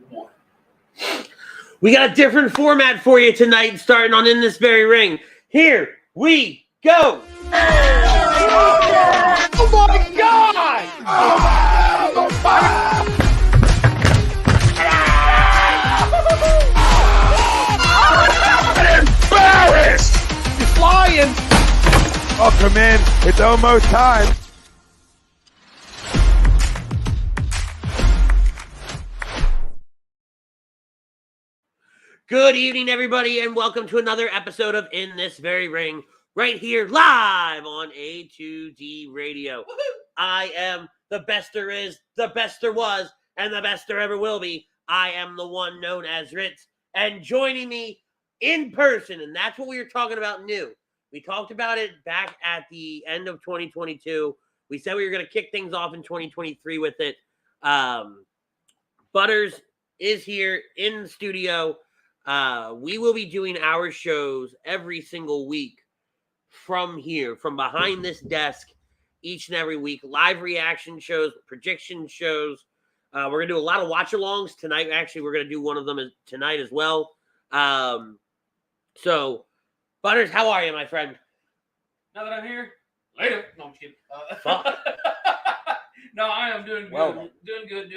one. We got a different format for you tonight, starting on In This Very Ring. Here we go. Oh my God! I'm embarrassed! He's flying! Welcome in. It's almost time. Good evening, everybody, and welcome to another episode of In This Very Ring, right here live on A2D Radio. I am the best there is, the best there was, and the best there ever will be. I am the one known as Ritz, and joining me in person, and that's what we were talking about new. We talked about it back at the end of 2022. We said we were going to kick things off in 2023 with it. Butters is here in the studio. We will be doing our shows every single week from here, from behind this desk, each and every week. Live reaction shows, prediction shows. We're going to do a lot of watch-alongs tonight. Actually, we're going to do one of them tonight as well. So, Butters, how are you, my friend? Now that I'm here, later. No, I'm just kidding. Fuck. No, I am doing good. Well, doing good.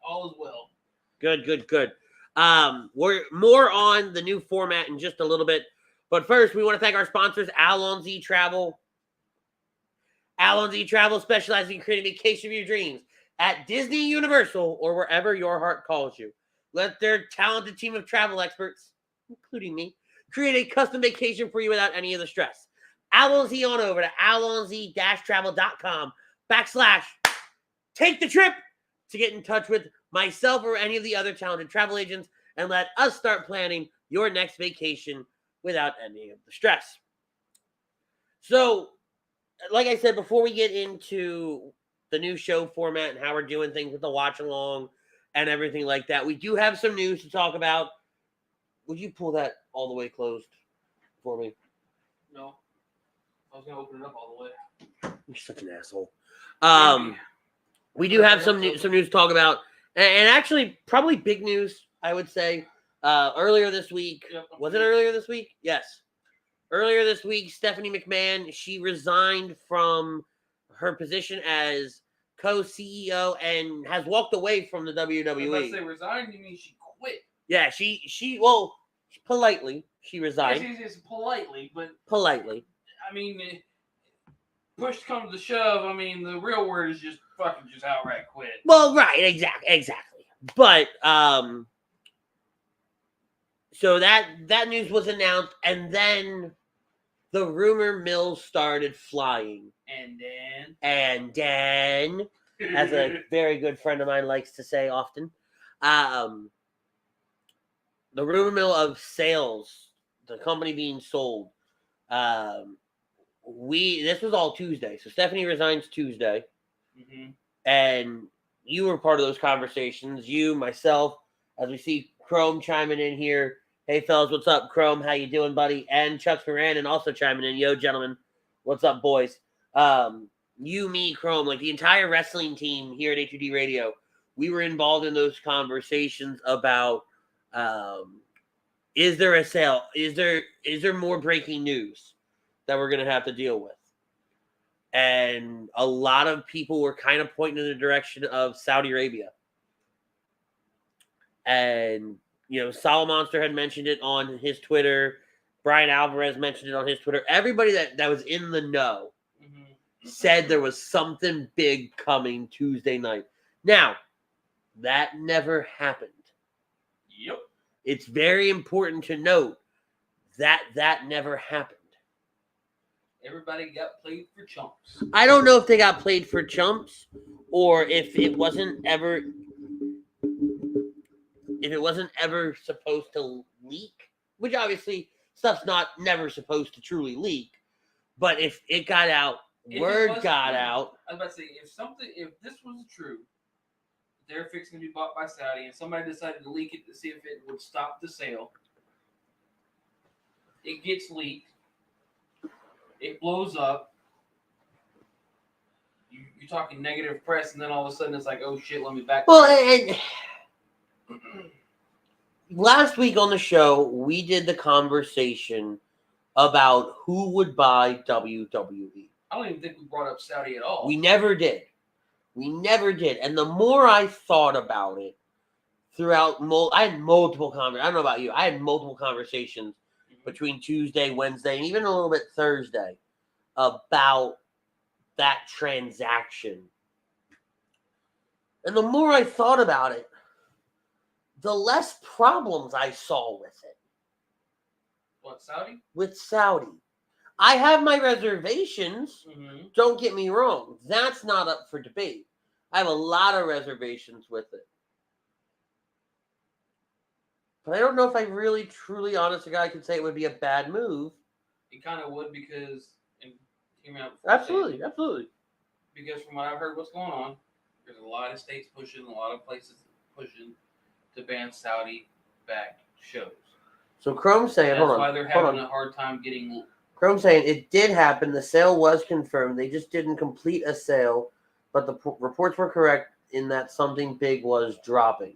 All is well. Good. We're more on the new format in just a little bit. But first, we want to thank our sponsors, Al Z Travel. Al Z Travel specializing in creating vacation of your dreams at Disney, Universal, or wherever your heart calls you. Let their talented team of travel experts, including me, create a custom vacation for you without any of the stress. Al Z on over to alonz-travel.com/take the trip to get in touch with myself or any of the other talented travel agents and let us start planning your next vacation without any of the stress. So, like I said, before we get into the new show format and how we're doing things with the watch along and everything like that, we do have some news to talk about. Would you pull that all the way closed for me? No. I was going to open it up all the way. You're such an asshole. We do have some news to talk about. And actually, probably big news, I would say. Earlier this week. Yep. Was it earlier this week? Yes. Earlier this week, Stephanie McMahon, she resigned from her position as co-CEO and has walked away from the WWE. I was about to say resigned, you mean she quit? Yeah, she politely, she resigned. Yes, politely, but... Politely. I mean, push comes to shove, I mean, the real word is just fucking just outright quit. Well, right, exactly. But, so that news was announced, and then the rumor mill started flying. And then, as a very good friend of mine likes to say often, the rumor mill of sales, the company being sold, this was all Tuesday. So Stephanie resigns Tuesday. Mm-hmm. And you were part of those conversations. You, myself, as we see Chrome chiming in here. Hey, fellas, what's up, Chrome? How you doing, buddy? And Chuck Moran also chiming in. Yo, gentlemen. What's up, boys? You, me, Chrome, like the entire wrestling team here at A2D Radio, we were involved in those conversations about is there a sale? Is there more breaking news that we're going to have to deal with? And a lot of people were kind of pointing in the direction of Saudi Arabia. And, Solid Monster had mentioned it on his Twitter. Brian Alvarez mentioned it on his Twitter. Everybody that was in the know said there was something big coming Tuesday night. Now, that never happened. Yep. It's very important to note that never happened. Everybody got played for chumps. I don't know if they got played for chumps or if it wasn't ever supposed to leak, which obviously stuff's never supposed to truly leak. But if it got out, word got out. I was about to say, if this was true, they're fixing to be bought by Saudi, and somebody decided to leak it to see if it would stop the sale. It gets leaked. It blows up. You're talking negative press, and then all of a sudden it's like, oh shit, let me back. Well, and last week on the show, we did the conversation about who would buy WWE. I don't even think we brought up Saudi at all. We never did. And the more I thought about it throughout, I had multiple conversations. I don't know about you. I had multiple conversations between Tuesday, Wednesday, and even a little bit Thursday about that transaction. And the more I thought about it, the less problems I saw with it. What, Saudi? With Saudi. I have my reservations. Don't get me wrong. That's not up for debate. I have a lot of reservations with it. But I don't know if I really, truly, honest to God, I could say it would be a bad move. It kind of would because... Absolutely. Because from what I've heard what's going on, there's a lot of states pushing, a lot of places pushing to ban Saudi-backed shows. So Chrome's saying, That's why they're having a hard time getting... Chrome's saying it did happen. The sale was confirmed. They just didn't complete a sale, but the reports were correct in that something big was dropping.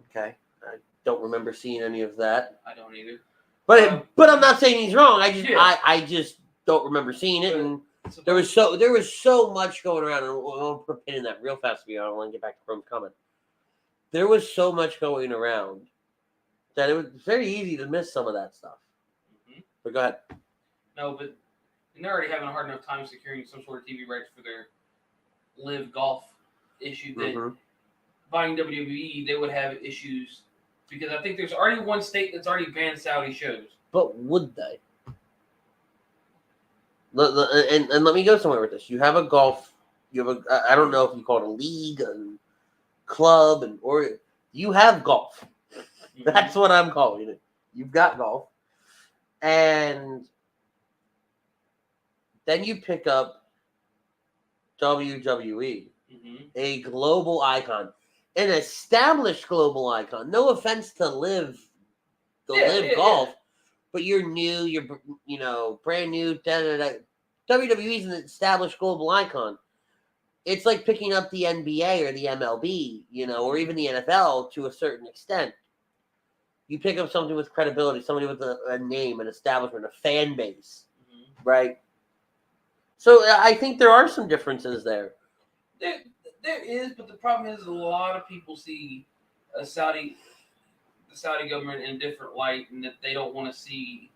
Okay. I don't remember seeing any of that. I don't either. But I'm not saying he's wrong. I just don't remember seeing it. And there was so much going around. And we'll put a pin in that real fast for you. I don't want to get back to Chrome's comment. There was so much going around that it was very easy to miss some of that stuff. But go ahead. No, but they're already having a hard enough time securing some sort of TV rights for their live golf issue that buying WWE, they would have issues because I think there's already one state that's already banned Saudi shows. But would they? And let me go somewhere with this. You have a golf. You have a. I don't know if you call it a league, a club, or you have golf. That's what I'm calling it. You've got golf. And then you pick up WWE, a global icon, an established global icon. No offense to Live Golf, but you're new, you're brand new. WWE is an established global icon. It's like picking up the NBA or the MLB, or even the NFL to a certain extent. You pick up something with credibility, somebody with a name, an establishment, a fan base, right? So I think there are some differences there. There is, but the problem is a lot of people see the Saudi government in a different light, and that they don't want to see,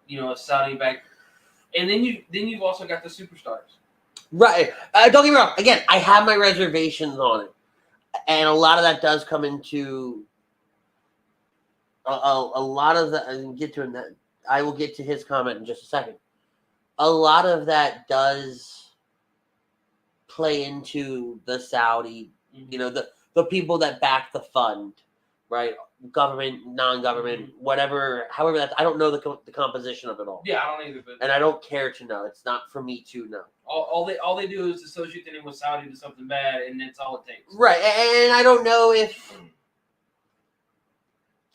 a Saudi back. And then you've also got the superstars, right? Don't get me wrong. Again, I have my reservations on it, and a lot of that does come into. A lot of that, I will get to his comment in just a second. A lot of that does play into the Saudi, the people that back the fund, right? Government, non-government, whatever, however that. I don't know the composition of it all. Yeah, I don't either. And I don't care to know. It's not for me to know. All they do is associate the name with Saudi to something bad, and that's all it takes. Right, and I don't know if.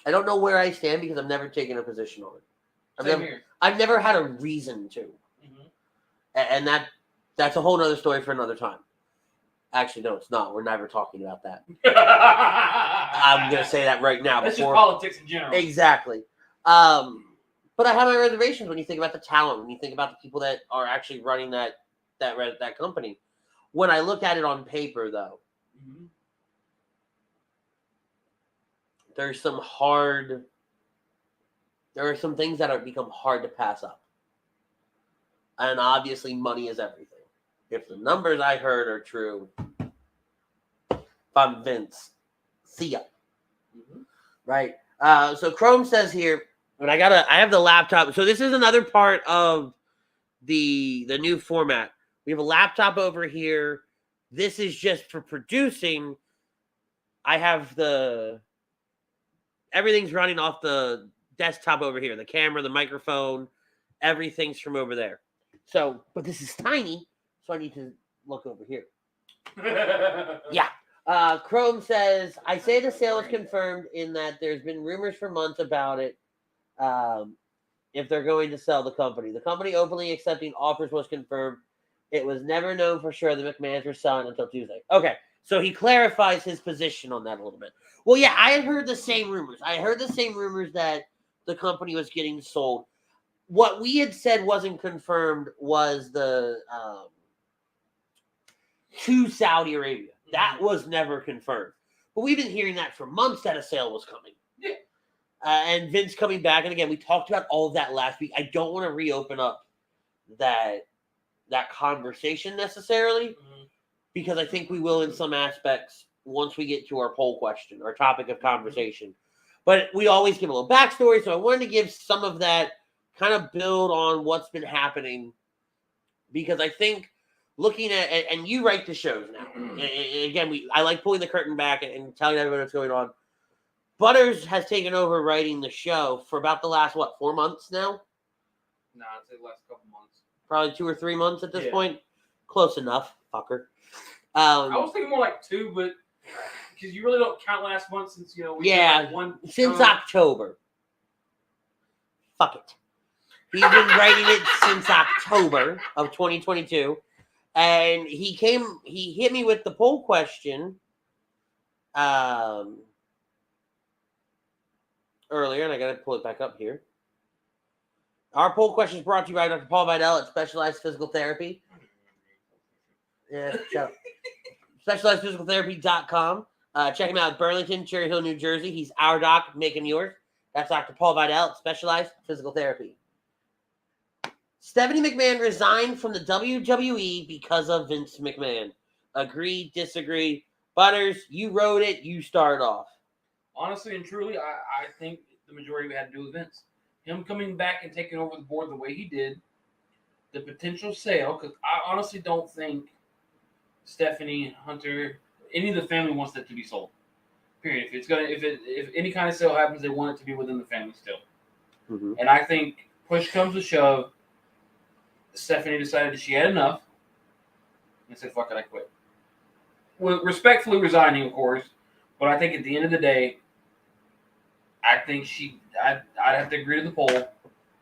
I don't know where I stand because I've never taken a position on it. I've never had a reason to. And that's a whole other story for another time. Actually, no, it's not. We're never talking about that. I'm going to say that right now. That's just politics in general. Exactly. But I have my reservations when you think about the talent, when you think about the people that are actually running that company. When I look at it on paper, though, there are some things that become hard to pass up. And obviously money is everything. If the numbers I heard are true, if I'm Vince, see ya. Right? So Chrome says here, and I have the laptop. So this is another part of the new format. We have a laptop over here. This is just for producing. I have everything's running off the desktop over here. The camera, the microphone, everything's from over there. So, but this is tiny, so I need to look over here. Yeah. Chrome says, I say the sale is confirmed in that there's been rumors for months about it. If they're going to sell the company. The company openly accepting offers was confirmed. It was never known for sure the McMahons were selling until Tuesday. Okay. So he clarifies his position on that a little bit. Well, yeah, I had heard the same rumors. I heard the same rumors that the company was getting sold. What we had said wasn't confirmed was the to Saudi Arabia. That was never confirmed. But we've been hearing that for months that a sale was coming. Yeah. And Vince coming back. And again, we talked about all of that last week. I don't want to reopen up that conversation necessarily because I think we will in some aspects once we get to our poll question, our topic of conversation. But we always give a little backstory. So I wanted to give some of that, kind of build on what's been happening because I think looking at, and you write the shows now. And again, I like pulling the curtain back and telling everyone what's going on. Butters has taken over writing the show for about the last, 4 months now? No, I'd say the last couple months. Probably 2 or 3 months at this point. Close enough, fucker. I was thinking more like 2, but because you really don't count last month since, we did like one since October. Fuck it. He's been writing it since October of 2022. And he hit me with the poll question earlier, and I got to pull it back up here. Our poll question is brought to you by Dr. Paul Vidal at Specialized Physical Therapy. Yeah, shut up. SpecializedPhysicalTherapy.com. Check him out at Burlington, Cherry Hill, New Jersey. He's our doc, making yours. That's Dr. Paul Vidal at Specialized Physical Therapy. Stephanie McMahon resigned from the WWE because of Vince McMahon. Agree, disagree. Butters, you wrote it. You start off. Honestly and truly, I think the majority of it had to do with Vince. Him coming back and taking over the board the way he did, the potential sale, because I honestly don't think Stephanie, Hunter, any of the family wants that to be sold. Period. If any kind of sale happens, they want it to be within the family still. Mm-hmm. And I think push comes to shove, Stephanie decided that she had enough and said, fuck it, I quit. Well, respectfully resigning, of course, but I think at the end of the day, I think I'd have to agree to the poll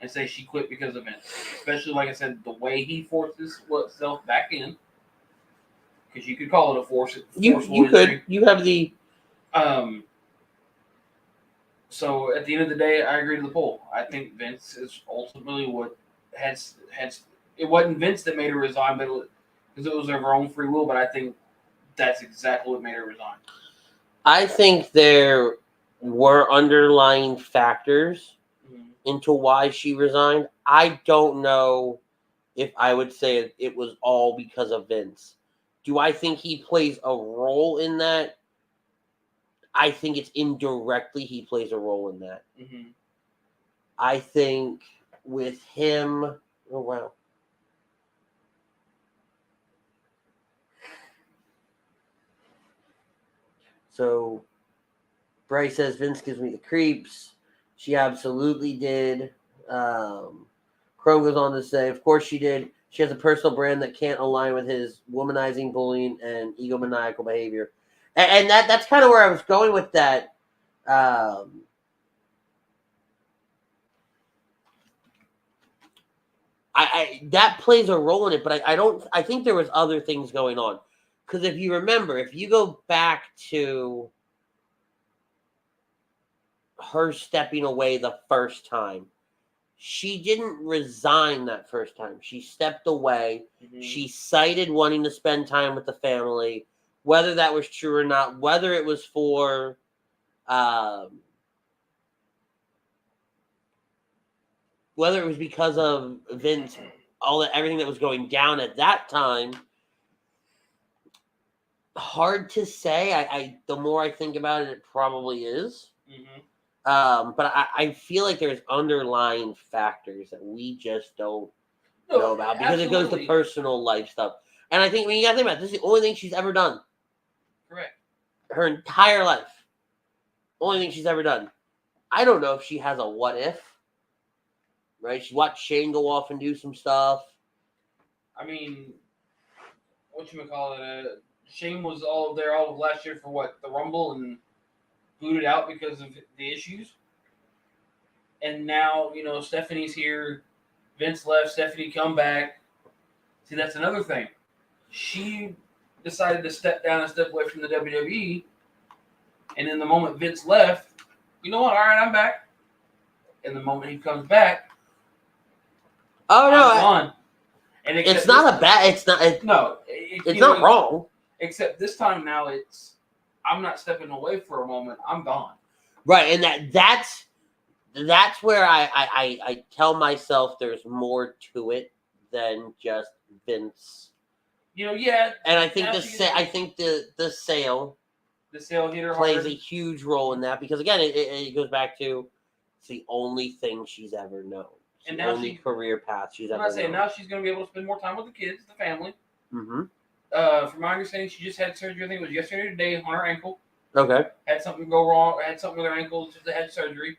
and say she quit because of Vince. Especially, like I said, the way he forced himself back in, because you could call it a forceful You could. You have the... So at the end of the day, I agree to the poll. I think Vince is ultimately what has it wasn't Vince that made her resign, but because it was of her own free will. But I think that's exactly what made her resign. I think there were underlying factors into why she resigned. I don't know if I would say it was all because of Vince. Do I think he plays a role in that? I think it's indirectly he plays a role in that. Mm-hmm. I think with him... Oh, wow. So, Bryce says, Vince gives me the creeps. She absolutely did. Chrome goes on to say, of course she did. She has a personal brand that can't align with his womanizing, bullying, and egomaniacal behavior. And that's kind of where I was going with that. That plays a role in it, but I think there was other things going on. Because if you remember, if you go back to her stepping away the first time, she didn't resign that first time. She stepped away. Mm-hmm. She cited wanting to spend time with the family, whether that was true or not, whether it was for whether it was because of Vince, everything that was going down at that time. Hard to say. The more I think about it, it probably is. Mm-hmm. But I feel like there's underlying factors that we just don't know about because it goes to personal life stuff. And I think when you got to think about it, this is the only thing she's ever done. Correct. Her entire life. Only thing she's ever done. I don't know if she has a what if. Right? She watched Shane go off and do some stuff. I mean, whatchamacallit, Shane was all of last year for what? The Rumble, and booted out because of the issues. And now, Stephanie's here. Vince left. Stephanie come back. See, that's another thing. She decided to step down and step away from the WWE. And in the moment Vince left, you know what? All right, I'm back. And the moment he comes back, oh no, I'm gone. And it's not a bad. It's not. No, it's not wrong. Except this time now, I'm not stepping away for a moment. I'm gone. Right, and that's where I tell myself there's more to it than just Vince. Yeah. And I think the sale hit her plays hard. a huge role in that because again it goes back to it's the only thing she's ever known. It's and the now only career path she's ever known. Now she's going to be able to spend more time with the kids, the family. Mm-hmm. From my understanding, she just had surgery. I think it was yesterday or today on her ankle. Okay. Had something go wrong. Had something with her ankle. Just had surgery.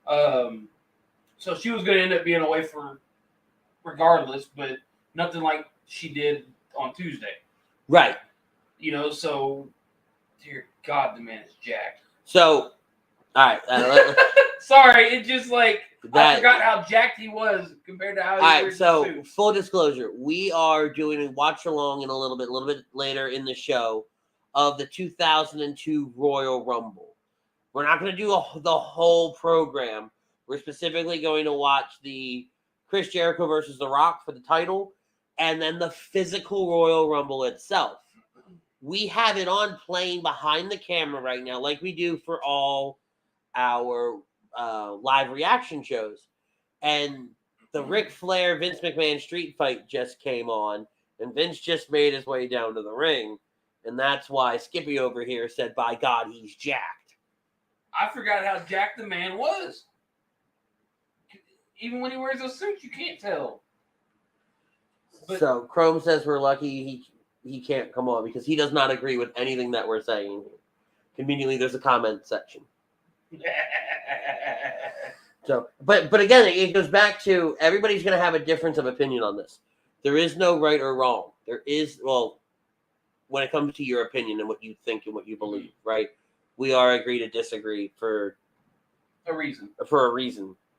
So she was going to end up being away for regardless, but nothing like she did on Tuesday. Right. So dear God, the man is jacked. So, all right. Sorry, it just I forgot how jacked he was compared to how he was. All right, so full disclosure, we are doing a watch along in a little bit later in the show of the 2002 Royal Rumble. We're not going to do the whole program. We're specifically going to watch the Chris Jericho versus The Rock for the title, and then the physical Royal Rumble itself. We have it on playing behind the camera right now, like we do for all our live reaction shows. And the Ric Flair Vince McMahon street fight just came on, and Vince just made his way down to the ring, and that's why Skippy over here said, "By God, he's jacked." I forgot how jacked the man was. Even when he wears those suits, you can't tell. But, so Chrome says we're lucky he can't come on because he does not agree with anything that we're saying. Conveniently, there's a comment section. So, but again, it goes back to everybody's going to have a difference of opinion on this. There is no right or wrong. There is, when it comes to your opinion and what you think and what you believe, right? We are agree to disagree for a reason.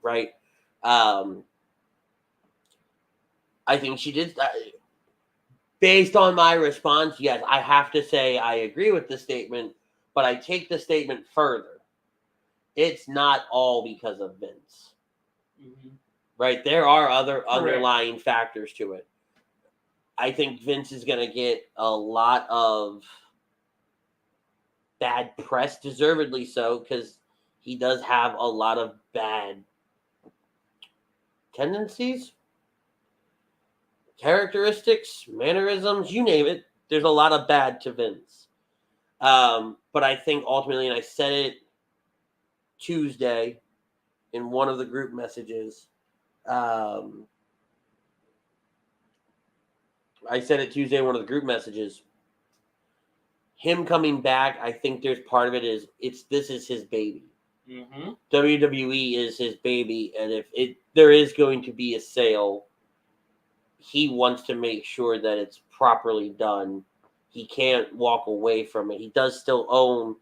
Right? I think she did. Based on my response, yes, I have to say I agree with the statement, but I take the statement further. It's not all because of Vince. Mm-hmm. Right? There are other underlying factors to it. I think Vince is going to get a lot of bad press, deservedly so, because he does have a lot of bad tendencies, characteristics, mannerisms, you name it. There's a lot of bad to Vince. But I think ultimately, and I said it Tuesday in one of the group messages. Him coming back, I think there's part of it is this is his baby. Mm-hmm. WWE is his baby, and if there is going to be a sale, he wants to make sure that it's properly done. He can't walk away from it. He still owns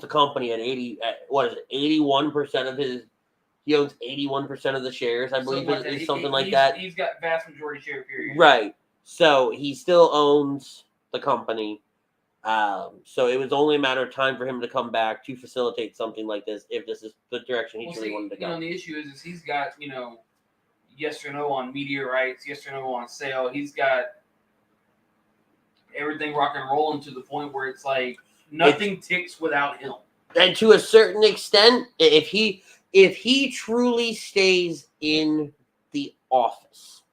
the company at 81% of his. He owns 81% of the shares, I believe, is something like that. He's got vast majority share period. Right. So he still owns the company. So it was only a matter of time for him to come back to facilitate something like this if this is the direction he truly wanted to go. The issue is he's got, yes or no on media rights, yes or no on sale. He's got everything rock and rolling to the point where it's like nothing ticks without him. And to a certain extent, if he truly stays in the office,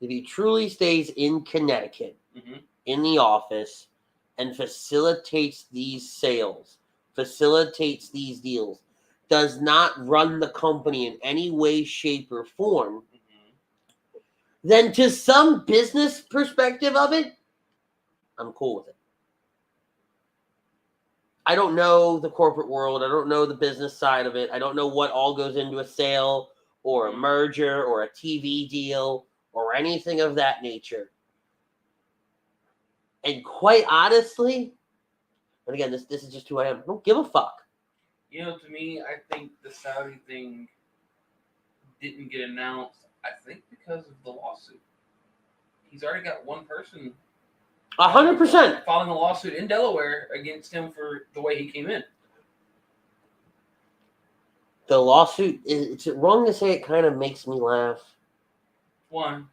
if he truly stays in Connecticut, mm-hmm. in the office, and facilitates these sales, facilitates these deals, does not run the company in any way, shape, or form, mm-hmm. then to some business perspective of it, I'm cool with it. I don't know the corporate world. I don't know the business side of it. I don't know what all goes into a sale or a merger or a TV deal or anything of that nature. And quite honestly, and again, this is just who I am. I don't give a fuck. To me, I think the Saudi thing didn't get announced, I think because of the lawsuit. He's already got one person 100%. Filing a lawsuit in Delaware against him for the way he came in. The lawsuit, it's wrong to say it kind of makes me laugh. One.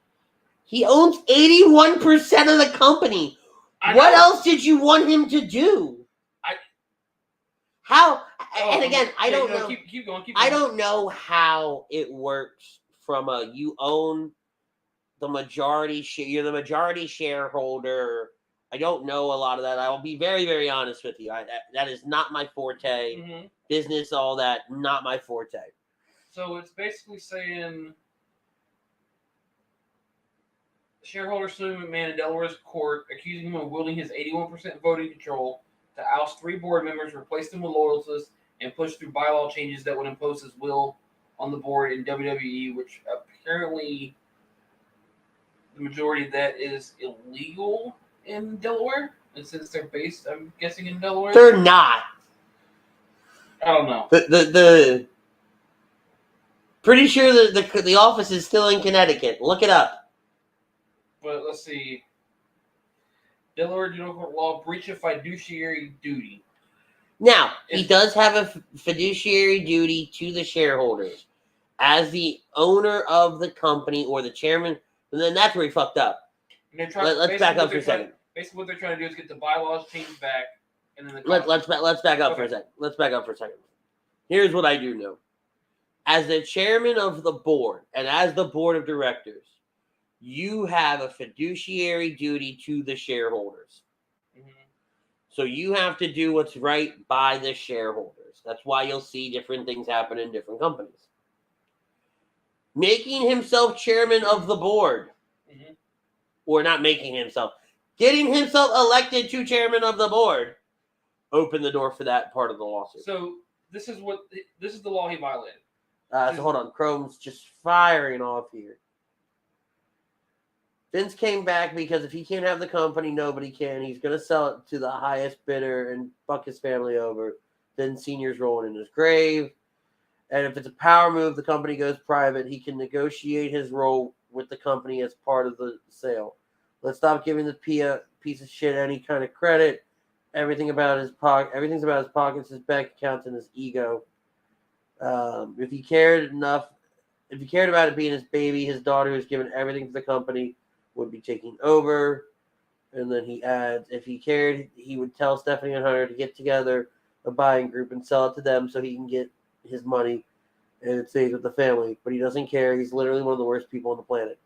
He owns 81% of the company. What else did you want him to do? And again, I don't know. Keep going. I don't know how it works from you own the majority share. You're the majority shareholder. I don't know a lot of that. I will be very, very honest with you. That is not my forte. Mm-hmm. Business, all that, not my forte. So it's basically saying shareholders suing McMahon in Delaware's court, accusing him of wielding his 81% voting control to oust 3 board members, replace them with loyalists, and push through bylaw changes that would impose his will on the board in WWE, which apparently the majority of that is illegal in Delaware. And since they're based, I'm guessing, in Delaware. They're not. I don't know. The pretty sure the office is still in Connecticut. Look it up. But let's see. Delaware General Court Law, breach of fiduciary duty. Now, he does have a fiduciary duty to the shareholders. As the owner of the company or the chairman, and then that's where he fucked up. Let's back up for a second. Basically, what they're trying to do is get the bylaws changed back, and then let's back up for a second. Let's back up for a second. Here's what I do know: as the chairman of the board and as the board of directors, you have a fiduciary duty to the shareholders. Mm-hmm. So you have to do what's right by the shareholders. That's why you'll see different things happen in different companies. Making himself chairman of the board, mm-hmm. or not making himself, getting himself elected to chairman of the board, opened the door for that part of the lawsuit. So this is the law he violated. So hold on, Chrome's just firing off here. Vince came back because if he can't have the company, nobody can. He's going to sell it to the highest bidder and fuck his family over. Then Senior's rolling in his grave. And if it's a power move, the company goes private. He can negotiate his role with the company as part of the sale. Let's stop giving the piece of shit any kind of credit. Everything's about his pockets, his bank accounts, and his ego. If he cared about it being his baby, his daughter who's given everything to the company would be taking over. And then he adds, if he cared, he would tell Stephanie and Hunter to get together a buying group and sell it to them so he can get his money and it stays with the family. But he doesn't care. He's literally one of the worst people on the planet.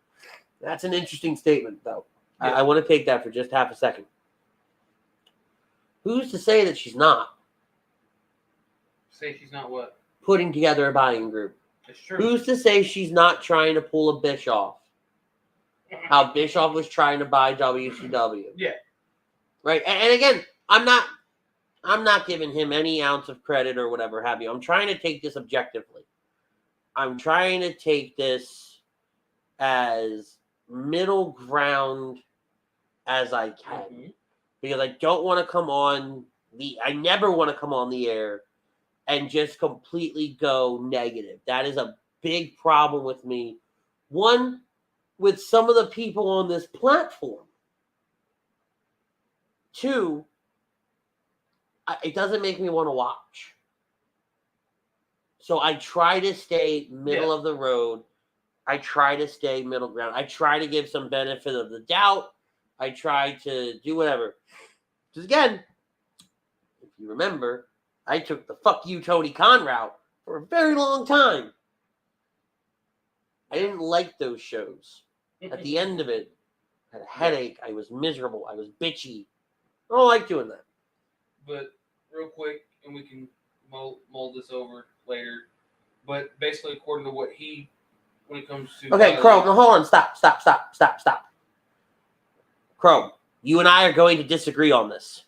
That's an interesting statement, though. Yeah. I want to take that for just half a second. Who's to say that she's not? Say she's not what? Putting together a buying group. It's true. Who's to say she's not trying to pull a Bischoff? How Bischoff was trying to buy WCW. Yeah. Right. And again, I'm not giving him any ounce of credit or whatever have you. I'm trying to take this objectively. I'm trying to take this as middle ground as I can. Mm-hmm. Because I don't want to I never want to come on the air and just completely go negative. That is a big problem with me. One, with some of the people on this platform. Two, it doesn't make me want to watch. So I try to stay middle of the road. I try to stay middle ground. I try to give some benefit of the doubt. I try to do whatever. Because again, if you remember, I took the fuck you Tony Khan route for a very long time. I didn't like those shows. At the end of it, I had a headache. I was miserable. I was bitchy. I don't like doing that. But real quick, and we can mold this over later. But basically, according to what when it comes to... Okay, Chrome, no, hold on. Stop. Chrome, you and I are going to disagree on this.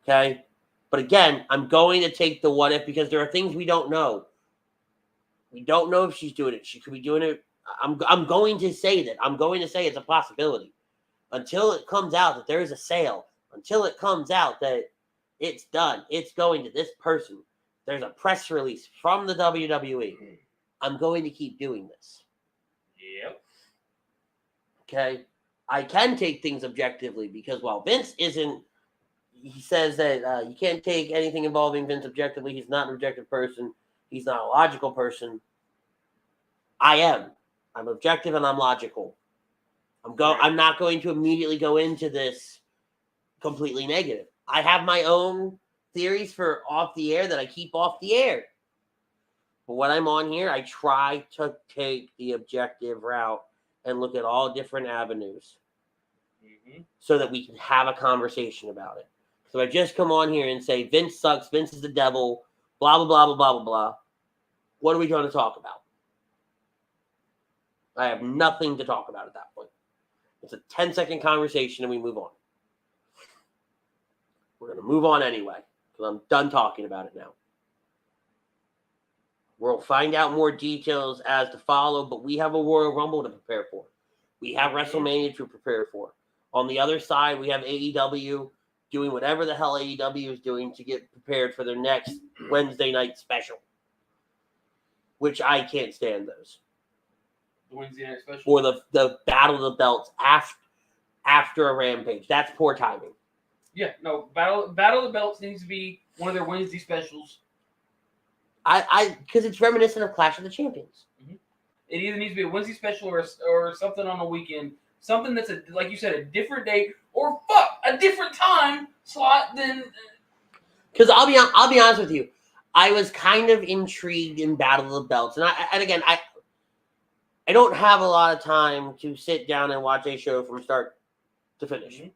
Okay? But again, I'm going to take the what if because there are things we don't know. We don't know if she's doing it. She could be doing it. I'm going to say that. I'm going to say it's a possibility. Until it comes out that there is a sale. Until it comes out that it's done. It's going to this person. There's a press release from the WWE. I'm going to keep doing this. Yep. Okay? I can take things objectively because while Vince isn't, he says that you can't take anything involving Vince objectively. He's not an objective person. He's not a logical person. I am. I'm objective and I'm logical. I'm not going to immediately go into this completely negative. I have my own theories for off the air that I keep off the air. But when I'm on here, I try to take the objective route and look at all different avenues so that we can have a conversation about it. So I just come on here and say, Vince sucks, Vince is the devil, blah, blah, blah, blah, blah, blah, blah. What are we trying to talk about? I have nothing to talk about at that point. It's a 10-second conversation and we move on. We're going to move on anyway because I'm done talking about it now. We'll find out more details as to follow, but we have a Royal Rumble to prepare for. We have WrestleMania to prepare for. On the other side, we have AEW doing whatever the hell AEW is doing to get prepared for their next Wednesday night special, which I can't stand those. The Wednesday night special? Or the Battle of the Belts after a Rampage. That's poor timing. Yeah, no, Battle of the Belts needs to be one of their Wednesday specials. Because it's reminiscent of Clash of the Champions. Mm-hmm. It either needs to be a Wednesday special or something on a weekend. Something that's, like you said, a different date or a different time slot than... Because I'll be honest with you. I was kind of intrigued in Battle of the Belts. And again, I don't have a lot of time to sit down and watch a show from start to finish. Mm-hmm.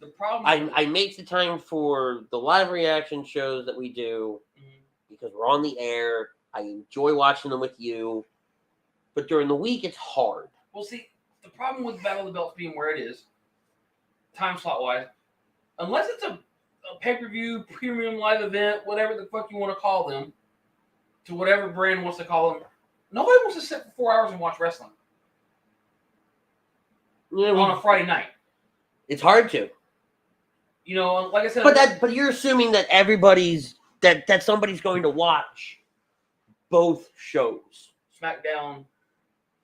The problem I make the time for the live reaction shows that we do because we're on the air. I enjoy watching them with you. But during the week, it's hard. Well, see, the problem with Battle of the Belts being where it is, time slot-wise, unless it's a pay-per-view, premium live event, whatever the fuck you want to call them, to whatever brand wants to call them, nobody wants to sit for 4 hours and watch wrestling on a Friday night. It's hard to. You know, like I said... But you're assuming that that somebody's going to watch both shows. SmackDown.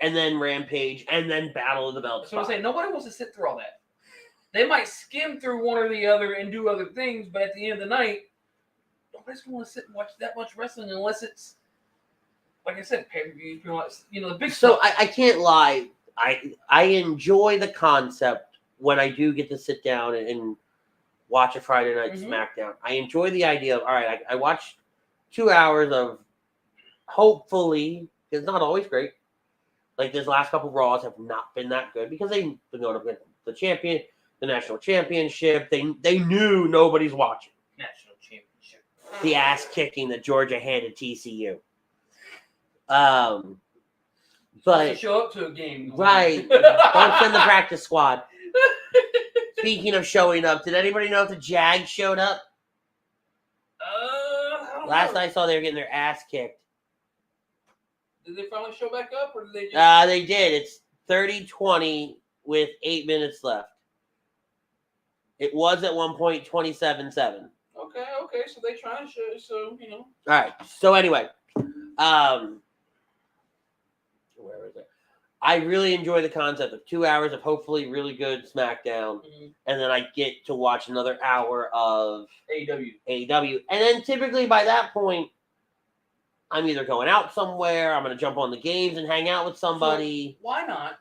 And then Rampage, and then Battle of the Belts. So I'm saying nobody wants to sit through all that. They might skim through one or the other and do other things, but at the end of the night, nobody's going to want to sit and watch that much wrestling unless it's, like I said, pay-per-view, the big stuff. So I can't lie. I enjoy the concept when I do get to sit down and watch a Friday night SmackDown. I enjoy the idea of, all right, I watched 2 hours of, hopefully, it's not always great. Like this last couple of Raws have not been that good because they've been going up against the national championship. They knew nobody's watching. National championship. The ass kicking that Georgia handed TCU. But show up to a game, right? Don't send the practice squad. Speaking of showing up, did anybody know if the Jags showed up? Last I saw, they were getting their ass kicked. Did they finally show back up, or did they just... They did. It's 30-20 with 8 minutes left. It was at one point 27-7. Okay, so they trying to show, so, you know. All right, so anyway. Where was it? I really enjoy the concept of 2 hours of hopefully really good SmackDown, and then I get to watch another hour of AEW. And then typically by that point, I'm either going out somewhere, I'm going to jump on the games and hang out with somebody. So why not?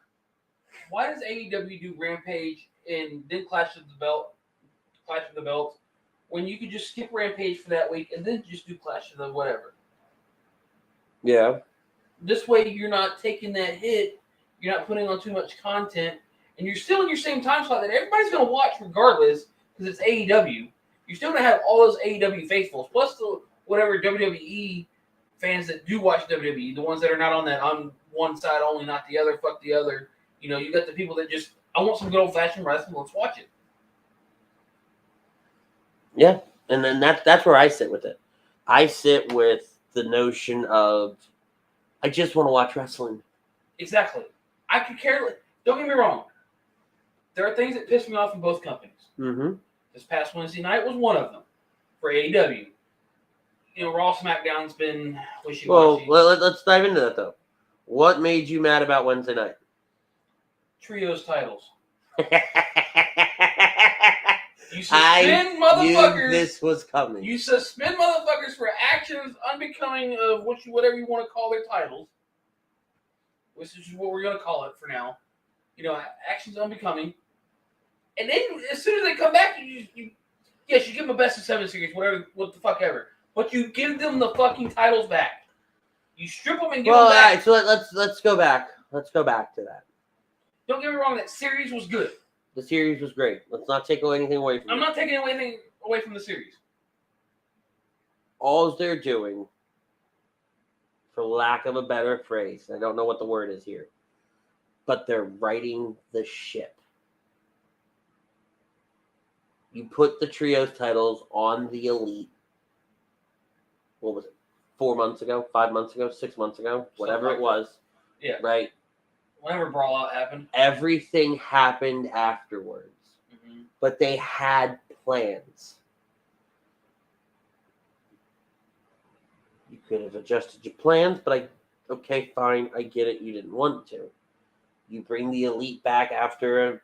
Why does AEW do Rampage and then Clash of the Belts, when you could just skip Rampage for that week and then just do Clash of the whatever? Yeah. This way you're not taking that hit, you're not putting on too much content, and you're still in your same time slot that everybody's going to watch regardless because it's AEW. You're still going to have all those AEW faithfuls, plus the whatever WWE fans that do watch WWE, the ones that are not on that, on one side only, not the other, fuck the other. You know, you got the people that just, I want some good old-fashioned wrestling, let's watch it. Yeah, and then that's where I sit with it. I sit with the notion of, I just want to watch wrestling. Exactly. I could care less. Don't get me wrong. There are things that piss me off in both companies. Mm-hmm. This past Wednesday night was one of them for AEW. You know, Raw SmackDown's been wishy-washy. Well, let's dive into that, though. What made you mad about Wednesday night? trios titles. You I suspend motherfuckers. knew this was coming. You suspend motherfuckers for actions unbecoming of whatever you want to call their titles, which is what we're going to call it for now. Actions unbecoming. And then as soon as they come back, you give them a best of 7 series, what the fuck ever. But you give them the fucking titles back. You strip them and give them back. All right, so let's go back. Let's go back to that. Don't get me wrong, that series was good. The series was great. Let's not take anything away from it. I'm not taking anything away from the series. All they're doing, for lack of a better phrase, I don't know what the word is here, but they're righting the ship. You put the trios titles on the Elite. What was it? 4 months ago? 5 months ago? 6 months ago? Whatever it was. Yeah. Right? Whenever Brawl Out happened. Everything happened afterwards. Mm-hmm. But they had plans. You could have adjusted your plans, but okay, fine, I get it. You didn't want to. You bring the Elite back after an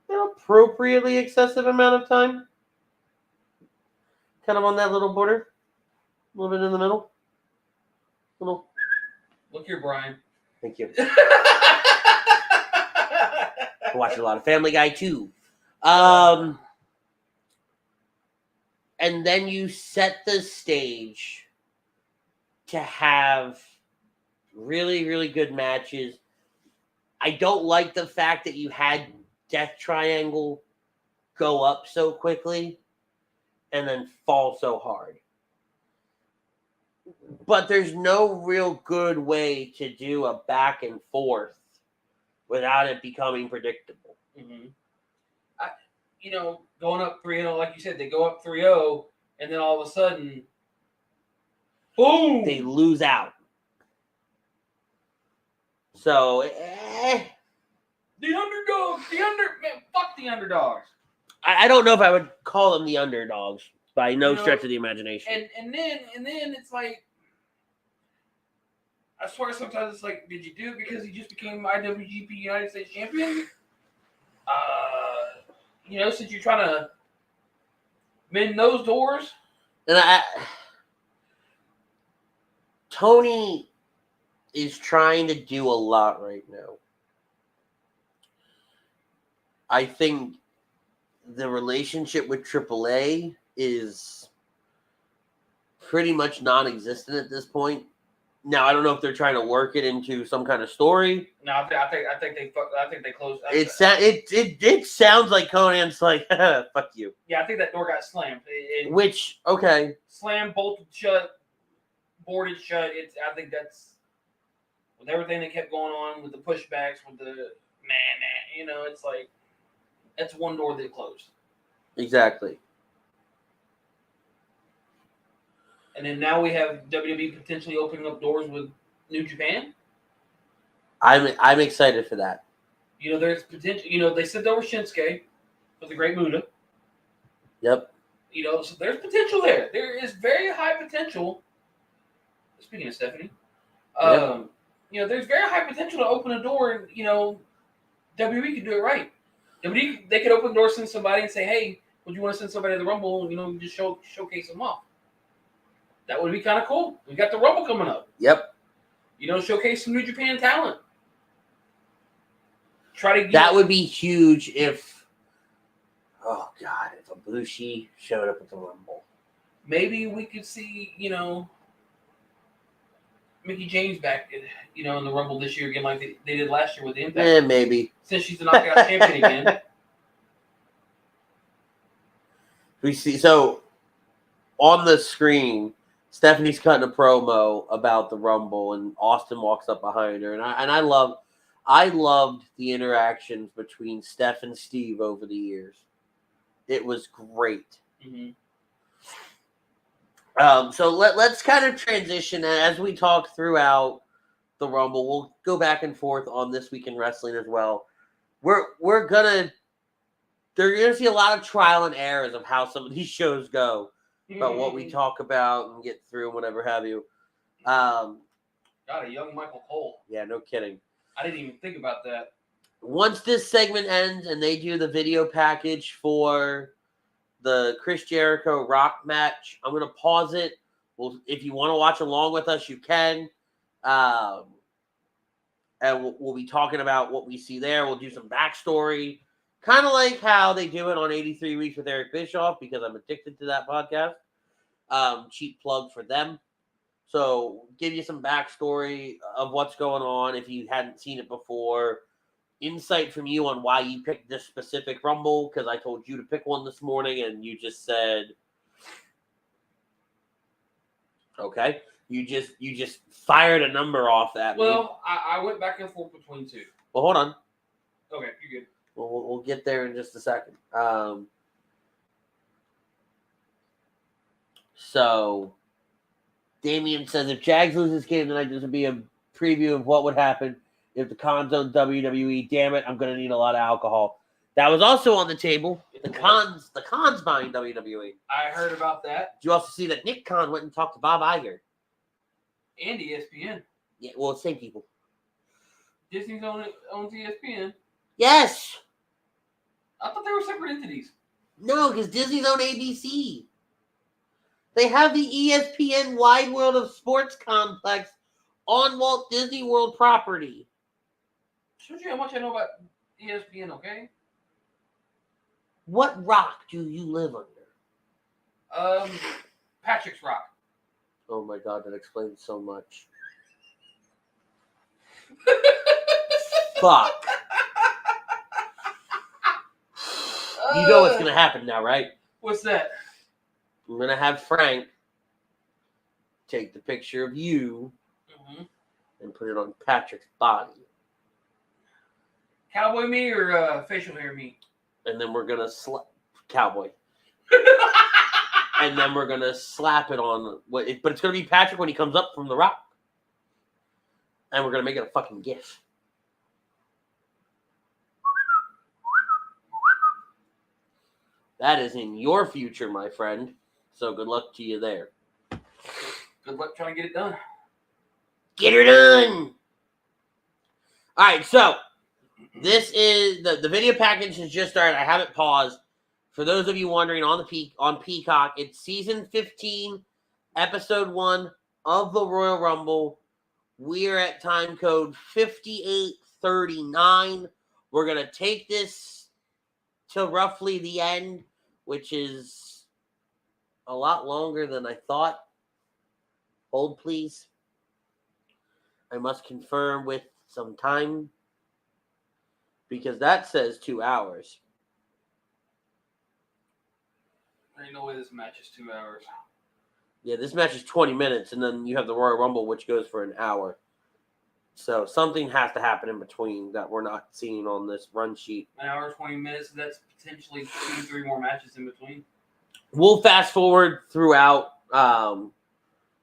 appropriately excessive amount of time. Kind of on that little border. A little bit in the middle. Look here, Brian. Thank you. I watch a lot of Family Guy too. And then you set the stage to have really, really good matches. I don't like the fact that you had Death Triangle go up so quickly and then fall so hard. But there's no real good way to do a back and forth without it becoming predictable. Mm-hmm. Going up 3-0, like you said, they go up 3-0, and then all of a sudden, boom! They lose out. So, the underdogs, fuck the underdogs. I don't know if I would call them the underdogs by no stretch of the imagination. And then it's like, I swear sometimes it's like, did you do it because he just became IWGP United States champion? Since you're trying to mend those doors. And Tony is trying to do a lot right now. I think the relationship with AAA is pretty much non-existent at this point. Now, I don't know if they're trying to work it into some kind of story. No, I think they closed. It sounds like Conan's like, fuck you. Yeah, I think that door got slammed. Okay. Slammed, bolted shut, boarded shut. I think that's with everything that kept going on with the pushbacks, with the it's like that's one door that closed. Exactly. And then now we have WWE potentially opening up doors with New Japan. I'm excited for that. There's potential. They said there was Shinsuke for the Great Muta. Yep. So there's potential there. There is very high potential. Speaking of Stephanie, there's very high potential to open a door, and WWE could do it right. WWE, they could open the door, send somebody, and say, "Hey, would you want to send somebody to the Rumble? Just showcase them off." That would be kind of cool. We got the Rumble coming up. Yep. Showcase some New Japan talent. That would be huge if, oh God, if Ibushi showed up at the Rumble. Maybe we could see, Mickie James back, in the Rumble this year again, like they did last year with the Impact. Maybe. Since she's the knockout champion again. We see, so on the screen, Stephanie's cutting a promo about the Rumble, and Austin walks up behind her, and I loved the interactions between Steph and Steve over the years. It was great. Mm-hmm. So let's kind of transition as we talk throughout the Rumble. We'll go back and forth on This Week in Wrestling as well. They're gonna see a lot of trial and errors of how some of these shows go. About what we talk about and get through and whatever have you. Got a young Michael Cole. Yeah, no kidding. I didn't even think about that. once this segment ends and they do the video package for the Chris Jericho Rock match, I'm going to pause it. Well, if you want to watch along with us, you can. And we'll be talking about what we see there. We'll do some backstory, kind of like how they do it on 83 Weeks with Eric Bischoff, because I'm addicted to that podcast. Cheap plug for them. So give you some backstory of what's going on if you hadn't seen it before. Insight from you on why you picked this specific Rumble, because I told you to pick one this morning and you just said, okay. You just fired a number off at me. Well, I went back and forth between two. Well, hold on. Okay, you're good. We'll get there in just a second. So, Damien says, if Jags lose this game tonight, this would be a preview of what would happen if the Cons own WWE. Damn it, I'm going to need a lot of alcohol. That was also on the table. The Cons buying WWE. I heard about that. Did you also see that Nick Khan went and talked to Bob Iger? And ESPN. Yeah, well, same people. Disney owns ESPN. Yes. I thought they were separate entities. No, because Disney's own ABC. They have the ESPN Wide World of Sports complex on Walt Disney World property. Shows you how much I know about ESPN, okay? What rock do you live under? Patrick's Rock. Oh my God, that explains so much. Fuck. You know what's going to happen now, right? What's that? I'm going to have Frank take the picture of you and put it on Patrick's body. Cowboy me or facial hair me? And then we're going to slap Cowboy. And then we're going to slap it on, but it's going to be Patrick when he comes up from the rock. And we're going to make it a fucking gif. That is in your future, my friend. So good luck to you there. Good luck trying to get it done. Get her done. All right, so this is the video package has just started. I have it paused. For those of you wondering, on Peacock, it's season 15, episode 1 of the Royal Rumble. We're at time code 5839. We're going to take this to roughly the end, which is a lot longer than I thought. Hold, please. I must confirm with some time, because that says 2 hours. There ain't no way this match is 2 hours. Yeah, this match is 20 minutes, and then you have the Royal Rumble, which goes for an hour. So something has to happen in between that we're not seeing on this run sheet. An hour, 20 minutes, that's potentially 2-3 more matches in between. We'll fast forward throughout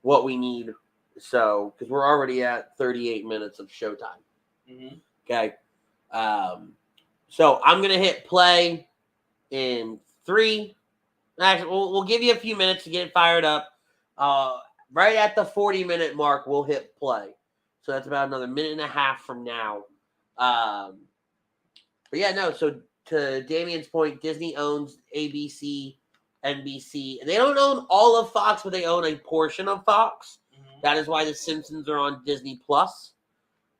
what we need. So, because we're already at 38 minutes of showtime. Okay. So I'm going to hit play in 3. Actually, we'll give you a few minutes to get it fired up. Right at the 40-minute mark, we'll hit play. So that's about another minute and a half from now. But yeah, no. So to Damien's point, Disney owns ABC, NBC. They don't own all of Fox, but they own a portion of Fox. That is why The Simpsons are on Disney Plus.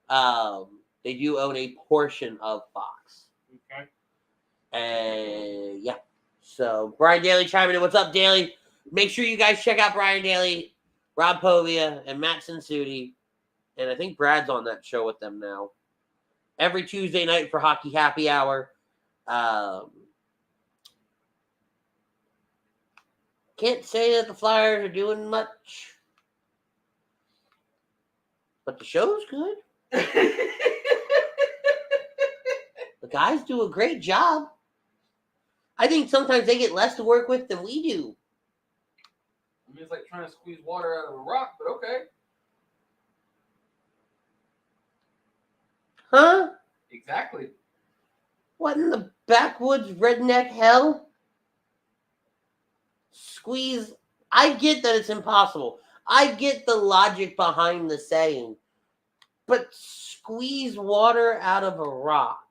They do own a portion of Fox. Okay. Yeah. So Brian Daly chiming in. What's up, Daly? Make sure you guys check out Brian Daly, Rob Povia, and Matt Sensuti. And I think Brad's on that show with them now. Every Tuesday night for Hockey Happy Hour. Can't say that the Flyers are doing much. But the show's good. The guys do a great job. I think sometimes they get less to work with than we do. I mean, it's like trying to squeeze water out of a rock, but okay. Huh? Exactly. What in the backwoods redneck hell? Squeeze. I get that it's impossible. I get the logic behind the saying. But squeeze water out of a rock.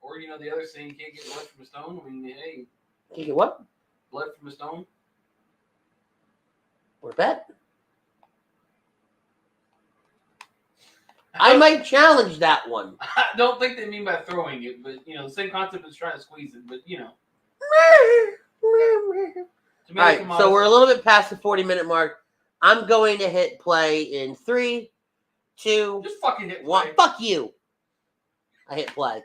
Or, you know, the other saying, you can't get blood from a stone. I mean, hey. Can't get what? Blood from a stone. Or bet. I might challenge that one. I don't think they mean by throwing it, but, you know, the same concept as trying to squeeze it, but, you know. All right, so we're a little bit past the 40-minute mark. I'm going to hit play in 3, 2, just fucking hit play. 1. Fuck you. I hit play.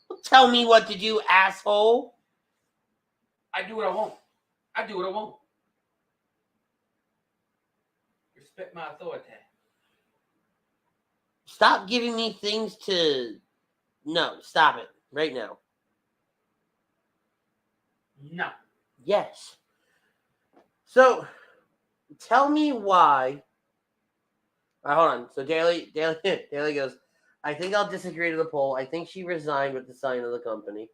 Don't tell me what to do, asshole. I do what I want. I do what I want. Respect my authority. Stop giving me things to... No, stop it. Right now. No. Yes. So, tell me why... All right, hold on. So, Daly goes, I think I'll disagree to the poll. I think she resigned with the sign of the company.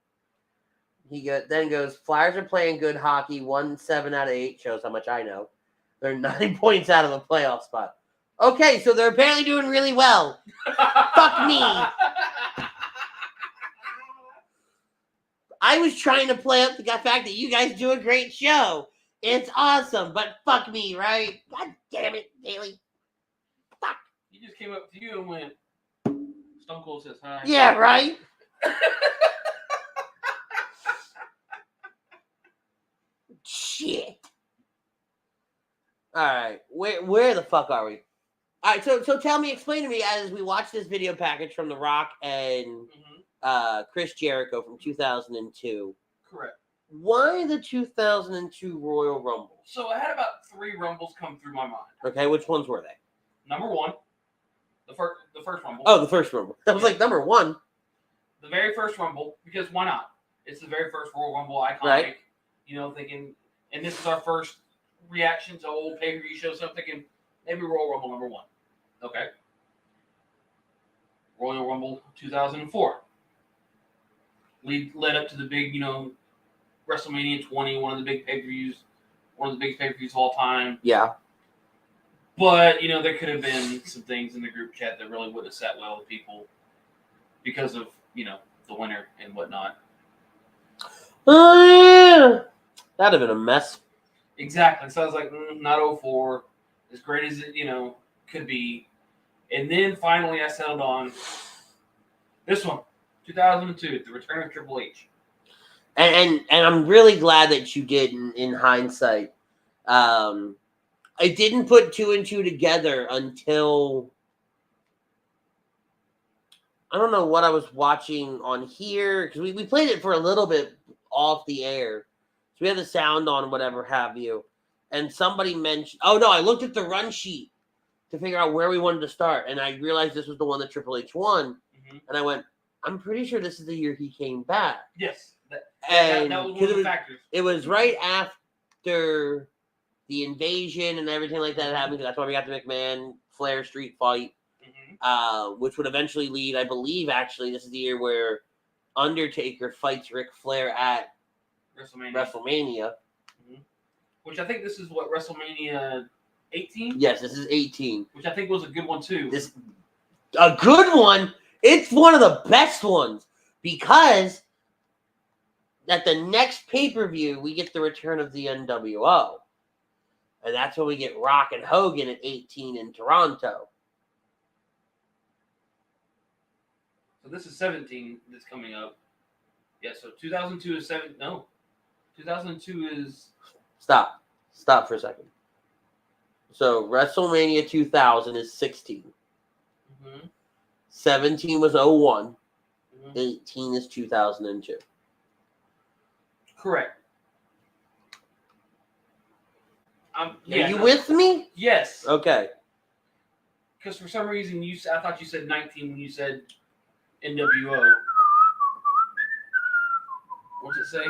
He then goes, Flyers are playing good hockey. 7 out of 8 shows how much I know. They're 9 points out of the playoff spot. Okay, so they're apparently doing really well. Fuck me. I was trying to play up the fact that you guys do a great show. It's awesome, but fuck me, right? God damn it, Daly. Fuck. He just came up to you and went, Stone Cold says hi. Yeah, right? Shit. All right, where the fuck are we? All right, so tell me, explain to me as we watch this video package from The Rock and Chris Jericho from 2002. Correct. Why the 2002 Royal Rumble? So I had about 3 Rumbles come through my mind. Okay, which ones were they? Number 1, the first Rumble. Oh, the first Rumble. I was like, number 1. The very first Rumble, because why not? It's the very first Royal Rumble, iconic. Right. You know, thinking, and this is our first reaction to old pay-per-view shows, so I'm thinking maybe Royal Rumble number 1. Okay. Royal Rumble 2004. Led up to the big, you know, WrestleMania 20, one of the big pay-per-views, one of the biggest pay-per-views of all time. Yeah. But, you know, there could have been some things in the group chat that really wouldn't have sat well with people because of, you know, the winner and whatnot. That'd have been a mess. Exactly. So I was like, not 04. As great as it, you know, could be. And then finally I settled on this one, 2002, the return of Triple H. And I'm really glad that you did in hindsight. I didn't put 2 and 2 together until I don't know what I was watching on here because we played it for a little bit off the air. So we had the sound on, whatever have you. And somebody mentioned, oh no, I looked at the run sheet to figure out where we wanted to start. And I realized this was the one that Triple H won. Mm-hmm. And I went, I'm pretty sure this is the year he came back. Yes. That was one of the factors. It was right after the invasion and everything like that happened. That's why we got the McMahon Flair Street fight, which would eventually lead, I believe, actually, this is the year where Undertaker fights Ric Flair at WrestleMania. Mm-hmm. Which I think this is what, WrestleMania 18? Yes, this is 18. Which I think was a good one, too. A good one? It's one of the best ones because at the next pay-per-view, we get the return of the NWO. And that's when we get Rock and Hogan at 18 in Toronto. So this is 17 that's coming up. Yeah, so 2002 is 7. No. 2002 is... Stop for a second. So WrestleMania 2000 is 16. Mm-hmm. 17 was 01. Mm-hmm. 18 is 2002. Correct. Are you with me? Yes. Okay. Because for some reason I thought you said 19 when you said NWO. What's it say?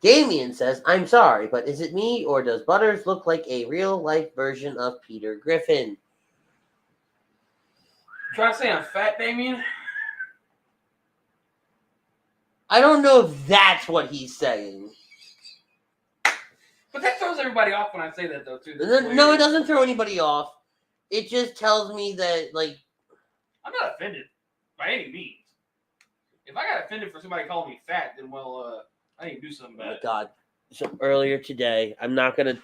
Damien says, I'm sorry, but is it me or does Butters look like a real-life version of Peter Griffin? Trying to say I'm fat, Damien? I don't know if that's what he's saying. But that throws everybody off when I say that, though, too. No, it doesn't throw anybody off. It just tells me that, like... I'm not offended by any means. If I got offended for somebody calling me fat, then I need to do something Oh about my it. God. So earlier today, I'm not going to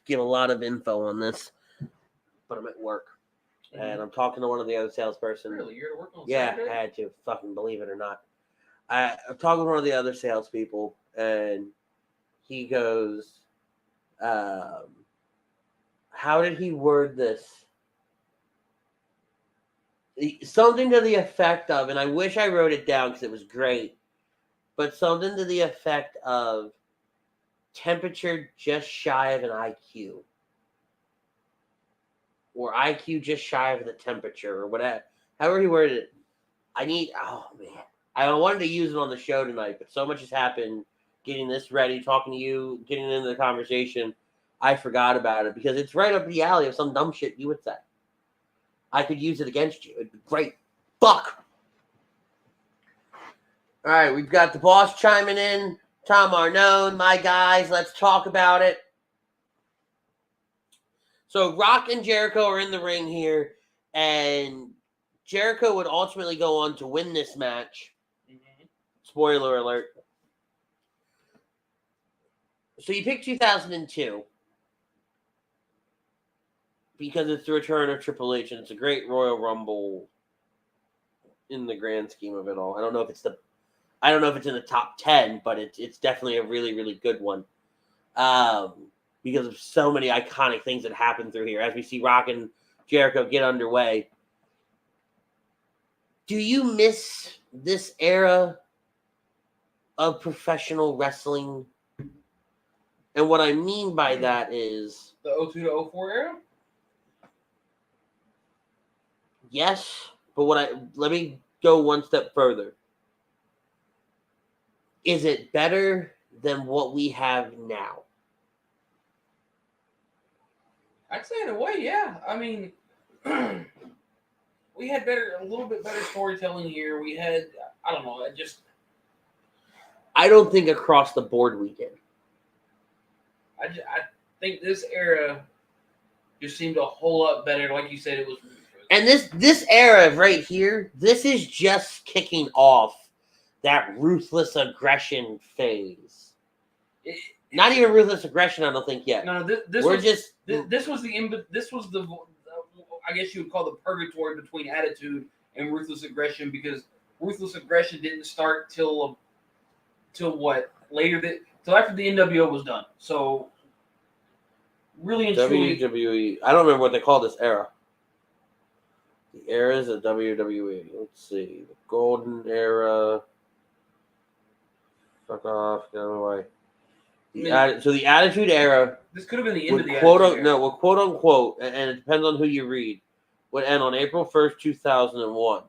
give a lot of info on this, but I'm at work. And I'm talking to one of the other salesperson. Really? You're at work on Yeah, Saturday? I had to. Fucking believe it or not. I'm talking to one of the other salespeople, and he goes, how did he word this? Something to the effect of, and I wish I wrote it down because it was great, but something to the effect of temperature just shy of an IQ. Or IQ just shy of the temperature, or whatever. However he worded it. Oh man. I wanted to use it on the show tonight, but so much has happened getting this ready, talking to you, getting into the conversation. I forgot about it because it's right up the alley of some dumb shit you would say. I could use it against you. It'd be great. Fuck. All right, we've got the boss chiming in. Tom Arnone, my guys, let's talk about it. So Rock and Jericho are in the ring here, and Jericho would ultimately go on to win this match. Mm-hmm. Spoiler alert. So you picked 2002 because it's the return of Triple H, and it's a great Royal Rumble in the grand scheme of it all. I don't know if it's in the top 10, but it's definitely a really, really good one. Because of so many iconic things that happen through here. As we see Rock and Jericho get underway. Do you miss this era of professional wrestling? And what I mean by that is... The 02 to 04 era? Yes, but let me go one step further. Is it better than what we have now? I'd say in a way, yeah. I mean, we had a little bit better storytelling here. We had, I don't know, I don't think across the board we did. I think this era just seemed a whole lot better. Like you said, it was. And this era right here, this is just kicking off that ruthless aggression phase. Not even ruthless aggression, I don't think yet. No, this was the I guess you would call the purgatory between Attitude and Ruthless Aggression, because Ruthless Aggression didn't start till what? Till after the NWO was done. So really and truly, WWE. I don't remember what they call this era. The eras of WWE. Let's see. The golden era. Fuck off. Get out of the way. So the Attitude Era. This could have been the end of the Attitude Era. No, well, quote unquote, and it depends on who you read, would end on April 1st, 2001.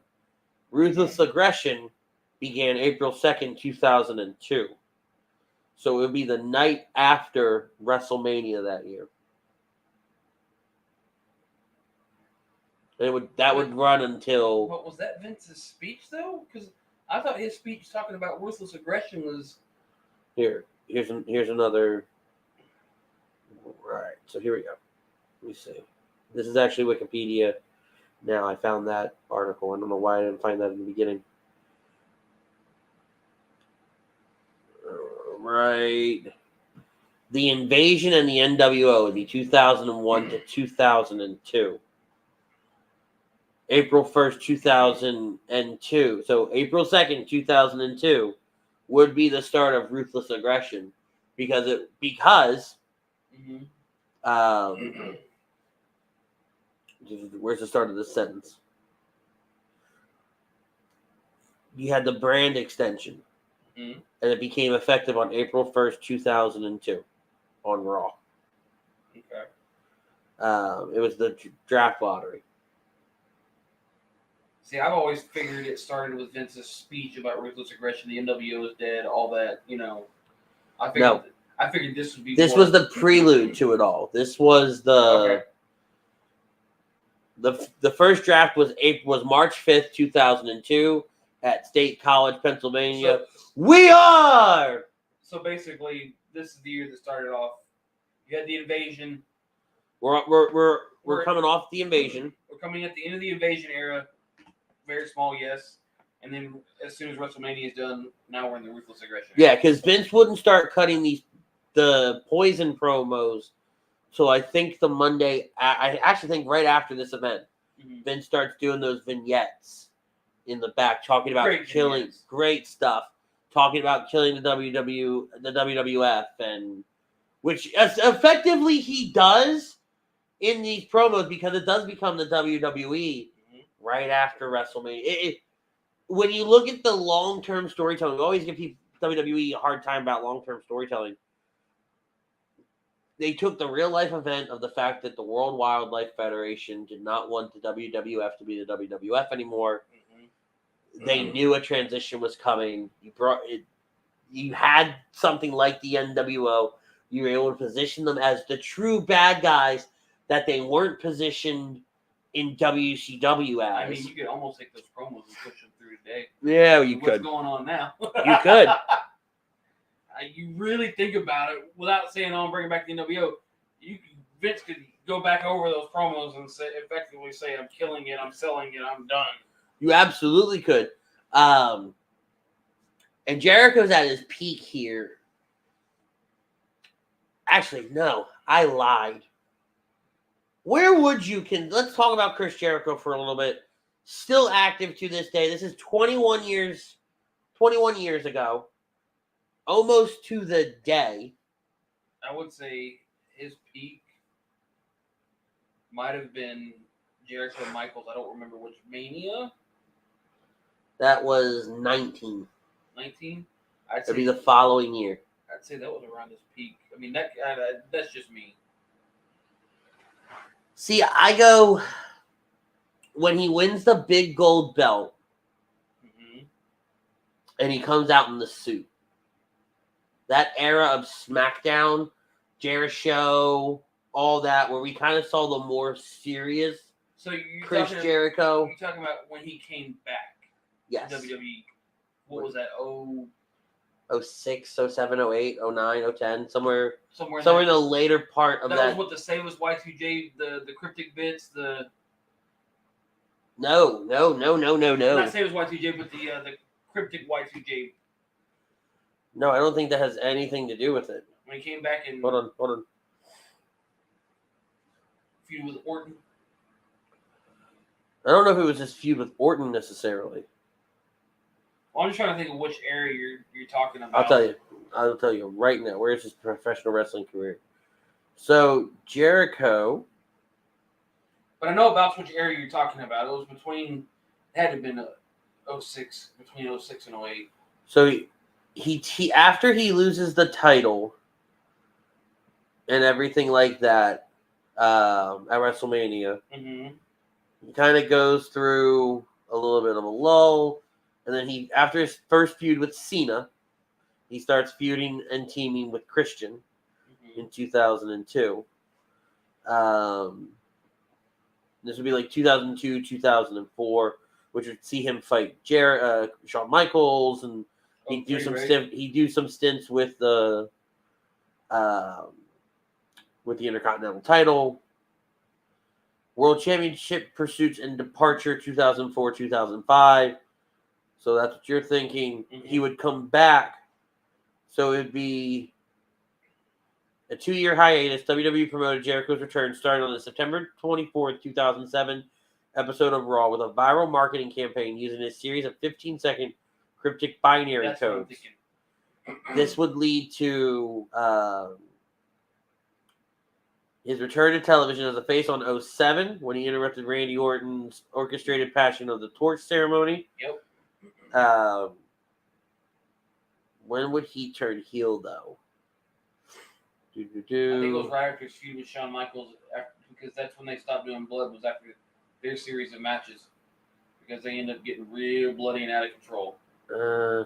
Ruthless Aggression began April 2nd, 2002. So it would be the night after WrestleMania that year. That would run until... But was that Vince's speech, though? Because I thought his speech talking about Ruthless Aggression was... Here's another... Right, so here we go. Let me see. This is actually Wikipedia. Now, I found that article. I don't know why I didn't find that in the beginning. Right. The Invasion and the NWO would be 2001 to 2002. April 1st, 2002. So April 2nd, 2002 would be the start of Ruthless Aggression. Where's the start of this sentence? You had the brand extension. Mm-hmm. And it became effective on April 1st, 2002 on Raw. Okay. It was the draft lottery. See, I've always figured it started with Vince's speech about Ruthless Aggression. The NWO is dead, all that, I figured this would be. This was the prelude to it all. This was the. Okay. The first draft was March 5th, 2002 at State College, Pennsylvania. So basically, this is the year that started off. You had the Invasion. We're coming off the Invasion. We're coming at the end of the Invasion era. Very small, yes. And then as soon as WrestleMania is done, now we're in the Ruthless Aggression. Yeah, because Vince wouldn't start cutting the Poison promos. So I think the Monday, I actually think right after this event, Vince starts doing those vignettes in the back, talking about killing, great stuff, talking about killing the WWF, and which effectively he does in these promos because it does become the WWE right after WrestleMania. When you look at the long-term storytelling, we always give people WWE a hard time about long-term storytelling. They took the real-life event of the fact that the World Wildlife Federation did not want the WWF to be the WWF anymore. They knew a transition was coming. You had something like the NWO. You were able to position them as the true bad guys that they weren't positioned in WCW as. I mean, you could almost take those promos and push them through today. Yeah, you could. What's going on now? You could. You really think about it without saying, "Oh, I'm bringing back the NWO." Vince could go back over those promos and effectively say, "I'm killing it. I'm selling it. I'm done." You absolutely could. And Jericho's at his peak here. Actually, no, I lied. Where would you let's talk about Chris Jericho for a little bit. Still active to this day. This is 21 years ago. Almost to the day. I would say his peak might have been Jericho Michaels. I don't remember which Mania. That was 19. 19? It'd be the following year. I'd say that was around his peak. I mean, that's just me. See, I go when he wins the big gold belt and he comes out in the suit. That era of SmackDown, Jericho, all that, where we kind of saw the more serious Chris Jericho. You're talking about when he came back to WWE. What was that? 06, 07, 08, 09, 010, somewhere in the later part of that. That was what the Say Was Y2J, the cryptic bits, the... No. Not Say Was Y2J, but the cryptic Y2J. No, I don't think that has anything to do with it. When he came back and... Hold on. Feud with Orton. I don't know if it was his feud with Orton necessarily. Well, I'm just trying to think of which area you're talking about. I'll tell you right now. Where's his professional wrestling career? So, Jericho... But I know about which area you're talking about. It was between... It had to have been 06, between 06 and 08. So, he after he loses the title and everything like that at WrestleMania, he kind of goes through a little bit of a lull, and then after his first feud with Cena, he starts feuding and teaming with Christian in 2002. This would be like 2002, 2004, which would see him fight Shawn Michaels, and he'd do some stints with the Intercontinental title, World Championship pursuits and departure 2004, 2005. So that's what you're thinking. He would come back. So it'd be a 2-year hiatus. WWE promoted Jericho's return starting on the September 24th, 2007 episode of Raw with a viral marketing campaign using a series of 15-second cryptic binary codes. This would lead to his return to television as a face on 07 when he interrupted Randy Orton's orchestrated Passion of the Torch ceremony. Yep. When would he turn heel, though? I think it was right after his feud with Shawn Michaels, because that's when they stopped doing blood, was after their series of matches. Because they ended up getting real bloody and out of control.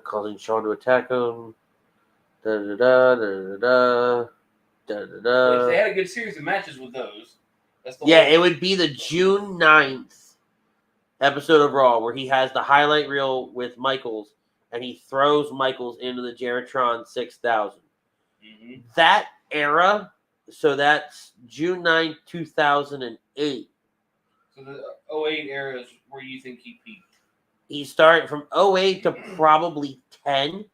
Causing Shawn to attack him. Well, if they had a good series of matches with those. It would be the June 9th episode of Raw where he has the highlight reel with Michaels and he throws Michaels into the Geritron 6000. That era, so that's June 9th, 2008. So the 08 era is where you think he peaked. He started from 08 to probably 10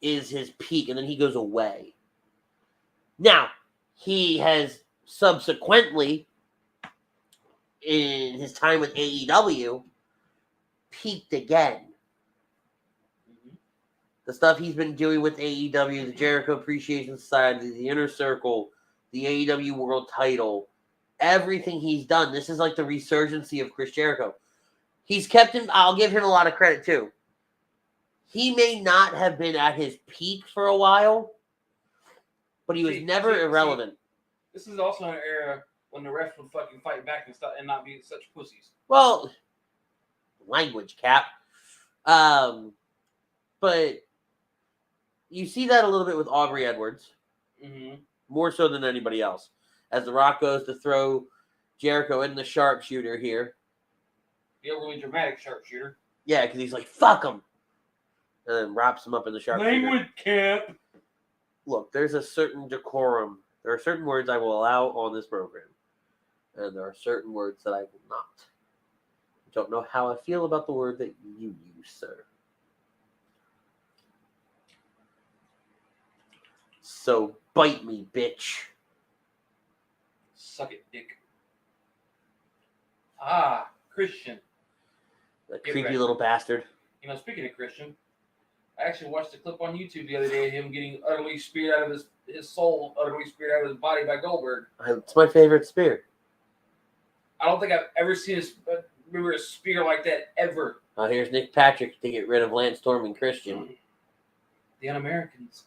is his peak, and then he goes away. Now, he has subsequently, in his time with AEW, peaked again. The stuff he's been doing with AEW, the Jericho Appreciation Society, the Inner Circle, the AEW World Title, everything he's done. This is like the resurgency of Chris Jericho. He's kept him, I'll give him a lot of credit too. He may not have been at his peak for a while, but he was never irrelevant. This is also an era when the refs would fucking fight back and stuff and not be such pussies. Well, language, Cap. But you see that a little bit with Aubrey Edwards. Mm-hmm. More so than anybody else. As The Rock goes to throw Jericho in the sharpshooter here. The overly dramatic sharpshooter. Yeah, because he's like, fuck him. And then wraps him up in the sharpshooter. Language, Cap. Look, there's a certain decorum. There are certain words I will allow on this program. And there are certain words that I will not. I don't know how I feel about the word that you use, sir. So bite me, bitch. Suck it, dick. Ah, Christian. That creepy little bastard. You know, speaking of Christian, I actually watched a clip on YouTube the other day of him getting utterly speared out of his soul, utterly speared out of his body by Goldberg. It's my favorite spear. I don't think I've ever seen a spear like that ever. Here's Nick Patrick to get rid of Lance Storm and Christian. The Un-Americans.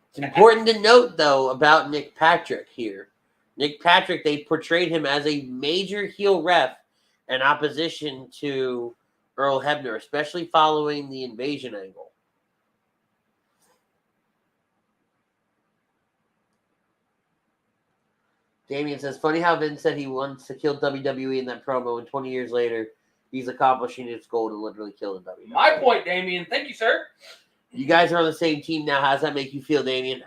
It's important to note, though, about Nick Patrick here. Nick Patrick, they portrayed him as a major heel ref in opposition to Earl Hebner, especially following the invasion angle. Damien says, funny how Vince said he wants to kill WWE in that promo, and 20 years later, he's accomplishing his goal to literally kill the WWE. My point, Damien. Thank you, sir. You guys are on the same team now. How does that make you feel, Damien?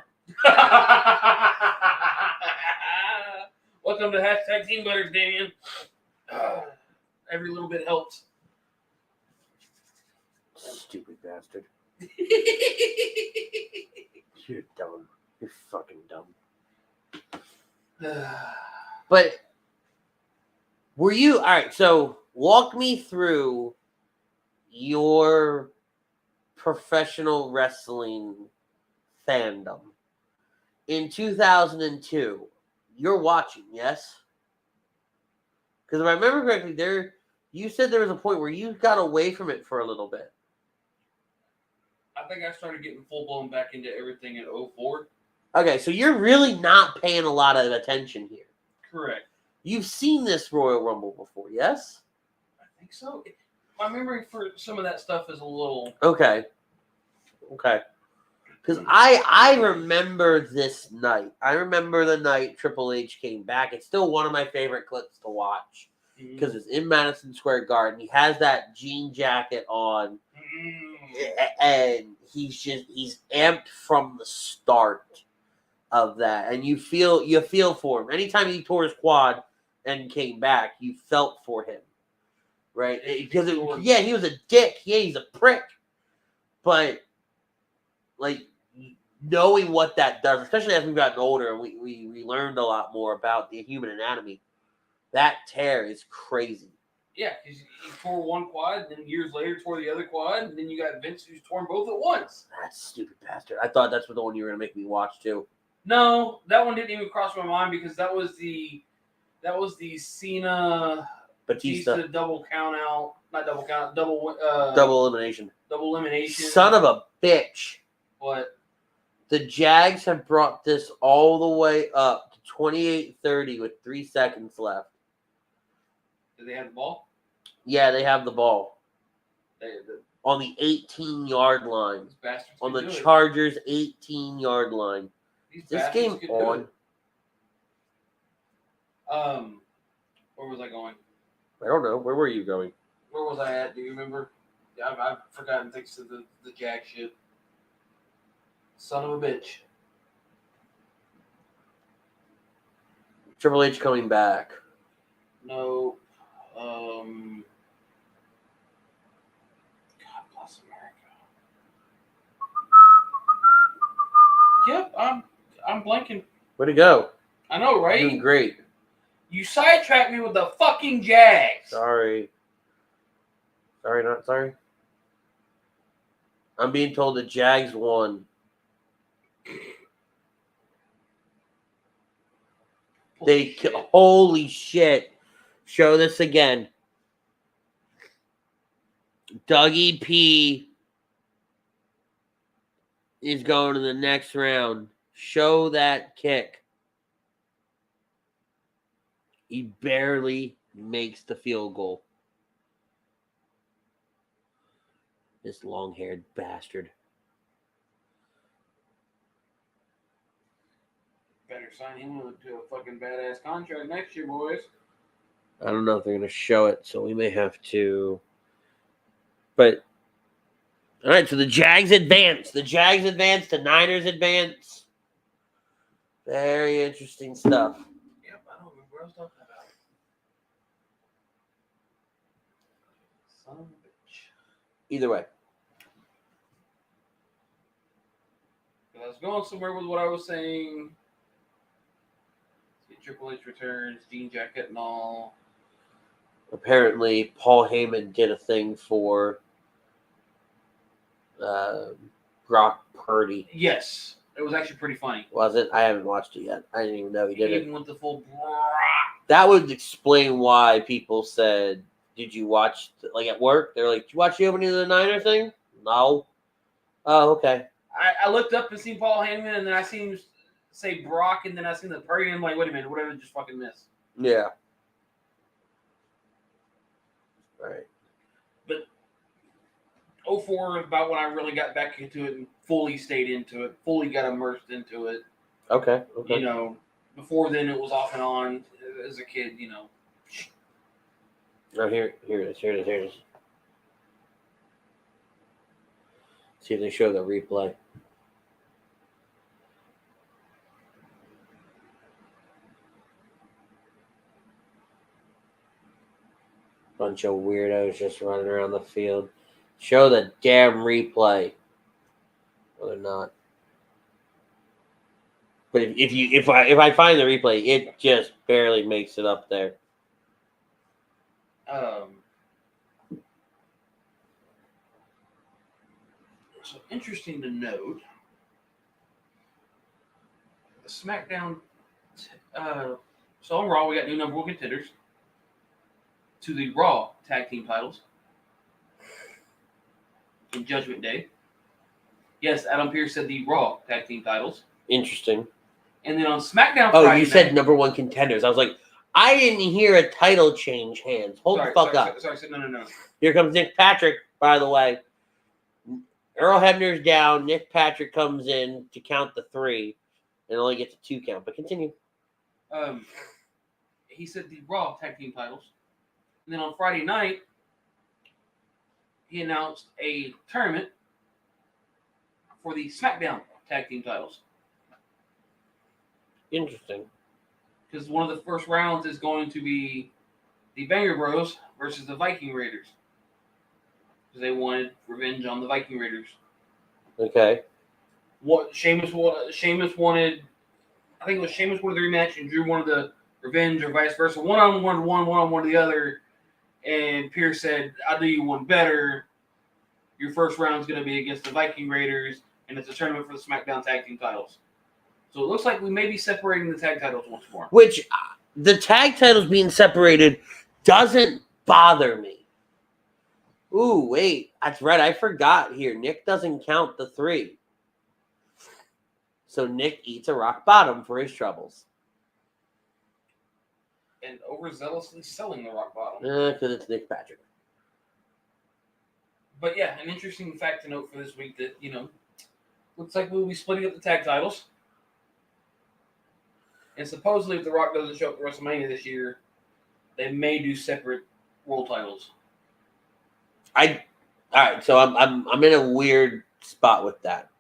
Welcome to hashtag Team Butters, Damien. Every little bit helps. Stupid bastard. You're dumb. You're fucking dumb. But were you all right? So walk me through your professional wrestling fandom in 2002. You're watching, yes? Because if I remember correctly, you said there was a point where you got away from it for a little bit. I think I started getting full blown back into everything in 2004. Okay, so you're really not paying a lot of attention here. Correct. You've seen this Royal Rumble before, yes? I think so. My memory for some of that stuff is a little... Okay. Because I remember this night. I remember the night Triple H came back. It's still one of my favorite clips to watch. Because it's in Madison Square Garden. He has that jean jacket on. And he's amped from the start of that. And you feel for him. Anytime he tore his quad and came back, you felt for him. Right? Because he was a dick. Yeah, he's a prick. But like knowing what that does, especially as we've gotten older and we learned a lot more about the human anatomy, that tear is crazy. Yeah, because he tore one quad, and then years later tore the other quad, and then you got Vince who's torn both at once. That stupid bastard. I thought that's the one you were going to make me watch too. No, that one didn't even cross my mind because that was the Cena Batista double count out. Not double count, double elimination. Double elimination. Son of a bitch. What? The Jags have brought this all the way up to 28-30 with 3 seconds left. Do they have the ball? Yeah, they have the ball. On the 18-yard line. On the Chargers' 18-yard line. This game on. Where was I going? I don't know. Where were you going? Where was I at? Do you remember? Yeah, I've forgotten thanks to the Jag shit. Son of a bitch. Triple H coming back. No. blanking. Way to go. I know, right? You're doing great. You sidetracked me with the fucking Jags. Sorry. Sorry, not sorry. I'm being told the Jags won. Holy shit. Show this again. Dougie P is going to the next round. Show that kick. He barely makes the field goal. This long-haired bastard. Better sign him to a fucking badass contract next year, boys. I don't know if they're going to show it, so we may have to. But, all right, so the Jags advance. The Jags advance. The Niners advance. Very interesting stuff. Yep, I don't remember what I was talking about. Son of a bitch. Either way. I was going somewhere with what I was saying. Triple H returns, Jean Jacket and all. Apparently, Paul Heyman did a thing for Brock Purdy. Yes. It was actually pretty funny. Was it? I haven't watched it yet. I didn't even know he did it. Even with the full Brock. That would explain why people said, did you watch, like at work? They're like, did you watch the opening of the Niner thing? No. Oh, okay. I looked up and seen Paul Heyman, and then I seen him say Brock, and then I seen the Purdy, and I'm like, wait a minute, what did I just fucking miss? Yeah. Right. But 04 is about when I really got back into it and fully stayed into it, fully got immersed into it. Okay. You know, before then it was off and on as a kid, you know. Oh, here it is. See if they show the replay. Bunch of weirdos just running around the field. Show the damn replay. Well, they're not. But if I find the replay, it just barely makes it up there. So interesting to note, the SmackDown. So on Raw, we got new number one contenders to the Raw tag team titles in Judgment Day. Yes, Adam Pearce said the Raw tag team titles. Interesting. And then on SmackDown Oh, Friday you said number one contenders. I was like, I didn't hear a title change hands. Hold the fuck up. Sorry, no. Here comes Nick Patrick, by the way. Earl Hebner's down. Nick Patrick comes in to count the 3 and only gets a 2 count. But continue. He said the Raw tag team titles. And then on Friday night, he announced a tournament for the SmackDown tag team titles. Interesting. Because one of the first rounds is going to be the Banger Bros versus the Viking Raiders. Because they wanted revenge on the Viking Raiders. Okay. What Sheamus wanted, I think it was Sheamus wanted the rematch and Drew wanted the revenge, or vice versa. One on one to the other. And Pierce said, I'll do you one better. Your first round is going to be against the Viking Raiders, and it's a tournament for the SmackDown tag team titles. So it looks like we may be separating the tag titles once more. Which, the tag titles being separated doesn't bother me. Ooh, wait. That's right. I forgot here. Nick doesn't count the 3. So Nick eats a rock bottom for his troubles. And overzealously selling the rock bottom. Because it's Nick Patrick. But yeah, an interesting fact to note for this week that, looks like we'll be splitting up the tag titles. And supposedly if The Rock doesn't show up at WrestleMania this year, they may do separate world titles. All right, so I'm in a weird spot with that.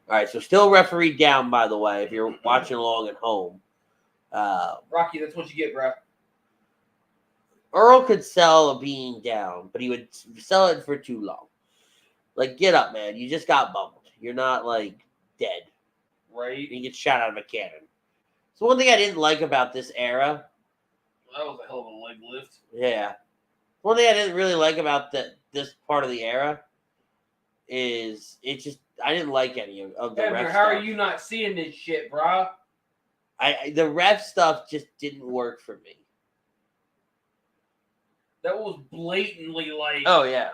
All right, so still referee down, by the way, if you're watching along at home. Rocky, that's what you get, bro. Earl could sell a being down, but he would sell it for too long. Like, get up, man. You just got bumped. You're not, like, dead. Right. And he gets shot out of a cannon. So one thing I didn't like about this era. That was a hell of a leg lift. Yeah. One thing I didn't really like about this part of the era is I didn't like any of the ref How stuff. are you not seeing this shit, bro? The ref stuff just didn't work for me. That was blatantly like. Oh yeah.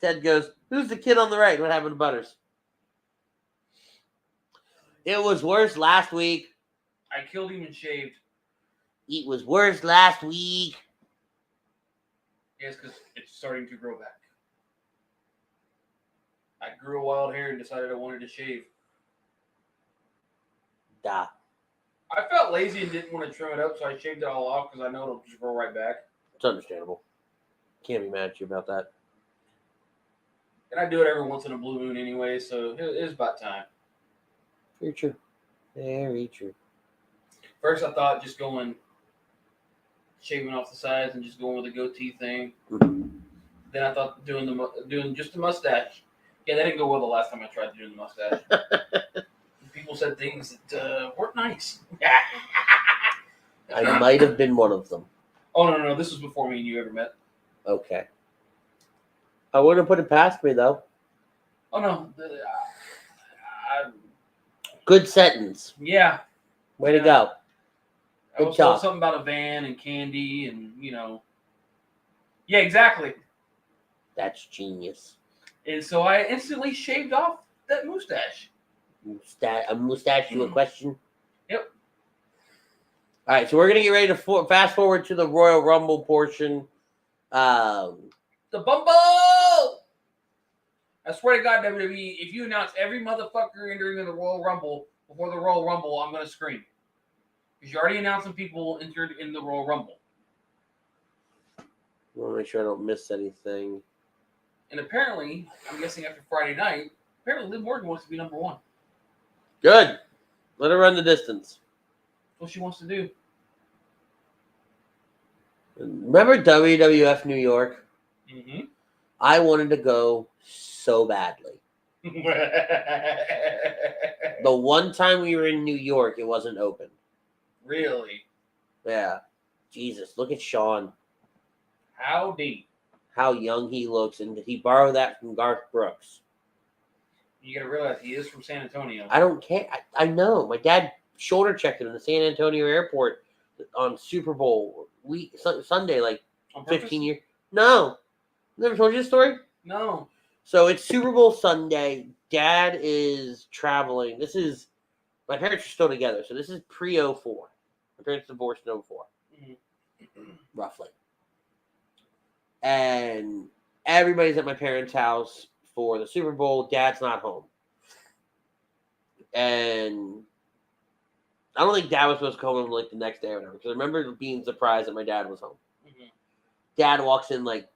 Ted goes, "Who's the kid on the right? What happened to Butters?" It was worse last week. I killed him and shaved. It was worse last week. Yes, because it's starting to grow back. I grew a wild hair and decided I wanted to shave. Duh. I felt lazy and didn't want to trim it up, so I shaved it all off because I know it'll just grow right back. It's understandable. Can't be mad at you about that. And I do it every once in a blue moon anyway, so it's about time. Very true. Very true. First, I thought just shaving off the sides and just going with a goatee thing. Mm-hmm. Then I thought doing just the mustache. Yeah, that didn't go well the last time I tried doing the mustache. People said things that weren't nice. I might have been one of them. Oh, no. This was before me and you ever met. Okay. I wouldn't put it past me, though. Oh, no. Good sentence. Yeah. Way to go. I was told something about a van and candy and, Yeah, exactly. That's genius. And so I instantly shaved off that mustache. A mustache you a question? Yep. All right, so we're going to get ready to fast forward to the Royal Rumble portion. The Bumble! I swear to God, WWE, if you announce every motherfucker entering the Royal Rumble before the Royal Rumble, I'm going to scream. Because you're already announcing people entered in the Royal Rumble. I want to make sure I don't miss anything. And apparently, I'm guessing after Friday night, apparently Liv Morgan wants to be number one. Good. Let her run the distance. That's what she wants to do. Remember WWF New York? Mm-hmm. I wanted to go so badly. The one time we were in New York, it wasn't open. Really? Yeah. Jesus, look at Sean. Howdy. How young he looks, and did he borrow that from Garth Brooks? You gotta realize he is from San Antonio. I don't care. I know. My dad shoulder checked him in the San Antonio airport on Super Bowl Sunday, like 15 years. No. Never told you this story? No. So it's Super Bowl Sunday. Dad is traveling. My parents are still together, so this is pre-04. My parents divorced in 04. Mm-hmm. Roughly. And everybody's at my parents' house for the Super Bowl. Dad's not home. And I don't think Dad was supposed to come home like the next day or whatever, because I remember being surprised that my dad was home. Mm-hmm. Dad walks in like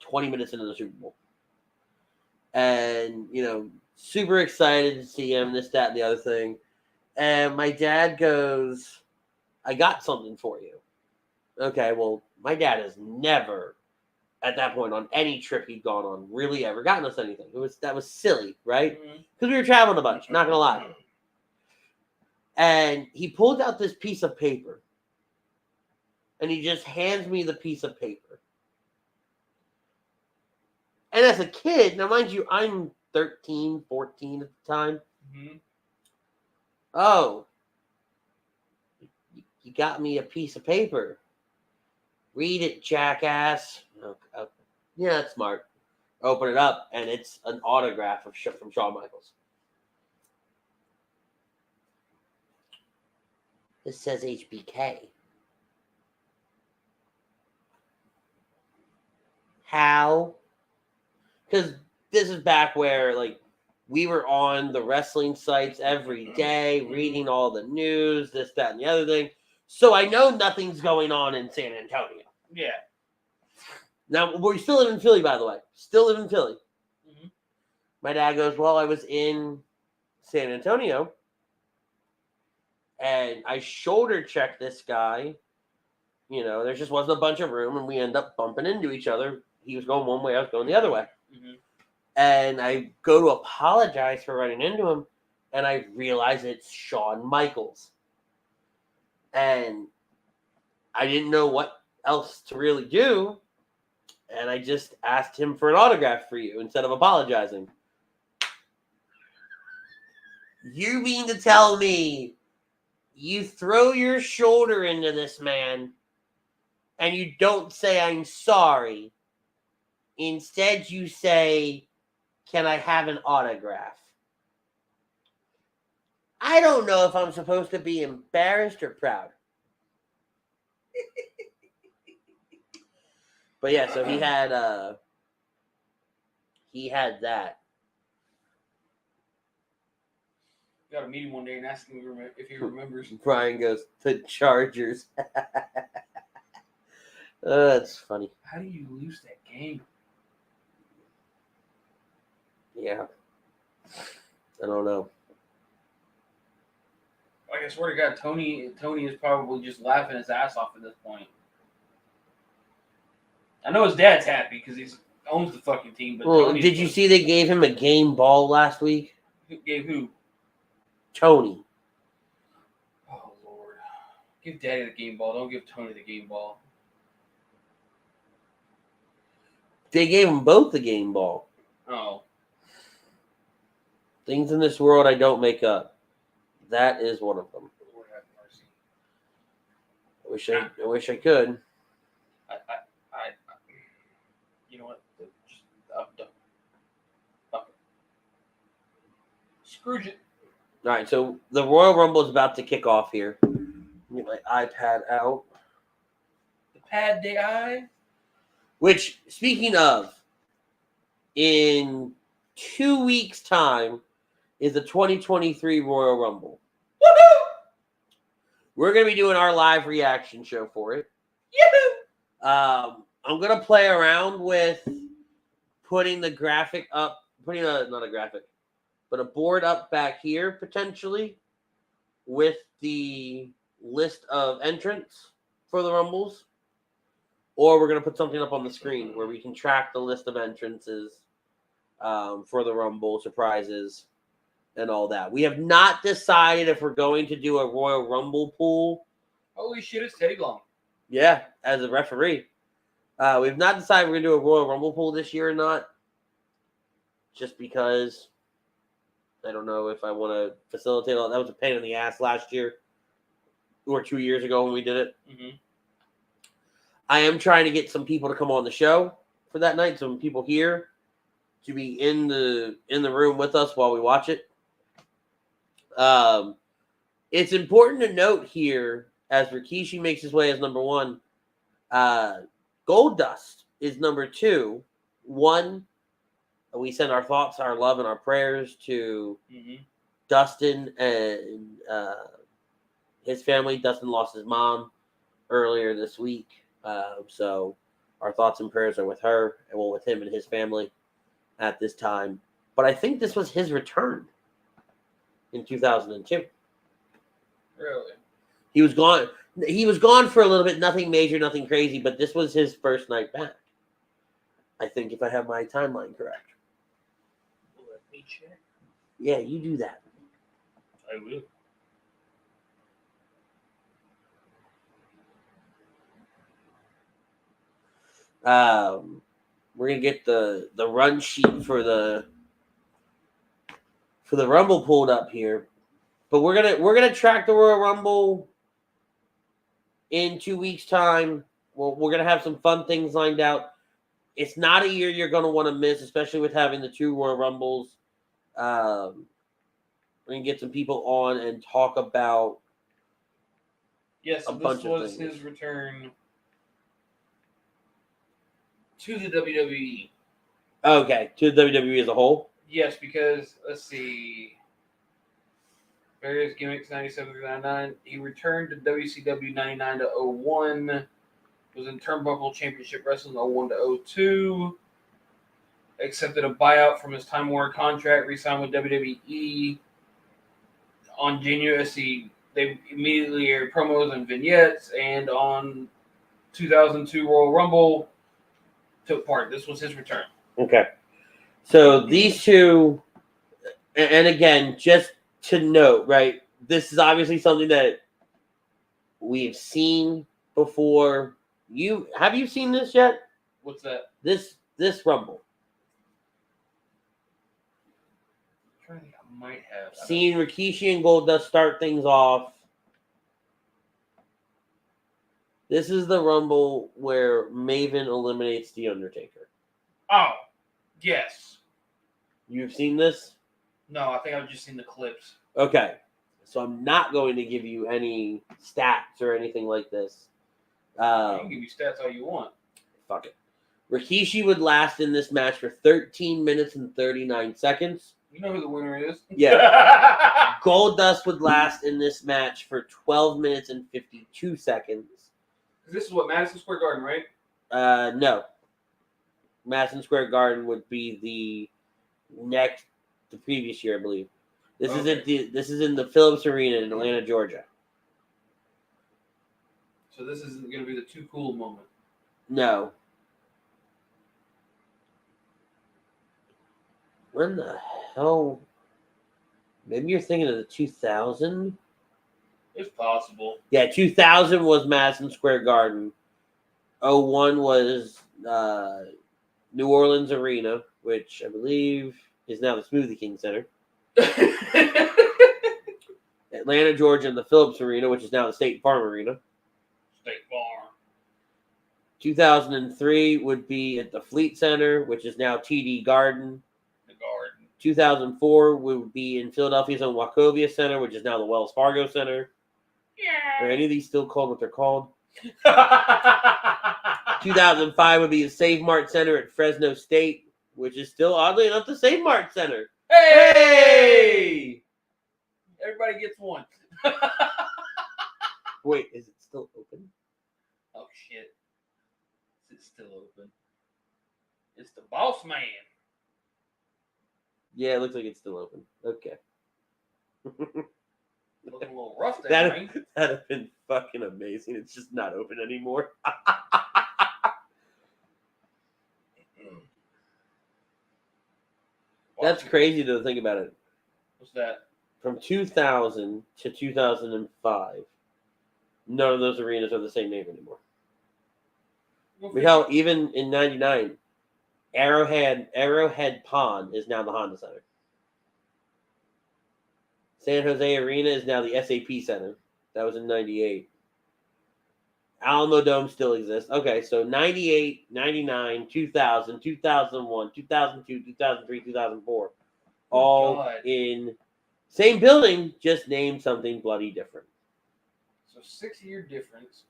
20 minutes into the Super Bowl. And, super excited to see him, this, that, and the other thing. And my dad goes, "I got something for you." Okay, well, my dad has never, at that point, on any trip he'd gone on, really ever gotten us anything. That was silly, right? Because we were traveling a bunch, not going to lie. And he pulled out this piece of paper. And he just hands me the piece of paper. And as a kid, now mind you, I'm 13, 14 at the time. Mm-hmm. Oh, you got me a piece of paper. Read it, jackass. Okay. Yeah, that's smart. Open it up, and it's an autograph from Shawn Michaels. This says HBK. How? Because this is back where, we were on the wrestling sites every day, reading all the news, this, that, and the other thing. So I know nothing's going on in San Antonio. Yeah. Now, we still live in Philly, by the way. Still live in Philly. Mm-hmm. My dad goes, "Well, I was in San Antonio, and I shoulder checked this guy. There just wasn't a bunch of room, and we end up bumping into each other. He was going one way, I was going the other way." Mm-hmm. And I go to apologize for running into him, and I realize it's Shawn Michaels. And I didn't know what else to really do, and I just asked him for an autograph for you instead of apologizing. You mean to tell me you throw your shoulder into this man and you don't say I'm sorry. Instead, you say, can I have an autograph? I don't know if I'm supposed to be embarrassed or proud. But yeah, so he had that. Got to meet him one day and ask him if he remembers. Brian goes, the Chargers. That's funny. How do you lose that game? Yeah. I don't know. Like, I swear to God, Tony is probably just laughing his ass off at this point. I know his dad's happy because he owns the fucking team. But well, did you see they gave him a game ball last week? Gave who? Tony. Oh, Lord. Give Daddy the game ball. Don't give Tony the game ball. They gave them both the game ball. Oh. Things in this world I don't make up. That is one of them. Lord have mercy. I wish I could. I you know what? Just Scrooge it. All right, so the Royal Rumble is about to kick off here. Get my iPad out. The pad day eye. Which, speaking of, in 2 weeks' time is the 2023 Royal Rumble. Woohoo! We're going to be doing our live reaction show for it. Yahoo! I'm going to play around with putting the graphic up, not a graphic, but a board up back here, potentially, with the list of entrants for the Rumbles. Or we're going to put something up on the screen where we can track the list of entrances for the Rumble, surprises, and all that. We have not decided if we're going to do a Royal Rumble pool. Holy shit, it's Teddy Long. Yeah, as a referee. We've not decided we're going to do a Royal Rumble pool this year or not. Just because I don't know if I want to facilitate all that. Was a pain in the ass last year or 2 years ago when we did it. Mm-hmm. I am trying to get some people to come on the show for that night. Some people here to be in the room with us while we watch it. It's important to note here, as Rikishi makes his way as number one, Goldust is number 2. 1, we send our thoughts, our love, and our prayers to Dustin and his family. Dustin lost his mom earlier this week. So our thoughts and prayers are with her and with him and his family at this time. But I think this was his return in 2002. Really? He was gone. He was gone for a little bit. Nothing major, nothing crazy. But this was his first night back. I think, if I have my timeline correct. Let me check. Yeah, you do that. I will. We're gonna get the run sheet for the Rumble pulled up here, but we're gonna track the Royal Rumble in 2 weeks' time. We're gonna have some fun things lined out. It's not a year you're gonna want to miss, especially with having the 2 Royal Rumbles. We're gonna get some people on and talk about Yes, this was his return to the WWE. Okay, to the WWE as a whole? Yes, because, let's see, various gimmicks, 97 through 99. He returned to WCW 99 to 01. Was in Turnbuckle Championship Wrestling 01 to 02. Accepted a buyout from his Time Warner contract, re-signed with WWE. On January, they immediately aired promos and vignettes, and on 2002 Royal Rumble, took part. This was his return. Okay. So these two, and again, just to note, right? This is obviously something that we've seen before. Have you seen this yet? What's that? This Rumble. I'm trying to think. I might have Seen Rikishi and Goldust start things off. This is the Rumble where Maven eliminates The Undertaker. Oh, yes. You've seen this? No, I think I've just seen the clips. Okay. So I'm not going to give you any stats or anything like this. You can give me stats all you want. Fuck it. Rikishi would last in this match for 13 minutes and 39 seconds. You know who the winner is? Yeah. Goldust would last in this match for 12 minutes and 52 seconds. This is what, Madison Square Garden, right? No. Madison Square Garden would be the previous year, I believe. This is in the Phillips Arena in Atlanta, Georgia. So this isn't going to be the Too Cool moment. No. When the hell? Maybe you're thinking of the 2000? It's possible. Yeah, 2000 was Madison Square Garden. 01 was New Orleans Arena, which I believe is now the Smoothie King Center. Atlanta, Georgia, and the Phillips Arena, which is now the State Farm Arena. State Farm. 2003 would be at the Fleet Center, which is now TD Garden. The Garden. 2004 would be in Philadelphia's own Wachovia Center, which is now the Wells Fargo Center. Yeah. Are any of these still called what they're called? 2005 would be the Save Mart Center at Fresno State, which is still, oddly enough, the Save Mart Center. Hey! Everybody gets one. Wait, is it still open? Oh, shit. Is it still open? It's the Boss Man. Yeah, it looks like it's still open. Okay. Looking a little rough there, right? That'd have been fucking amazing. It's just not open anymore. That's crazy to think about it. What's that? From 2000 to 2005, none of those arenas are the same name anymore. Hell, even in 99, Arrowhead Pond is now the Honda Center. San Jose Arena is now the SAP Center. That was in 98. Alamo Dome still exists. Okay, so 98, 99, 2000, 2001, 2002, 2003, 2004. All in same building, just named something bloody different. So 6-year difference.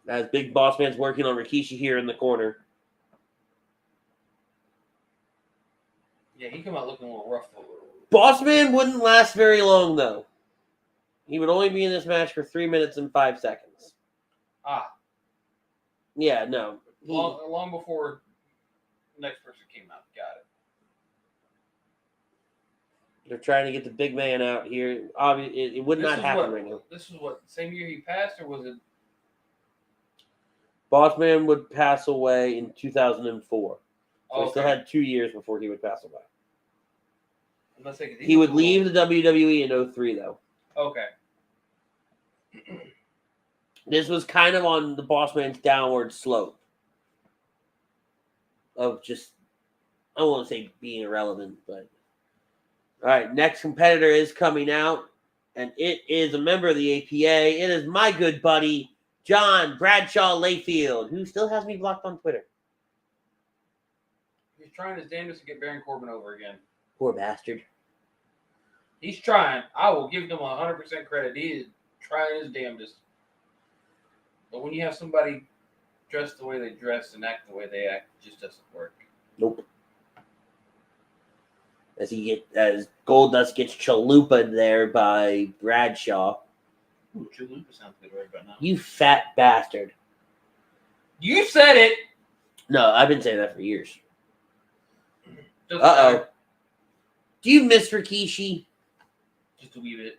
As Big Boss Man's working on Rikishi here in the corner. Yeah, he come out looking a little rough. Boss Man wouldn't last very long, though. He would only be in this match for 3 minutes and 5 seconds. Ah. Yeah, no. Long before the next person came out. Got it. They're trying to get the big man out here. Obviously, it would not happen right now. This is what, same year he passed, or was it? Boss Man would pass away in 2004. So he still Okay. had 2 years before he would pass away. Let's say, He would leave the WWE in 2003, though. Okay. This was kind of on the Boss Man's downward slope of just, I won't say being irrelevant, but. All right, next competitor is coming out, and it is a member of the APA. It is my good buddy, John Bradshaw Layfield, who still has me blocked on Twitter. He's trying his damnedest to get Baron Corbin over again. Poor bastard. He's trying. I will give him 100% credit. He is trying his damnedest. But when you have somebody dress the way they dress and act the way they act, it just doesn't work. Nope. As Goldust gets chalupa there by Bradshaw. Ooh, chalupa sounds good right about now. You fat bastard. You said it. No, I've been saying that for years. Doesn't Uh-oh. matter. Do you miss Rikishi? Just a wee bit.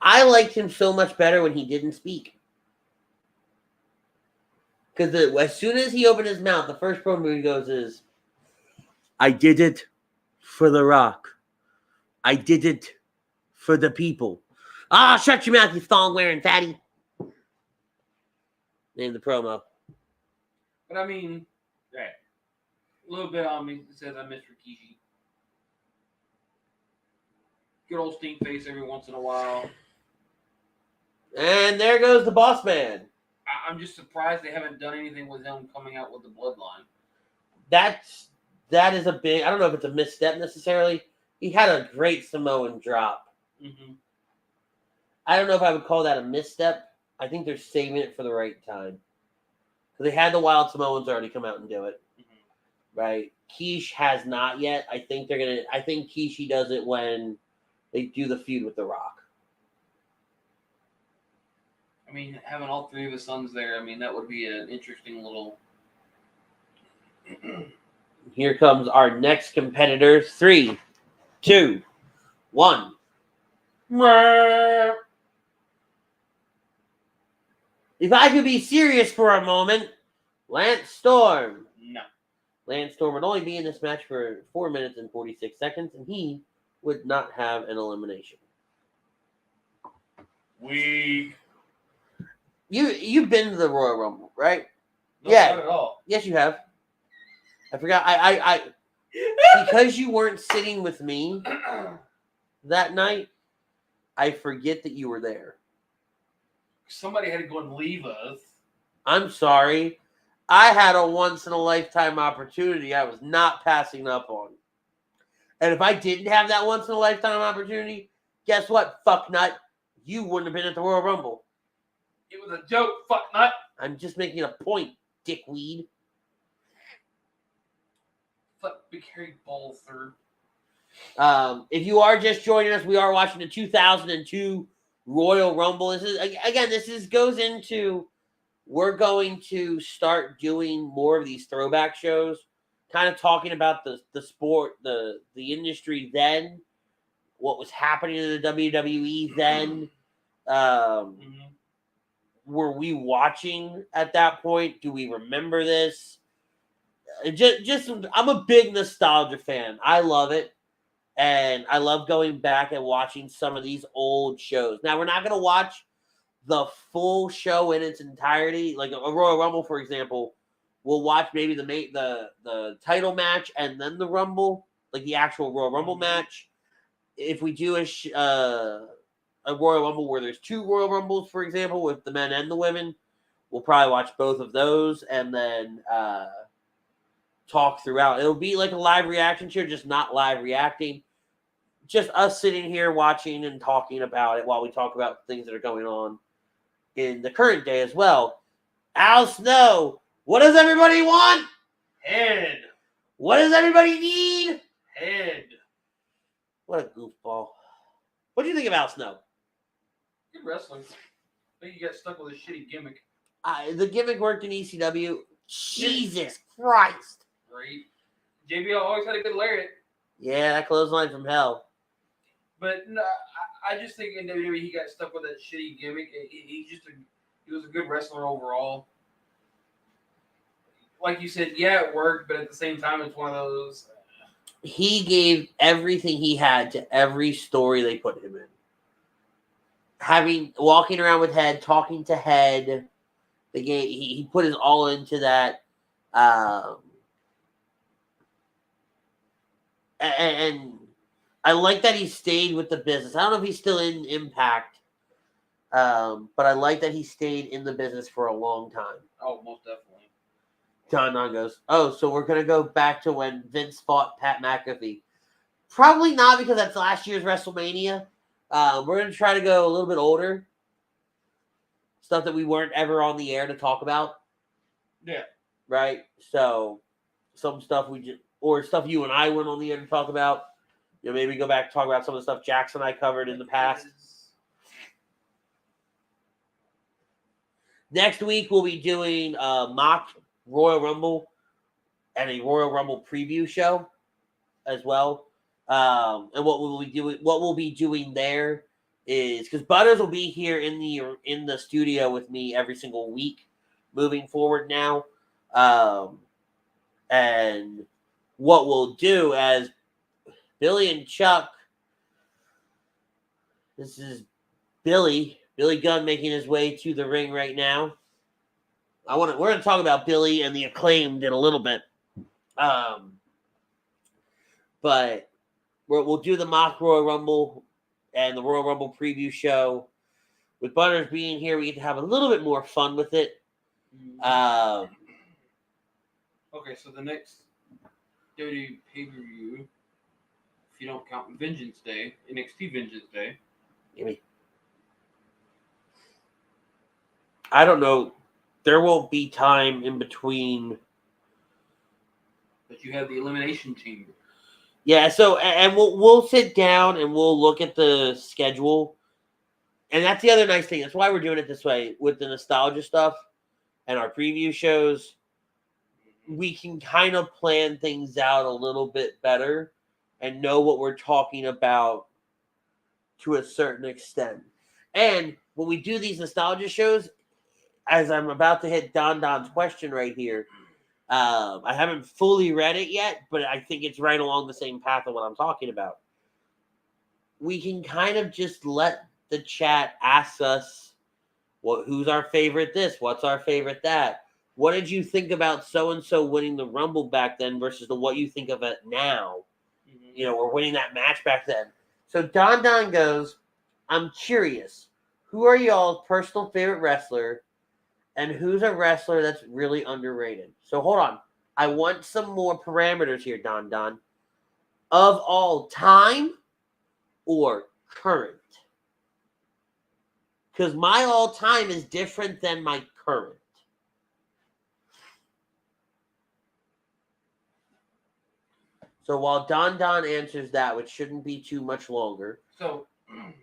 I liked him so much better when he didn't speak. Because as soon as he opened his mouth, the first promo he goes is, I did it for The Rock. I did it for the people. Ah, shut your mouth, you thong-wearing fatty. Name the promo. But I mean, right. A little bit on me says I miss Rikishi. Good old stink face every once in a while. And there goes the boss man. I'm just surprised they haven't done anything with him coming out with the bloodline. That is a big, I don't know if it's a misstep necessarily. He had a great Samoan drop. Mm-hmm. I don't know if I would call that a misstep. I think they're saving it for the right time. Because they had the Wild Samoans already come out and do it. Mm-hmm. Right? Quiche has not yet. I think Kishi does it when they do the feud with The Rock. I mean, having all three of his sons there, I mean, that would be an interesting little... Here comes our next competitor. 3, 2, 1. If I could be serious for a moment, Lance Storm. No. Lance Storm would only be in this match for 4 minutes and 46 seconds, and he would not have an elimination. Weak. You've been to the Royal Rumble, right? No, yeah. Not at all. Yes, you have. I forgot. I because you weren't sitting with me that night, I forget that you were there. Somebody had to go and leave us. I'm sorry. I had a once-in-a-lifetime opportunity I was not passing up on. And if I didn't have that once-in-a-lifetime opportunity, guess what, fucknut? You wouldn't have been at the Royal Rumble. It was a joke, fucknut. I'm just making a point, dickweed. Fuck big hairy ball third. If you are just joining us, we are watching the 2002 Royal Rumble. This goes into, we're going to start doing more of these throwback shows, kind of talking about the sport, the industry then, what was happening in the WWE then. Were we watching at that point? Do we remember this? Just I'm a big nostalgia fan. I love it. And I love going back and watching some of these old shows. Now, we're not going to watch the full show in its entirety. Like a Royal Rumble, for example, we'll watch maybe the title match and then the Rumble, like the actual Royal Rumble match. If we do a Royal Rumble where there's 2 Royal Rumbles, for example, with the men and the women, we'll probably watch both of those and then talk throughout. It'll be like a live reaction show, just not live reacting. Just us sitting here watching and talking about it while we talk about things that are going on in the current day as well. Al Snow, what does everybody want? Head. What does everybody need? Head. What a goofball. What do you think of Al Snow? Good wrestler. I think he got stuck with a shitty gimmick. The gimmick worked in ECW. Jesus Christ. Great. JBL always had a good lariat. Yeah, that clothesline from hell. But no, I just think in WWE he got stuck with that shitty gimmick. He was a good wrestler overall. Like you said, yeah, it worked, but at the same time, it's one of those. He gave everything he had to every story they put him in. Walking around with Head, talking to Head, the game, he put his all into that. And I like that he stayed with the business. I don't know if he's still in Impact, but I like that he stayed in the business for a long time. Oh, most definitely. John Nunn goes, so we're going to go back to when Vince fought Pat McAfee. Probably not, because that's last year's WrestleMania. We're going to try to go a little bit older. Stuff that we weren't ever on the air to talk about. Yeah. Right? So, some stuff or stuff you and I went on the air to talk about. Maybe go back and talk about some of the stuff Jackson and I covered in the past. Next week, we'll be doing a mock Royal Rumble and a Royal Rumble preview show as well. And what we'll be doing there is, because Butters will be here in the studio with me every single week moving forward now. And what we'll do as Billy and Chuck, this is Billy Gunn making his way to the ring right now. We're going to talk about Billy and the Acclaimed in a little bit. But we'll do the mock Royal Rumble and the Royal Rumble preview show. With Butters being here, we get to have a little bit more fun with it. Okay, so the next WWE pay-per-view, if you don't count Vengeance Day, NXT Vengeance Day. I don't know. There won't be time in between. But you have the Elimination Chamber. Yeah, so and we'll sit down and we'll look at the schedule. And that's the other nice thing. That's why we're doing it this way with the nostalgia stuff and our preview shows. We can kind of plan things out a little bit better and know what we're talking about to a certain extent. And when we do these nostalgia shows, as I'm about to hit Don's question right here, I haven't fully read it yet, but I think it's right along the same path of what I'm talking about. We can kind of just let the chat ask us, who's our favorite this? What's our favorite that? What did you think about so-and-so winning the Rumble back then versus what you think of it now? Mm-hmm. Or winning that match back then. So Don goes, I'm curious, who are y'all's personal favorite wrestler and who's a wrestler that's really underrated? So hold on. I want some more parameters here, Don. Of all time or current? Because my all time is different than my current. So while Don answers that, which shouldn't be too much longer. So, I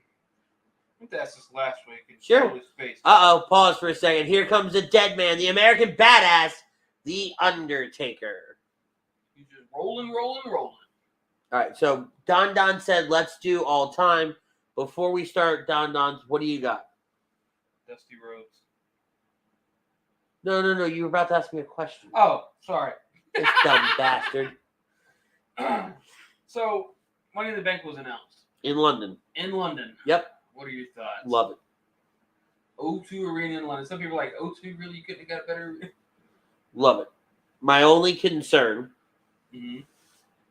think that's this last week. Sure. Pause for a second. Here comes the dead man, the American badass, The Undertaker. He's just rolling. All right, so Don said, let's do all time. Before we start, Don's, what do you got? Dusty Rhodes. No. You were about to ask me a question. Oh, sorry. This dumb bastard. So, Money in the Bank was announced. In London. Yep. What are your thoughts? Love it. O2 Arena in London. Some people are like, O2 really couldn't have got better. Love it. My only concern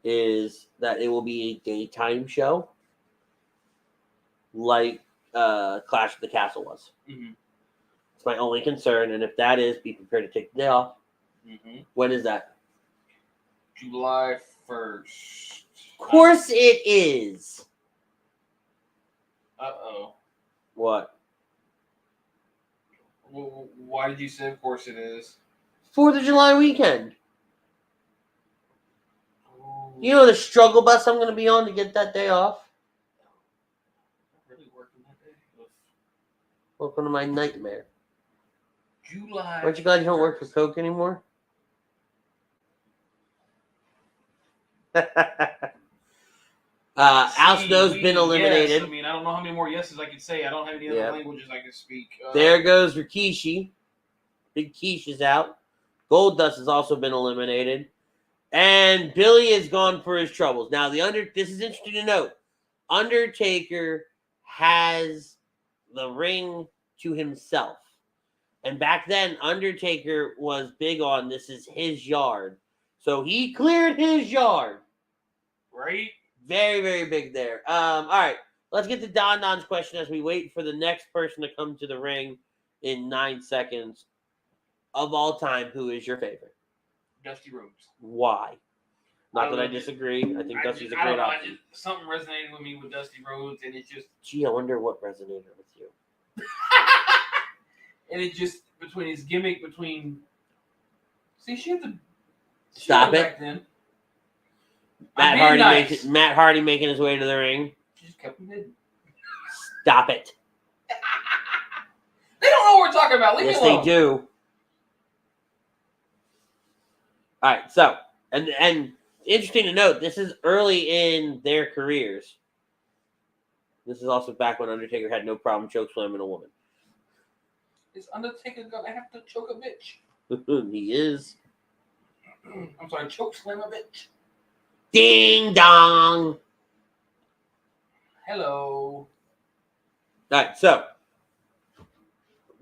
is that it will be a daytime show like Clash of the Castle was. Mm-hmm. It's my only concern, and if that is, be prepared to take the day off. Mm-hmm. When is that? July 1st. Of course it is. Uh-oh. What? Well, why did you say of course it is? 4th of July weekend. Ooh. You know the struggle bus I'm going to be on to get that day off? I'm really working that day. Welcome to my nightmare. July. Aren't you glad you don't work for Coke anymore? Al Snow's been eliminated. Yes. I mean, I don't know how many more yeses I can say. I don't have any other languages I can speak. There goes Rikishi. Big Quiche is out. Goldust has also been eliminated. And Billy is gone for his troubles. Now, this is interesting to note. Undertaker has the ring to himself. And back then, Undertaker was big on this is his yard. So he cleared his yard. Right? Very, very big there. All right. Let's get to Don's question as we wait for the next person to come to the ring in 9 seconds. Of all time, who is your favorite? Dusty Rhodes. Why? Not that I disagree. I think Dusty's a great option. Something resonated with me with Dusty Rhodes, and it's just... Gee, I wonder what resonated with you. And it just, between his gimmick, See, she had to... Stop it. Back then. Matt Hardy making his way to the ring. She just kept him hidden. Stop it. They don't know what we're talking about. Leave me alone. Yes, they do. All right, so, and interesting to note, this is early in their careers. This is also back when Undertaker had no problem chokeslamming a woman. Is Undertaker gonna have to choke a bitch? He is. I'm sorry, choke slam a bitch. Ding dong. Hello. All right, so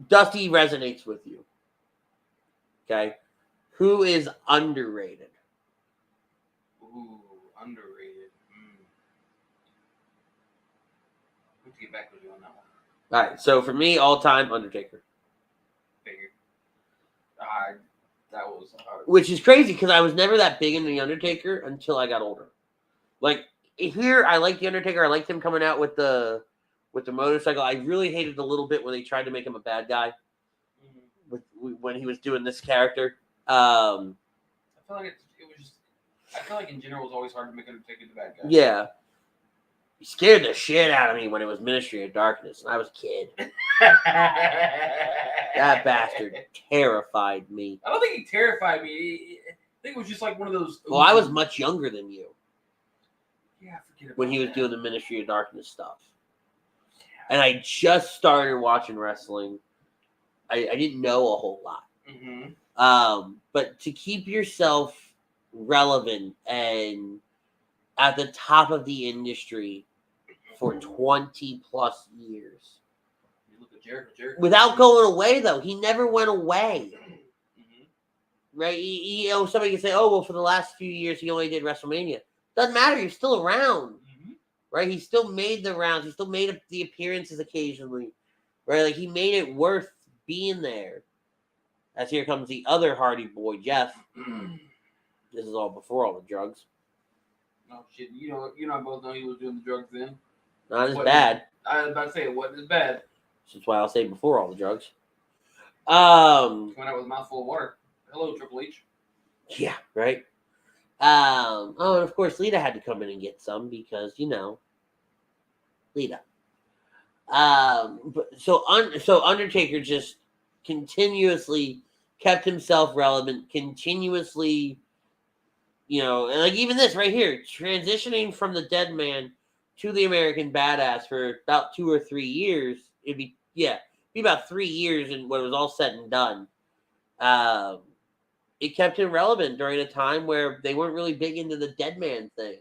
Dusty resonates with you. Okay, who is underrated? Ooh, underrated. Let's get back with you on that one. All right, so for me, all time Undertaker. Figured. That was hard. Which is crazy because I was never that big into the Undertaker until I got older. Like here, I like the Undertaker. I liked him coming out with the motorcycle. I really hated a little bit when they tried to make him a bad guy when he was doing this character. I feel like it was just. I feel like in general it was always hard to make Undertaker the bad guy. Yeah. He scared the shit out of me when it was Ministry of Darkness, and I was a kid. That bastard terrified me. I don't think he terrified me. I think it was just like one of those. Well, I was much younger than you. Yeah, forget about when he was that. doing the Ministry of Darkness stuff. And I just started watching wrestling. I didn't know a whole lot. Mm-hmm. But to keep yourself relevant and at the top of the industry for 20 plus years. You look at Jericho. Without going away, though. He never went away. Mm-hmm. Right? Somebody can say, oh, well, for the last few years, he only did WrestleMania. Doesn't matter. You're still around. Mm-hmm. Right? He still made the rounds. He still made the appearances occasionally. Right? Like, he made it worth being there. As here comes the other Hardy boy, Jeff. This is all before all the drugs. Oh, shit. You and I both know he was doing the drugs then. Not as bad. I was about to say, it wasn't as bad. That's why I'll say before all the drugs. Coming out with a mouthful of water. Hello, Triple H. Yeah, right? And of course, Lita had to come in and get some because, Lita. So Undertaker just continuously kept himself relevant, continuously, and like even this right here, transitioning from the dead man to the American Badass for about 2 or 3 years. It'd be about 3 years and when it was all said and done. It kept him relevant during a time where they weren't really big into the dead man thing.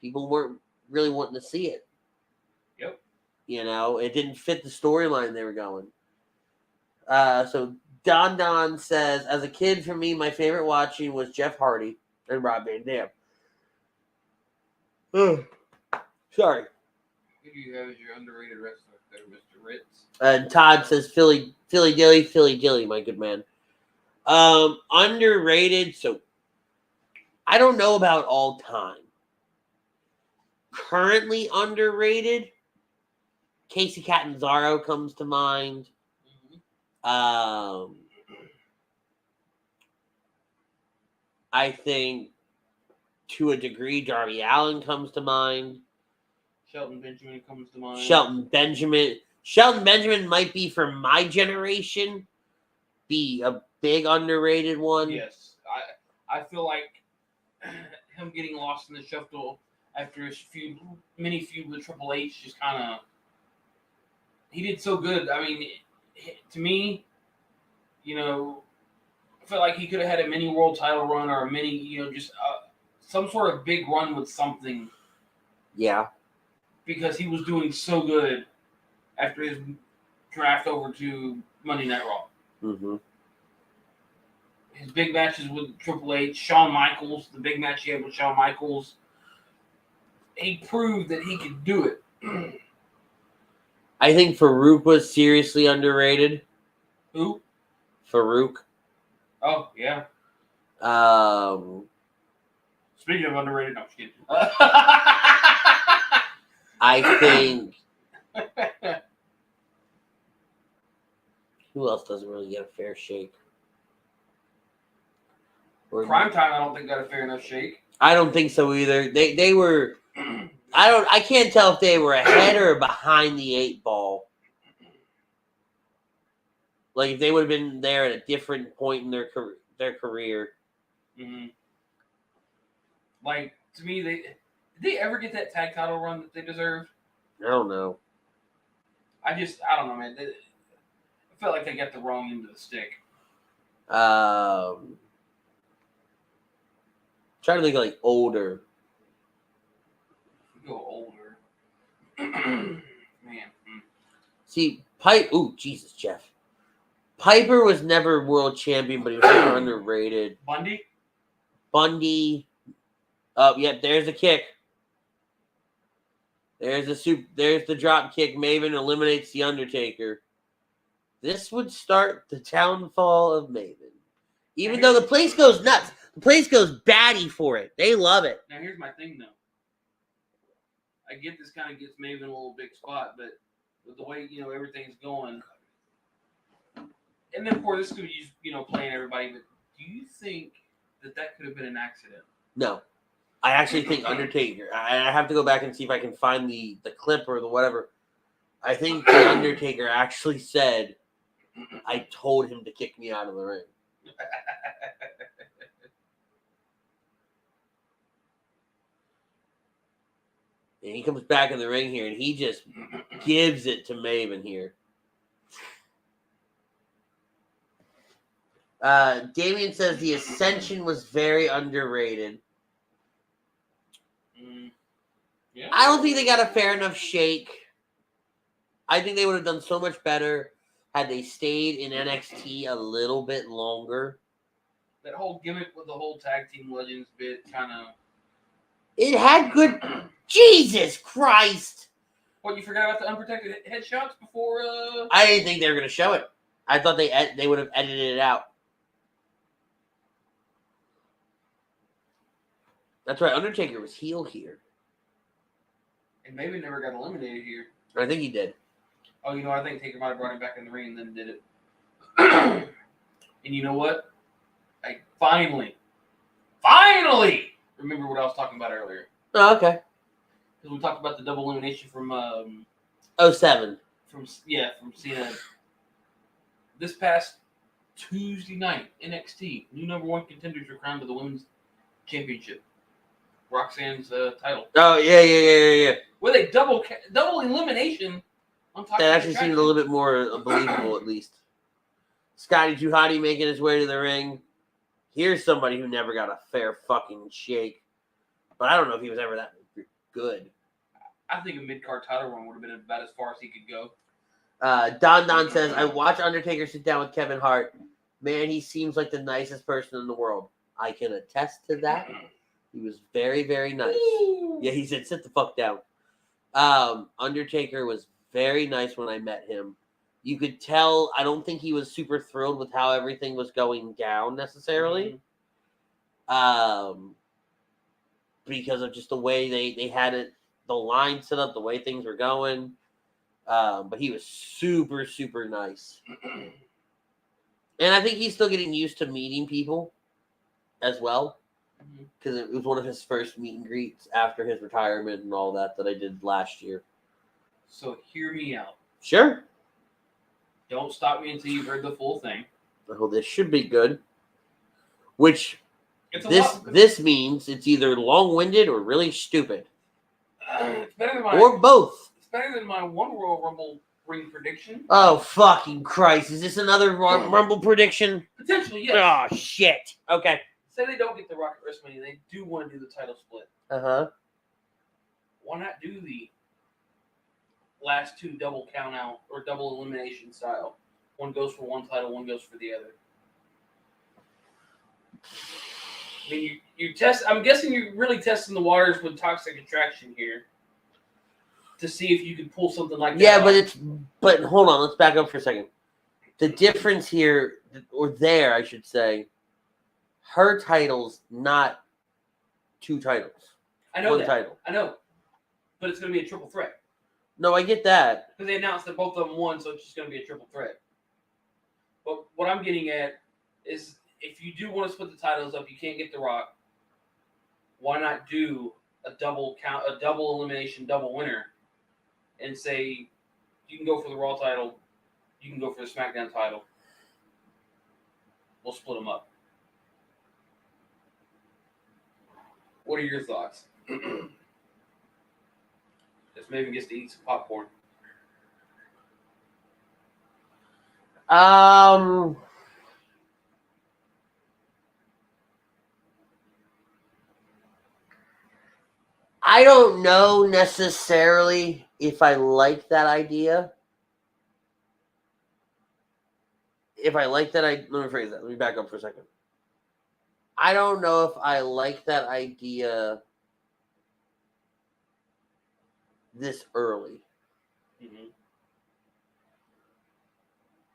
People weren't really wanting to see it. Yep. It didn't fit the storyline they were going. So Don says, as a kid, for me, my favorite watching was Jeff Hardy and Rob Van Dam. Sorry. Who do you have as your underrated wrestler there, Mr. Ritz? And Todd says Philly Dilly, my good man. Underrated, so I don't know about all time. Currently underrated, Casey Catanzaro comes to mind. Mm-hmm. I think to a degree Darby Allin comes to mind. Shelton Benjamin comes to mind. Shelton Benjamin might be for my generation be a big underrated one. Yes. I feel like him getting lost in the shuffle after his mini feud with Triple H just kind of he did so good. I mean, to me, I felt like he could have had a mini world title run or a mini, just some sort of big run with something. Yeah. Because he was doing so good after his draft over to Monday Night Raw. Mm-hmm. His big matches with Triple H, Shawn Michaels, the big match he had with Shawn Michaels, he proved that he could do it. I think Farouk was seriously underrated. Who? Farouk. Oh, yeah. Speaking of underrated, no, I'm just kidding. I think... Who else doesn't really get a fair shake? Prime Time, I don't think got a fair enough shake. I don't think so either. They were... I can't tell if they were ahead or behind the 8 ball. Like if they would have been there at a different point in their career. Mm-hmm. Like to me, did they ever get that tag title run that they deserved? I don't know. I don't know, man. I felt like they got the wrong end of the stick. Trying to think like older. Go older. Man. See, Ooh, Jesus, Jeff. Piper was never world champion, but he was never underrated. Bundy. Oh, yep, there's the kick. There's the drop kick. Maven eliminates the Undertaker. This would start the downfall of Maven. Even though the place goes nuts. The place goes batty for it. They love it. Now, here's my thing, though. I get this kind of gets Maven a little big spot, but with the way, everything's going. And then, of course, this could be, playing everybody, but do you think that could have been an accident? No. I actually think Undertaker. I have to go back and see if I can find the clip or the whatever. I think the Undertaker actually said, I told him to kick me out of the ring. And he comes back in the ring here, and he just gives it to Maven here. Damien says the Ascension was very underrated. Yeah. I don't think they got a fair enough shake. I think they would have done so much better had they stayed in NXT a little bit longer. That whole gimmick with the whole tag team legends bit kind of... It had good... Jesus Christ! What, you forgot about the unprotected headshots before... I didn't think they were going to show it. I thought they would have edited it out. That's right, Undertaker was heel here. And maybe never got eliminated here. I think he did. Oh, I think Taker might have brought him back in the ring and then did it. And you know what? I finally remember what I was talking about earlier. Oh, okay. Because we talked about the double elimination from 07. From Cena. This past Tuesday night, NXT, new number one contenders were crowned to the women's championship. Roxanne's title. Oh, yeah. With a double elimination on top of that actually seemed a little bit more believable, at least. Scotty Too Hottie making his way to the ring. Here's somebody who never got a fair fucking shake. But I don't know if he was ever that good. I think a mid-card title run would have been about as far as he could go. Don says, I watched Undertaker sit down with Kevin Hart. Man, he seems like the nicest person in the world. I can attest to that. He was very, very nice. Ooh. Yeah, he said, sit the fuck down. Undertaker was very nice when I met him. You could tell, I don't think he was super thrilled with how everything was going down necessarily. Because of just the way they had it, the line set up, the way things were going. But he was super, super nice. And I think he's still getting used to meeting people as well. Because it was one of his first meet and greets after his retirement and all that I did last year. So hear me out. Sure. Don't stop me until you've heard the full thing. Oh, this should be good. Which this means it's either long-winded or really stupid. It's better than or both. It's better than my one Royal Rumble ring prediction. Oh, fucking Christ. Is this another Rumble prediction? Potentially, yes. Oh, shit. Okay. Say they don't get the Rock at WrestleMania. They do want to do the title split. Uh-huh. Why not do the last two double count out or double elimination style? One goes for one title, one goes for the other. I mean, you test. I'm guessing you're really testing the waters with Toxic Attraction here to see if you can pull something like that. Yeah, but hold on. Let's back up for a second. The difference here, or there, I should say, her title's not two titles. I know one that. title. I know, but it's going to be a triple threat. No, I get that. Because they announced that both of them won, so it's just going to be a triple threat. But what I'm getting at is, if you do want to split the titles up, you can't get The Rock. Why not do a double count, a double elimination, double winner, and say you can go for the Raw title, you can go for the SmackDown title. We'll split them up. What are your thoughts? Just maybe gets to eat some popcorn. I don't know necessarily if I like that idea. Let me rephrase that. Let me back up for a second. I don't know if I like that idea this early. Mm-hmm.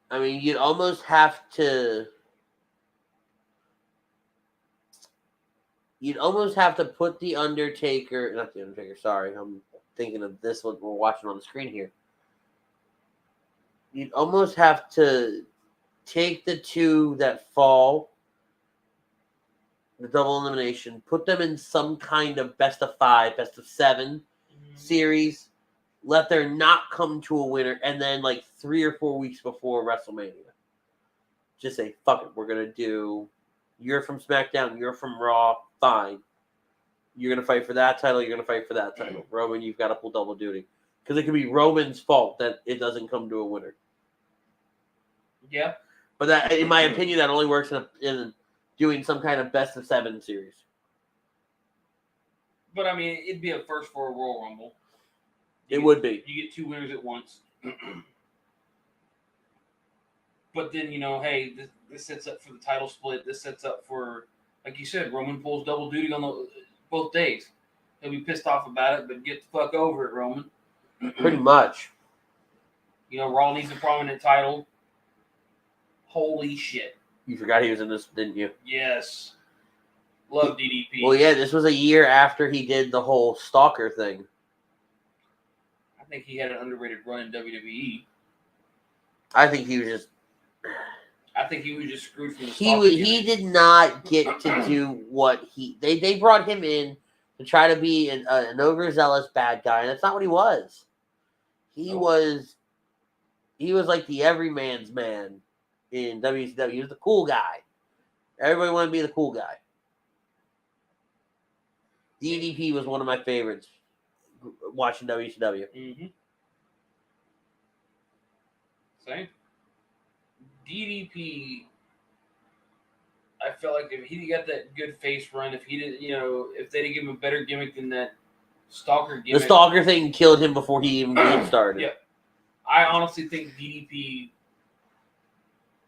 I mean, you'd almost have to put the Undertaker, not the Undertaker, sorry, I'm thinking of this one we're watching on the screen here. You'd almost have to take the two that fall, the double elimination, put them in some kind of best of 5, best of 7 series, let there not come to a winner, and then like 3 or 4 weeks before WrestleMania, just say, fuck it, we're going to do, you're from SmackDown, you're from Raw, fine. You're going to fight for that title, you're going to fight for that title. Roman, you've got to pull double duty. Because it could be Roman's fault that it doesn't come to a winner. Yeah. But that, in my opinion, that only works in doing some kind of best of 7 series. But I mean, it'd be a first for a Royal Rumble. It would be. You get 2 winners at once. But then, hey, this sets up for the title split. This sets up for, like you said, Roman pulls double duty on both days. He'll be pissed off about it, but get the fuck over it, Roman. Pretty much. Raw needs a prominent title. Holy shit. You forgot he was in this, didn't you? Yes. Love DDP. Well, yeah, this was a year after he did the whole stalker thing. I think he had an underrated run in WWE. I think he was just screwed from the stalker. He did not get to do what they brought him in to try to be an overzealous bad guy, and that's not what he was. He was like the everyman's man in WCW. He was the cool guy. Everybody wanted to be the cool guy. DDP was one of my favorites watching WCW. Mm-hmm. Same. DDP, I felt like if he got that good face run, if he didn't, if they didn't give him a better gimmick than that stalker gimmick. The stalker thing killed him before he even started. Yep. I honestly think DDP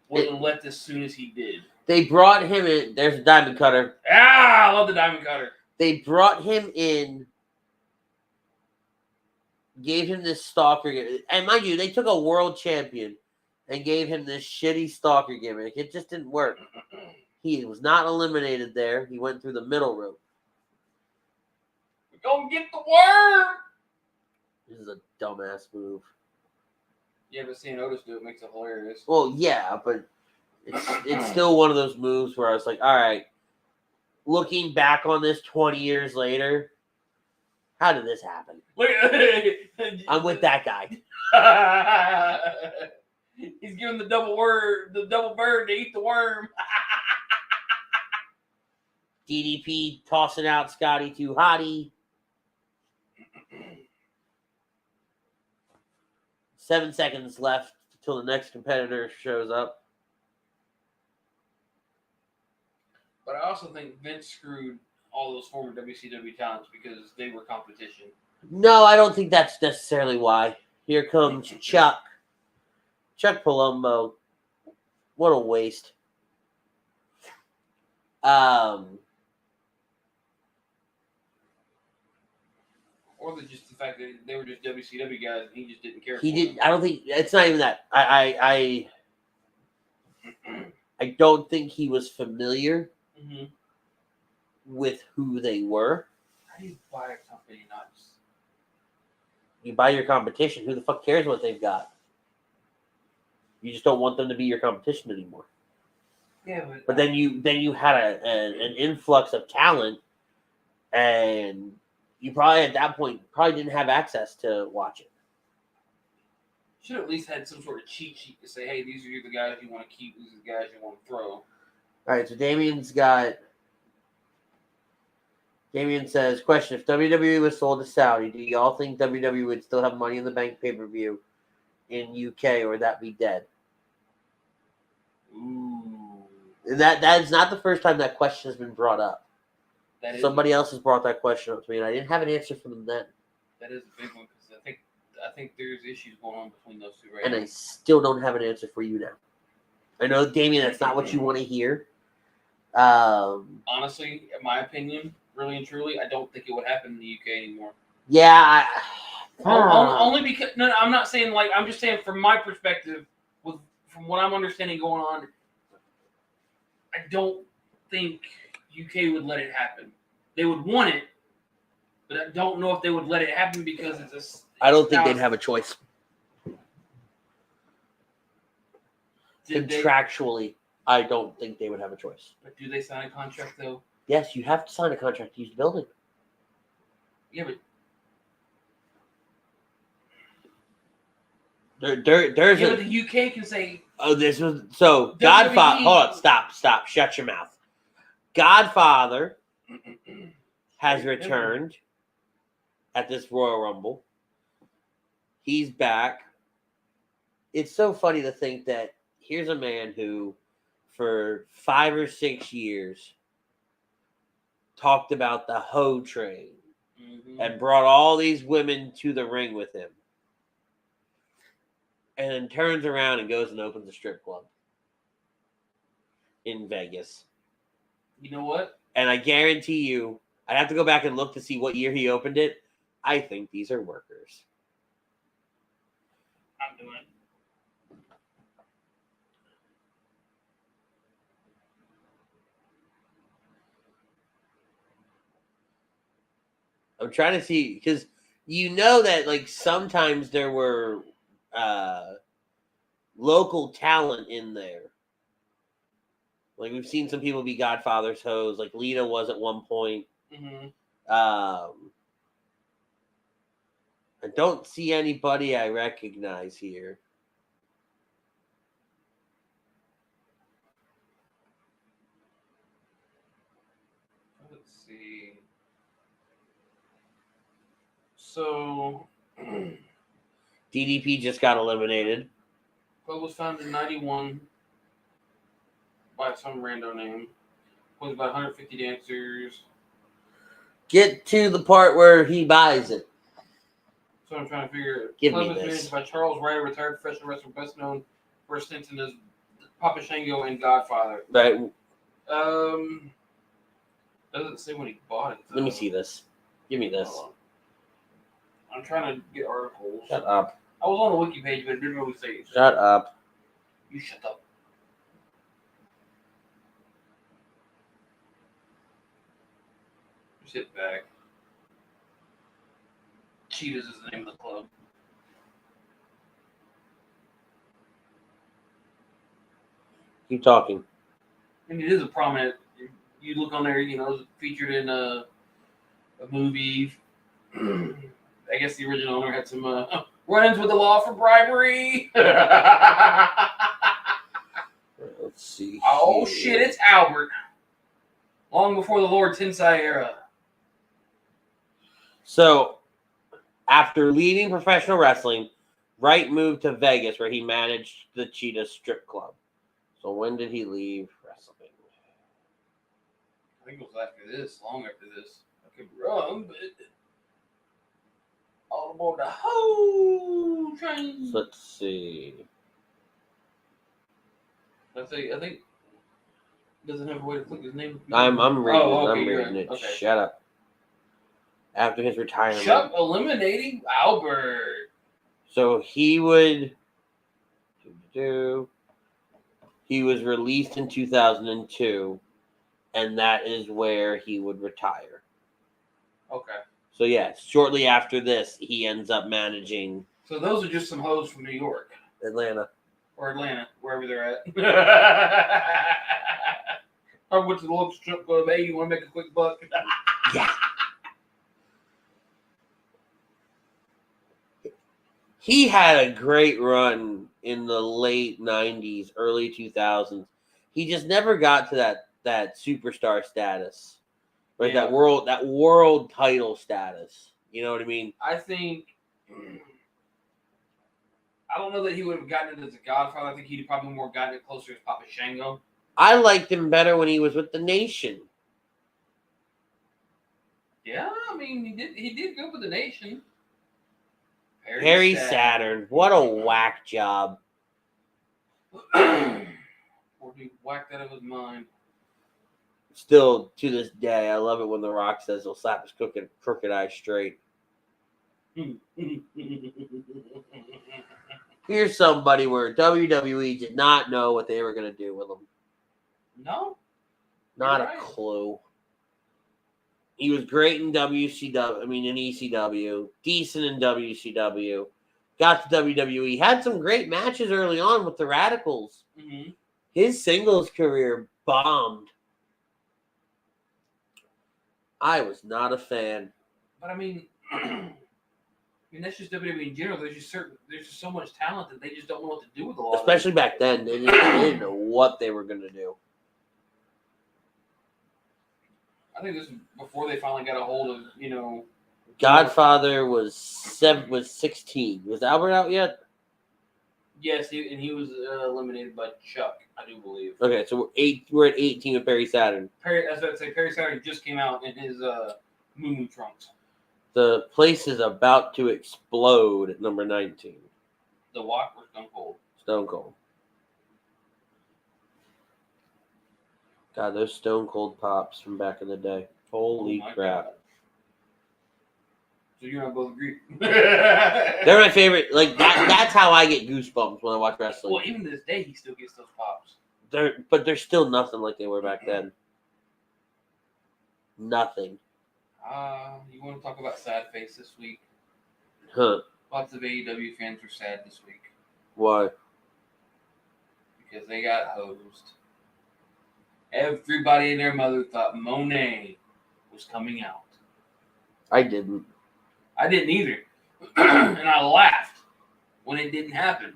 wouldn't have left as soon as he did. They brought him in. There's a diamond cutter. I love the diamond cutter. They brought him in, gave him this stalker, and mind you, they took a world champion and gave him this shitty stalker gimmick. It just didn't work. He was not eliminated there. He went through the middle rope. We're gonna get the worm. This is a dumbass move. Yeah, but seeing Otis do it makes it hilarious. Well, yeah, but it's still one of those moves where I was like, all right, looking back on this 20 years later, how did this happen? I'm with that guy. He's giving the double bird to eat the worm. DDP tossing out Scotty Too Hottie. 7 seconds left until the next competitor shows up. But I also think Vince screwed all those former WCW talents because they were competition. No, I don't think that's necessarily why. Here comes Chuck. Chuck Palumbo. What a waste. Or just the fact that they were just WCW guys and he just didn't care. He didn't. I don't think it's not even that. I don't think he was familiar with who they were. How do you buy a company not just... You buy your competition. Who the fuck cares what they've got? You just don't want them to be your competition anymore. Yeah, but then you had an influx of talent, and you probably at that point didn't have access to watch it. Should have at least had some sort of cheat sheet to say, hey, these are the guys you want to keep, these are the guys you want to throw. All right, so Damien says, question, if WWE was sold to Saudi, do y'all think WWE would still have Money in the Bank pay-per-view in UK, or would that be dead? Ooh. That is not the first time that question has been brought up. Somebody else has brought that question up to me, and I didn't have an answer for them then. That is a big one because I think there's issues going on between those two right now. And I still don't have an answer for you now. I know, Damien, that's not what you want to hear. Honestly, in my opinion, really and truly, I don't think it would happen in the UK anymore. Yeah. Only because no, I'm not saying like I'm just saying from my perspective, from what I'm understanding going on, I don't think UK would let it happen. They would want it, but I don't know if they would let it happen because it's I don't think they'd have a choice. Contractually, I don't think they would have a choice. But do they sign a contract though? Yes, you have to sign a contract to use the building. Yeah, but there's but the UK can say. Oh, this was so Godfather. Hold on, stop, shut your mouth. Godfather has returned at this Royal Rumble. He's back. It's so funny to think that here's a man who, for 5 or 6 years, talked about the hoe train and brought all these women to the ring with him. And then turns around and goes and opens a strip club in Vegas. You know what? And I guarantee you, I'd have to go back and look to see what year he opened it. I think these are workers. I'm doing it. I'm trying to see, because you know that like sometimes there were local talent in there. Like we've seen some people be Godfather's hoes, like Lita was at one point. I don't see anybody I recognize here. Let's see. So DDP just got eliminated. Club was founded in 91 by some rando name. Was about 150 dancers. Get to the part where he buys it. So I'm trying to figure. Give Club me was this. managed by Charles Ryder, retired professional wrestler, best known for his stints as Papa Shango and Godfather. Right. Doesn't say when he bought it. Though. Let me see this. Give me this. I'm trying to get articles. Shut up. I was on the wiki page, but it didn't really say it. Shut up. You shut up. Sit back. Cheetahs is the name of the club. Keep talking. I mean, it is a prominent. You look on there, you know, it's featured in a movie. I guess the original owner had some run-ins with the law for bribery. Let's see. Oh shit! It's Albert. Long before the Lord Tensai era. So, after leaving professional wrestling, Wright moved to Vegas where he managed the Cheetah Strip Club. So when did he leave wrestling? I think it was after this, long after this. I could be wrong, but all aboard the whole train. Let's see. I think doesn't have a way to click his name. I'm reading oh, it. okay, I'm reading it. Okay. Shut up. After his retirement. Chuck eliminating Albert. So he would. He was released in 2002, and that is where he would retire. Okay. So yes, shortly after this, he ends up managing. So those are just some hoes from New York. Atlanta. Or Atlanta, wherever they're at. I went to the local strip club. Hey, you want to make a quick buck? Yeah. He had a great run in the late 90s, early 2000s. He just never got to that superstar status. Right, Yeah. that world title status. You know what I mean? I think I don't know that he would have gotten it as a Godfather. I think he'd probably more gotten it closer as Papa Shango. I liked him better when he was with the Nation. Yeah, I mean, he did good with the Nation. Perry Saturn. What a whack job. Or he whacked out of his mind. Still, to this day, I love it when The Rock says he'll slap his crooked eye straight. Here's somebody where WWE did not know what they were going to do with him. No? Not a clue. He was great in WCW, in ECW. Decent in WCW. Got to WWE. Had some great matches early on with the Radicals. Mm-hmm. His singles career bombed. I was not a fan. But I mean, that's just WWE in general. There's just so much talent that they just don't know what to do with a lot. Especially back then, they didn't know what they were going to do. I think this was before they finally got a hold of, Godfather was 16. Was Albert out yet? Yes, he was eliminated by Chuck, I do believe. Okay, so we're at 18 with Perry Saturn. Perry Saturn just came out in his moo trunks. The place is about to explode at number 19. The Walk or Stone Cold? Stone Cold. God, those Stone Cold pops from back in the day. Holy crap. God. So you and I both agree. They're my favorite. Like that's how I get goosebumps when I watch wrestling. Well, even to this day, he still gets those pops. But they're still nothing like they were back then. Nothing. You want to talk about sad face this week? Huh. Lots of AEW fans were sad this week. Why? Because they got hosed. Everybody and their mother thought Monet was coming out. I didn't. I didn't either. And I laughed when it didn't happen.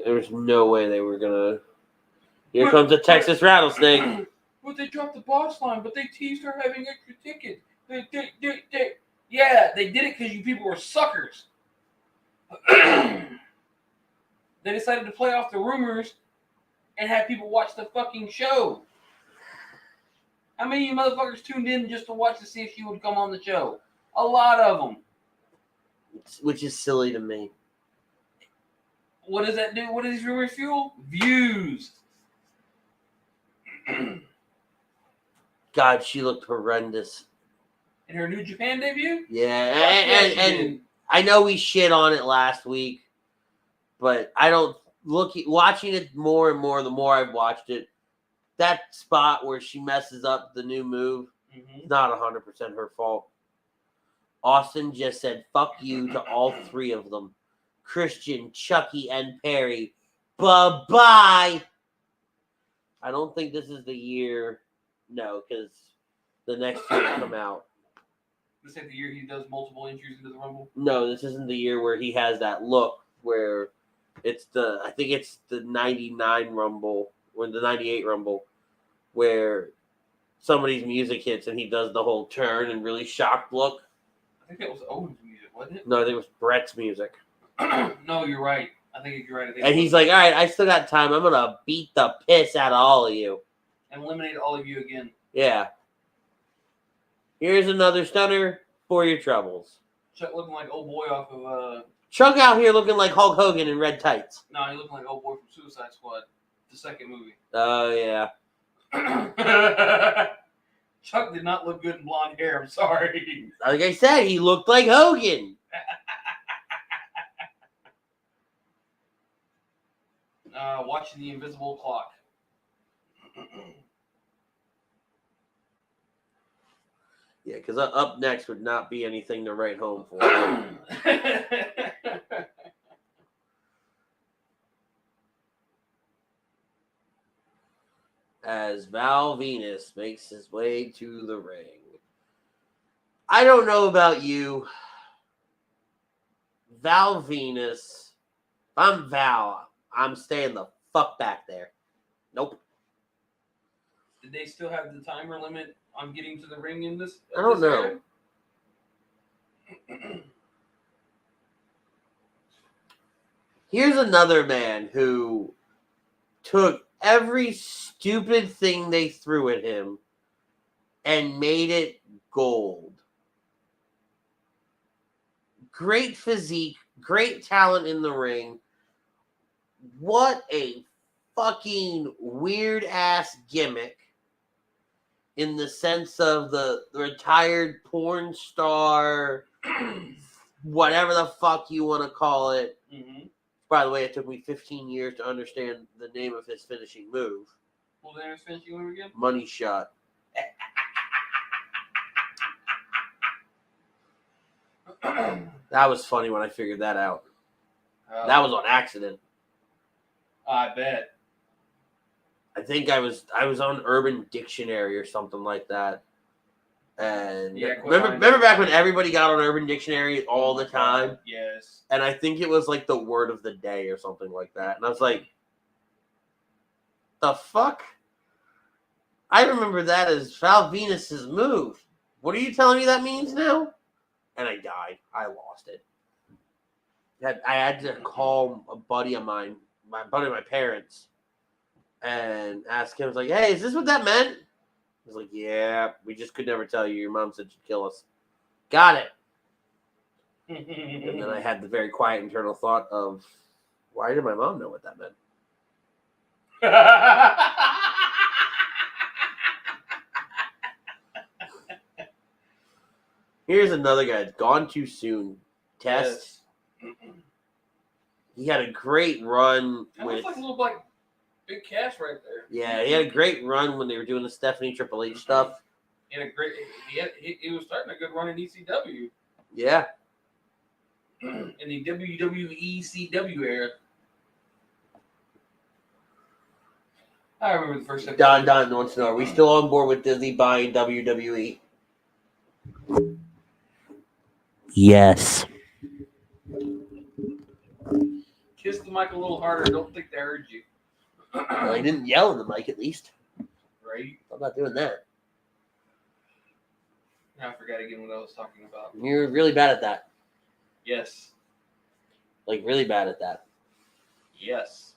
There was no way they were going to... Here comes a Texas rattlesnake. But they dropped the boss line, but they teased her having extra tickets. Yeah, they did it because you people were suckers. They decided to play off the rumors and have people watch the fucking show. How many of you motherfuckers tuned in just to watch to see if she would come on the show? A lot of them. Which is silly to me. What does that do? What does these rumors fuel? Views. God, she looked horrendous. In her New Japan debut? Yeah, and I know we shit on it last week, but I don't watching it more and more. The more I've watched it, that spot where she messes up the new move, not 100% her fault. Austin just said "fuck you" to all three of them: Christian, Chucky, and Perry. Bye-bye. I don't think this is the year. No, because the next year will come out. This ain't the year he does multiple entries into the Rumble? No, this isn't the year where he has that look where I think it's the 99 Rumble, or the 98 Rumble, where somebody's music hits and he does the whole turn and really shocked look. I think that was Owen's music, wasn't it? No, I think it was Brett's music. No, you're right. I think you're right. And he's like, all right, I still got time. I'm going to beat the piss out of all of you. And eliminate all of you again. Yeah. Here's another stunner for your troubles. Chuck looking like old boy off of... Chuck out here looking like Hulk Hogan in red tights. No, he looking like old boy from Suicide Squad. The second movie. Oh, yeah. Chuck did not look good in blonde hair. I'm sorry. Like I said, he looked like Hogan. Watching the invisible clock. Yeah, because up next would not be anything to write home for. As Val Venus makes his way to the ring. I don't know about you. Val Venus. If I'm Val, I'm staying the fuck back there. Nope. Did they still have the timer limit on getting to the ring in this? I don't know. Here's another man who took every stupid thing they threw at him and made it gold. Great physique, great talent in the ring. What a fucking weird ass gimmick in the sense of the retired porn star, whatever the fuck you want to call it. Mm-hmm. By the way, it took me 15 years to understand the name of his finishing move. What was his finishing move again? Money shot. That was funny when I figured that out. That was on accident. I bet. I think I was on Urban Dictionary or something like that. And Yeah, remember back when everybody got on Urban Dictionary all the time? Yes. And I think it was like the word of the day or something like that. And I was like, the fuck? I remember that as Val Venus's move. What are you telling me that means now? And I died. I lost it. I had to call a buddy of mine, my parents, and ask him. I was like, hey, is this what that meant? He was like, yeah, we just could never tell you. Your mom said she'd kill us. Got it. And then I had the very quiet internal thought of, why did my mom know what that meant? Here's another guy that's gone too soon. Test. Yes. He had a great run with. Looks like a little like big cash right there. Yeah, he had a great run when they were doing the Stephanie Triple H stuff. He had a great. He was starting a good run in ECW. Yeah. In the WWE CW era. I remember the first episode. Don wants to know, are we still on board with Disney buying WWE? Yes. Kiss the mic a little harder. Don't think they heard you. Well, I didn't yell in the mic, at least. Right? I'm not doing that. I forgot again what I was talking about. You're really bad at that. Yes. Like, really bad at that. Yes.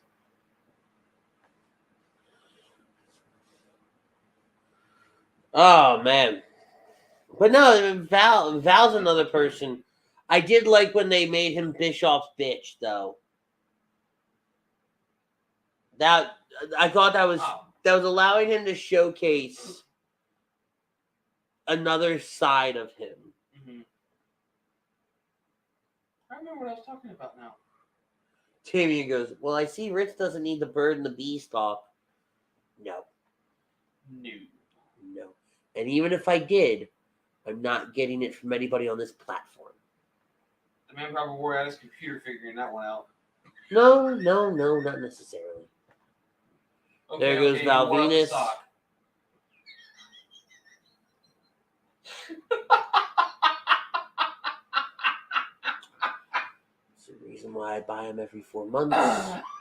Oh, man. But no, Val's another person. I did like when they made him Bischoff's bitch, though. That I thought that was allowing him to showcase another side of him. Mm-hmm. I remember what I was talking about now. Tammy goes, well, I see Rich doesn't need the bird and the beanstalk. No. And even if I did, I'm not getting it from anybody on this platform. The man probably wore out his computer figuring that one out. No, not necessarily. Okay, there goes Val Venus. It's the reason why I buy them every 4 months.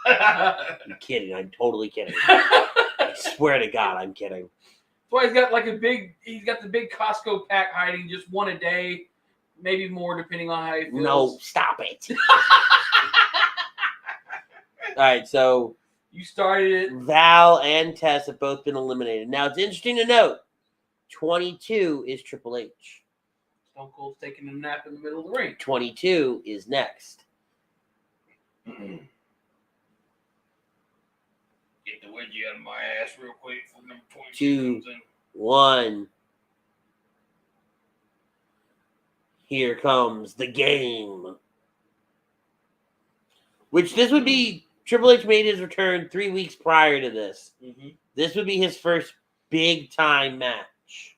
I'm kidding. I'm totally kidding. I swear to God, I'm kidding. That's why he's got the big Costco pack hiding, just one a day, maybe more depending on how he feels. No, stop it. All right, so you started it. Val and Tess have both been eliminated. Now, it's interesting to note, 22 is Triple H. Stone Cold's taking a nap in the middle of the ring. 22 is next. Get the wedgie out of my ass real quick for number 22 2, 1. Here comes the game. Which this would be, Triple H made his return 3 weeks prior to this. Mm-hmm. This would be his first big time match.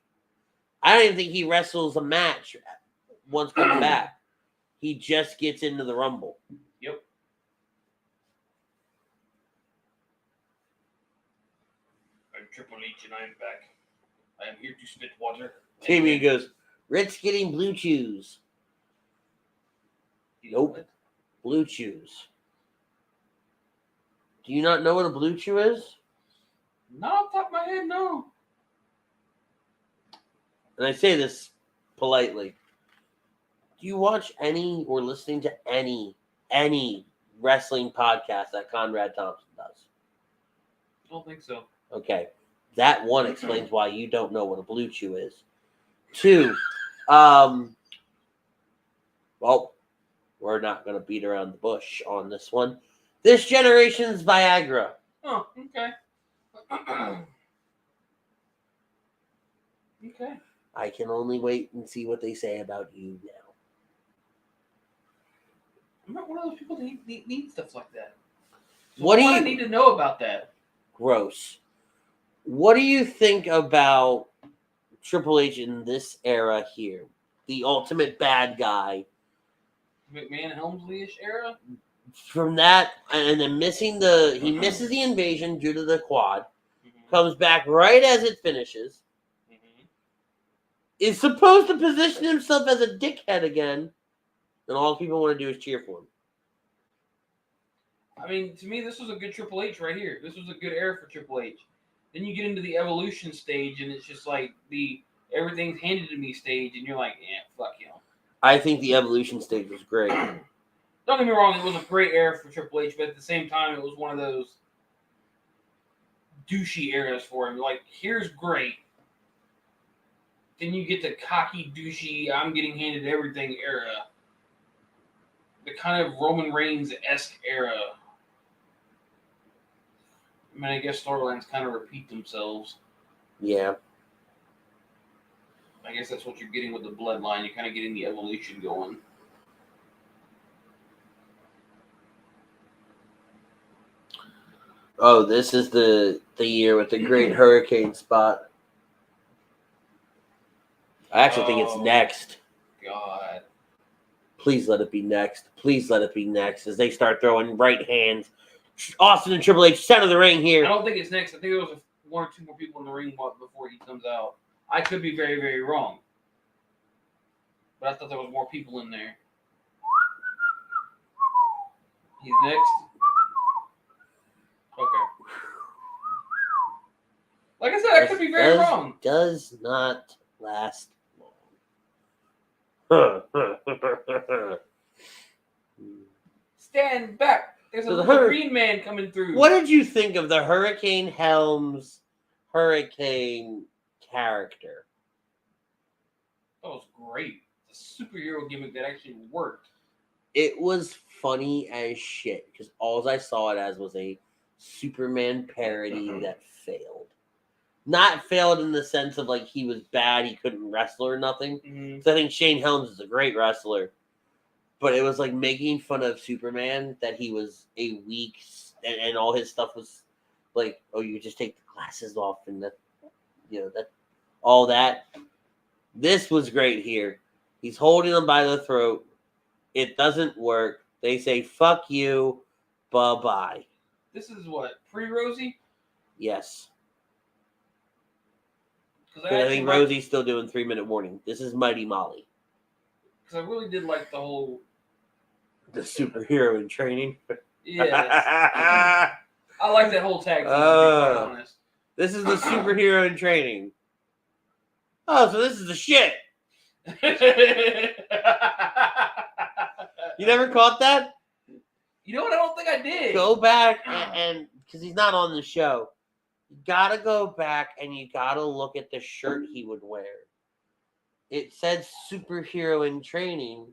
I don't even think he wrestles a match once coming back. He just gets into the Rumble. Yep. I'm Triple H and I am back. I am here to spit water. Tammy goes, Rich getting blue chews. Nope. Blue chews. Do you not know what a blue chew is? Not off the top of my head, no. And I say this politely. Do you watch any or listening to any wrestling podcast that Conrad Thompson does? I don't think so. Okay. That one explains why you don't know what a Blue Chew is. 2, well, we're not going to beat around the bush on this one. This generation's Viagra. Oh, okay. Okay. I can only wait and see what they say about you now. I'm not one of those people that need stuff like that. So What do I you need to know about that? Gross. What do you think about Triple H in this era here? The ultimate bad guy. McMahon Helmsley-ish era? From that, and then he misses the invasion due to the quad. Mm-hmm. Comes back right as it finishes. Mm-hmm. Is supposed to position himself as a dickhead again. And all people want to do is cheer for him. I mean, to me, this was a good Triple H right here. This was a good era for Triple H. Then you get into the evolution stage, and it's just like the everything's handed to me stage, and you're like, yeah, fuck him. I think the evolution stage was great. Don't get me wrong, it was a great era for Triple H, but at the same time, it was one of those douchey eras for him. Like, here's great. Then you get the cocky, douchey, I'm getting handed everything era. The kind of Roman Reigns-esque era. I mean, I guess storylines kind of repeat themselves. Yeah. I guess that's what you're getting with the bloodline. You're kind of getting the evolution going. Oh, this is the year with the great hurricane spot. I actually think it's next. God. Please let it be next. Please let it be next. As they start throwing right hands. Austin and Triple H, center of the ring here. I don't think it's next. I think there was one or two more people in the ring before he comes out. I could be very, very wrong. But I thought there was more people in there. He's next. Okay. Like I said, I could be very wrong. Does not last long. Stand back. There's a So little green man coming through. What did you think of the Hurricane Helms Hurricane character? That was great. It's a superhero gimmick that actually worked. It was funny as shit because all I saw it as was a Superman parody that failed. Not failed in the sense of like he was bad, he couldn't wrestle or nothing. Mm-hmm. So I think Shane Helms is a great wrestler. But it was like making fun of Superman that he was a weak and all his stuff was like, oh, you just take the glasses off and that, that all that. This was great here. He's holding him by the throat. It doesn't work. They say, fuck you. Bye-bye. This is what? Pre-Rosie? Yes. Because I think Rosie's still doing 3-minute warning. This is Mighty Molly. Because I really did like the whole... The superhero in training. Yes. I like that whole tag team, to be quite honest. This is the superhero in training. Oh, so this is the shit. You never caught that? You know what? I don't think I did. Go back and because he's not on the show. You gotta go back and you gotta look at the shirt he would wear. It said superhero in training,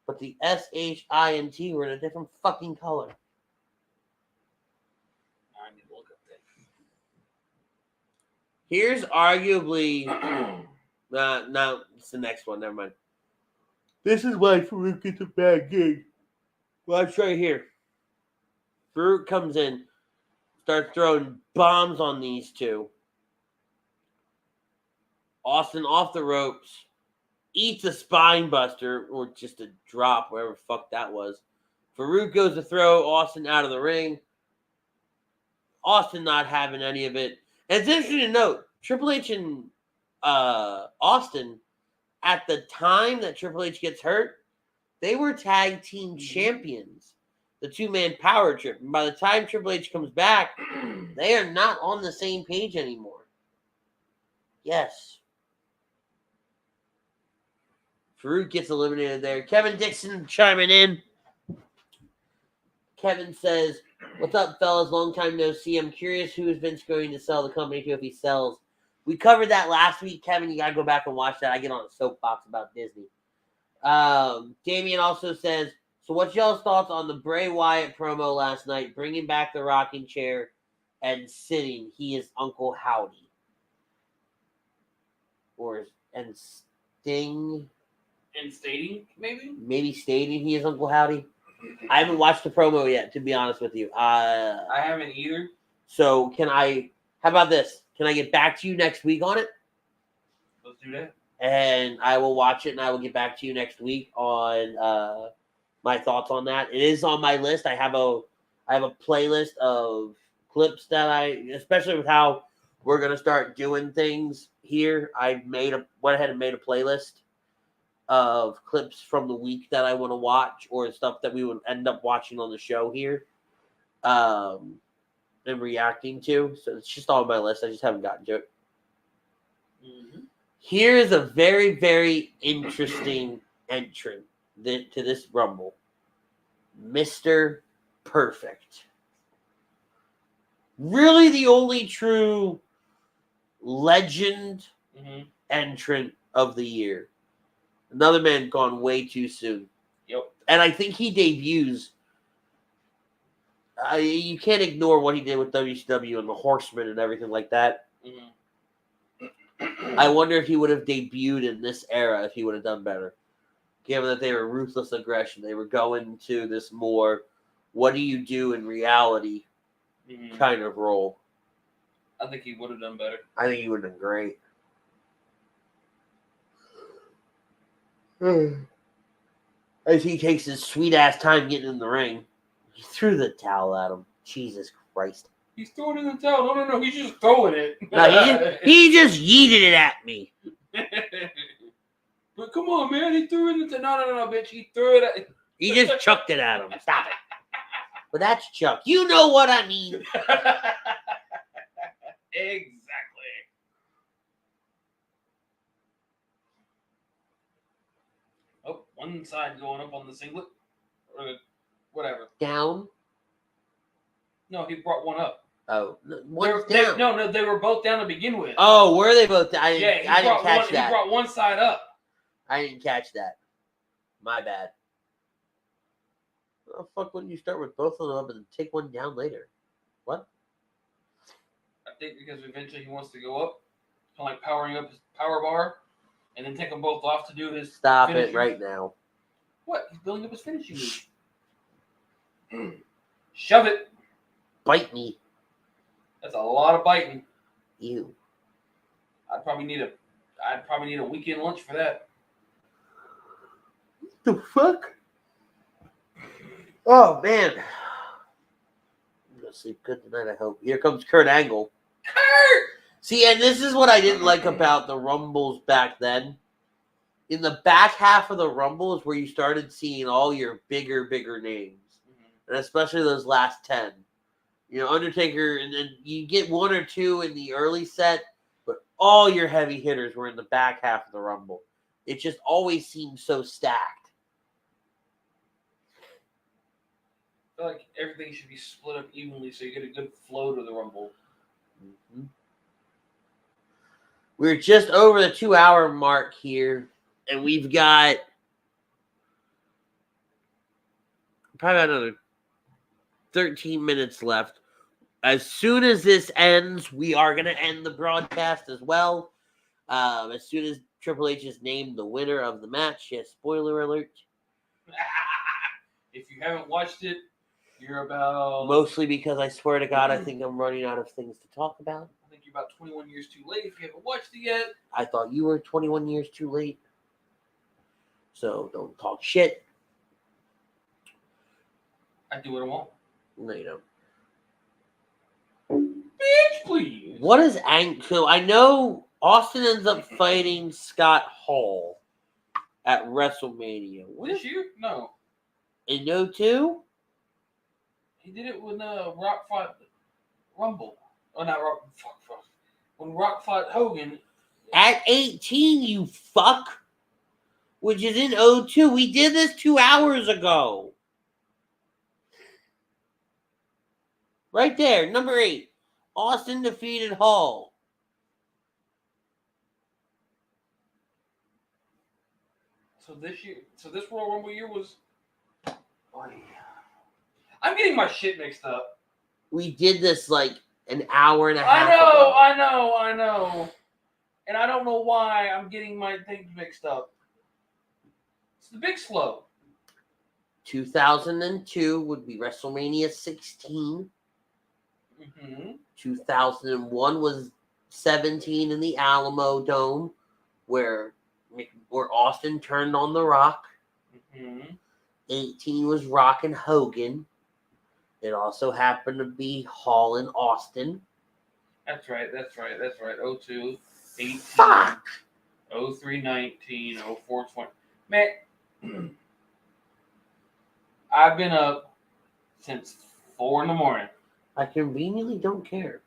but the S-H-I-N-T were in a different fucking color. I need to look up that. Here's arguably no, it's the next one. Never mind. This is why Farouk gets a bad gig. Watch right here. Farouk comes in, starts throwing bombs on these two. Austin off the ropes, eats a spine buster, or just a drop, whatever the fuck that was. Farouk goes to throw Austin out of the ring. Austin not having any of it. And it's interesting to note, Triple H and Austin, at the time that Triple H gets hurt, they were tag team champions. The two-man power trip. And by the time Triple H comes back, they are not on the same page anymore. Yes. Farouk gets eliminated there. Kevin Dixon chiming in. Kevin says, "What's up, fellas? Long time no see. I'm curious who is Vince going to sell the company to if he sells." We covered that last week, Kevin. You gotta go back and watch that. I get on a soapbox about Disney. Damien also says, "So what's y'all's thoughts on the Bray Wyatt promo last night, bringing back the rocking chair and sitting? He is Uncle Howdy." And Sting. And stating, maybe? Maybe stating he is Uncle Howdy. I haven't watched the promo yet, to be honest with you. I haven't either. So how about this? Can I get back to you next week on it? Let's do that. And I will watch it and I will get back to you next week on my thoughts on that. It is on my list. I have a playlist of clips that especially with how we're going to start doing things here. I went ahead and made a playlist of clips from the week that I want to watch or stuff that we would end up watching on the show here and reacting to. So it's just on my list. I just haven't gotten to it. Mm-hmm. Here is a very, very interesting entrant to this Rumble. Mr. Perfect. Really the only true legend entrant of the year. Another man gone way too soon. Yep. And I think he debuts. You can't ignore what he did with WCW and the Horsemen and everything like that. I wonder if he would have debuted in this era if he would have done better. Given that they were ruthless aggression. They were going to this more, what do you do in reality kind of role. I think he would have done better. I think he would have done great. As he takes his sweet ass time getting in the ring, he threw the towel at him. Jesus Christ! He's throwing in the towel. No, he's just throwing it. No, he just yeeted it at me. But come on, man! He threw it in the no, bitch! He threw it at. He just chucked it at him. Stop it! But that's Chuck. You know what I mean. Exactly. Oh, one side going up on the singlet. Or whatever. Down? No, he brought one up. Oh. One's down. No, they were both down to begin with. Oh, were they both down? I He didn't catch that. He brought one side up. I didn't catch that. My bad. Oh, fuck, wouldn't you start with both of them up and take one down later? What? I think because eventually he wants to go up, kind of like powering up his power bar, and then take them both off to do his Stop finishing. it right now. What? He's building up his finishing move. Shove it. Bite me. That's a lot of biting. Ew. I'd probably need a weekend lunch for that. The fuck? Oh, man. I'm going to sleep good tonight, I hope. Here comes Kurt Angle. Kurt! See, and this is what I didn't like about the Rumbles back then. In the back half of the Rumbles where you started seeing all your bigger names. And especially those last 10. You know, Undertaker, and then you get one or two in the early set, but all your heavy hitters were in the back half of the Rumble. It just always seemed so stacked. I feel like everything should be split up evenly so you get a good flow to the Rumble. Mm-hmm. We're just over the 2-hour mark here, and we've got probably another 13 minutes left. As soon as this ends, we are going to end the broadcast as well. As soon as Triple H is named the winner of the match. Yes, spoiler alert. If you haven't watched it, you're about... Mostly because I swear to God, I think I'm running out of things to talk about. I think you're about 21 years too late if you haven't watched it yet. I thought you were 21 years too late. So don't talk shit. I do what I want. No, you don't. Bitch, please. What is so I know Austin ends up fighting Scott Hall at WrestleMania. This year? No. In 02? He did it when Rock fought Rumble. Oh, not Rock. Fuck. When Rock fought Hogan. At 18, you fuck. Which is in 02. We did this 2 hours ago. Right there, number 8. Austin defeated Hall. So this Royal Rumble year was. Oh, yeah. I'm getting my shit mixed up. We did this like an hour and a half ago. I know. And I don't know why I'm getting my things mixed up. It's the Big Slow. 2002 would be WrestleMania 16. 2001 was 17 in the Alamo Dome, where Austin turned on The Rock. 18 was Rock and Hogan. It also happened to be Hall and Austin. That's right. 02, 18, Fuck. 03, 19, 04, 20. Man, I've been up since 4 in the morning. I conveniently don't care.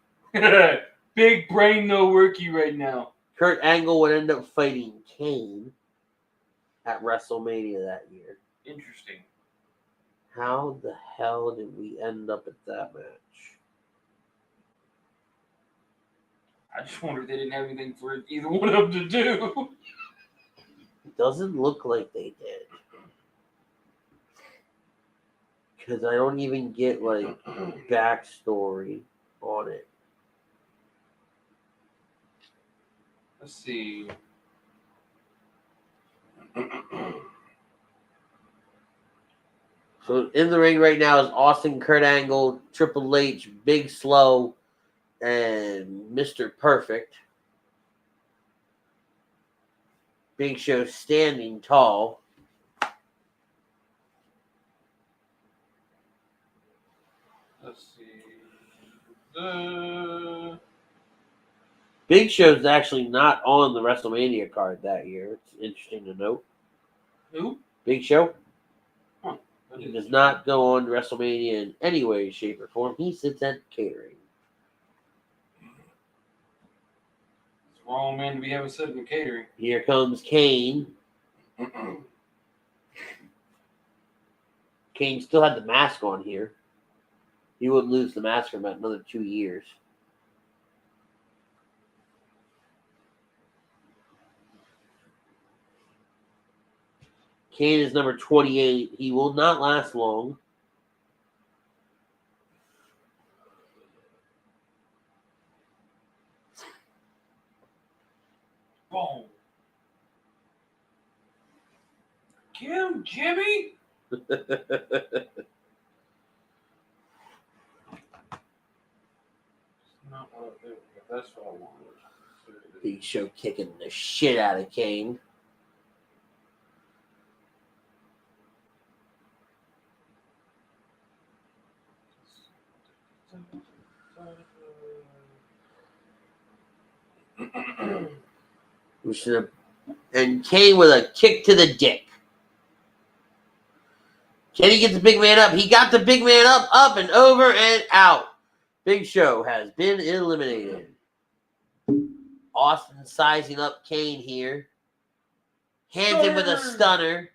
Big brain no worky right now. Kurt Angle would end up fighting Kane at WrestleMania that year. Interesting. How the hell did we end up at that match? I just wonder if they didn't have anything for either one of them to do. It doesn't look like they did. Because I don't even get, like, backstory on it. Let's see. So in the ring right now is Austin, Kurt Angle, Triple H, Big Slow, and Mr. Perfect. Big Show standing tall. Let's see. Big Show's actually not on the WrestleMania card that year. It's interesting to note. Who? Big Show. Huh. He does not go on WrestleMania in any way, shape, or form. He sits at catering. It's the wrong man to be having sitting in catering. Here comes Kane. Kane still had the mask on here. He wouldn't lose the mask for about another 2 years. Kane is number 28. He will not last long. Boom. Get him, Jimmy. Not what I do. That's what I wanted. Big Show kicking the shit out of Kane. And Kane with a kick to the dick. Can he get the big man up? He got the big man up and over and out. Big Show has been eliminated. Austin sizing up Kane here. Hands him with a stunner.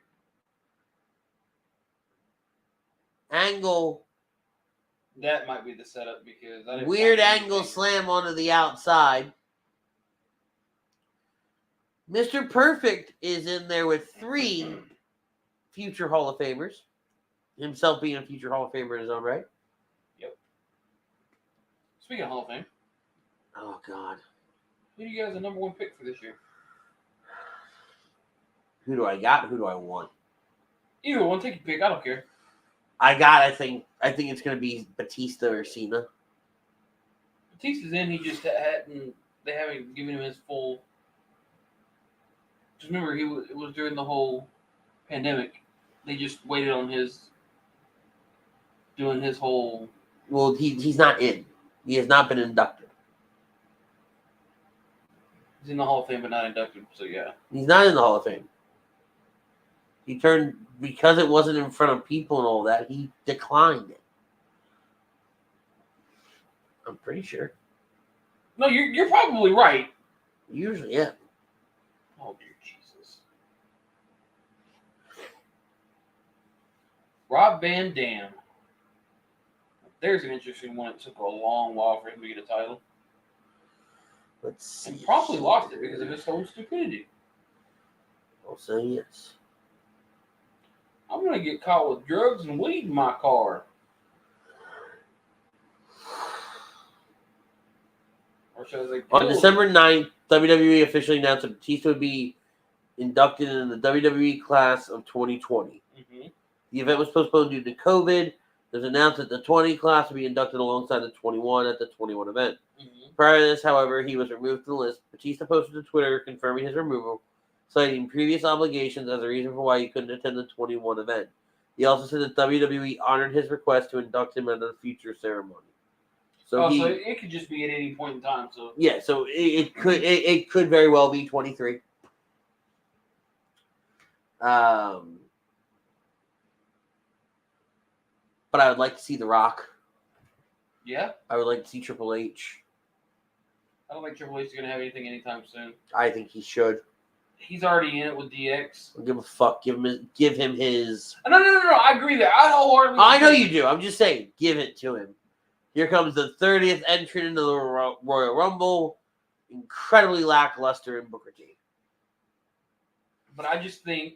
Angle. That might be the setup because I didn't Weird find angle anything. slam onto the outside. Mr. Perfect is in there with 3 future Hall of Famers. Himself being a future Hall of Famer in his own right. Yep. Speaking of Hall of Fame. Oh, God. Who do you guys the number 1 pick for this year? Who do I got? Who do I want? Either one, take your pick. I don't care. I think it's going to be Batista or Cena. Batista's in. He just they haven't given him his full. Just remember, it was during the whole pandemic. They just waited on doing his whole. Well, he's not in. He has not been inducted. He's in the Hall of Fame, but not inducted. So yeah, He's not in the Hall of Fame. He turned because it wasn't in front of people and all that. He declined it. I'm pretty sure. No, you're probably right. Usually, yeah. Oh dear Jesus. Rob Van Dam. There's an interesting one. It took a long while for him to get a title. Let's see. And probably lost it because of his own stupidity. I'll say yes. I'm going to get caught with drugs and weed in my car. Or should I say On December 9th, WWE officially announced that Batista would be inducted in the WWE class of 2020. Mm-hmm. The event was postponed due to COVID. It was announced that the 20 class would be inducted alongside the 21 at the 21 event. Mm-hmm. Prior to this, however, he was removed from the list. Batista posted to Twitter confirming his removal, citing previous obligations as a reason for why he couldn't attend the 21 event. He also said that WWE honored his request to induct him at a future ceremony. So it could just be at any point in time. So yeah, so it could very well be 23. But I would like to see The Rock. Yeah? I would like to see Triple H. I don't think Triple H is going to have anything anytime soon. I think he should. He's already in it with DX. Don't give a fuck. Give him his. No. I agree there. I know you do. I'm just saying, give it to him. Here comes the 30th entrant into the Royal Rumble. Incredibly lackluster in Booker T. But I just think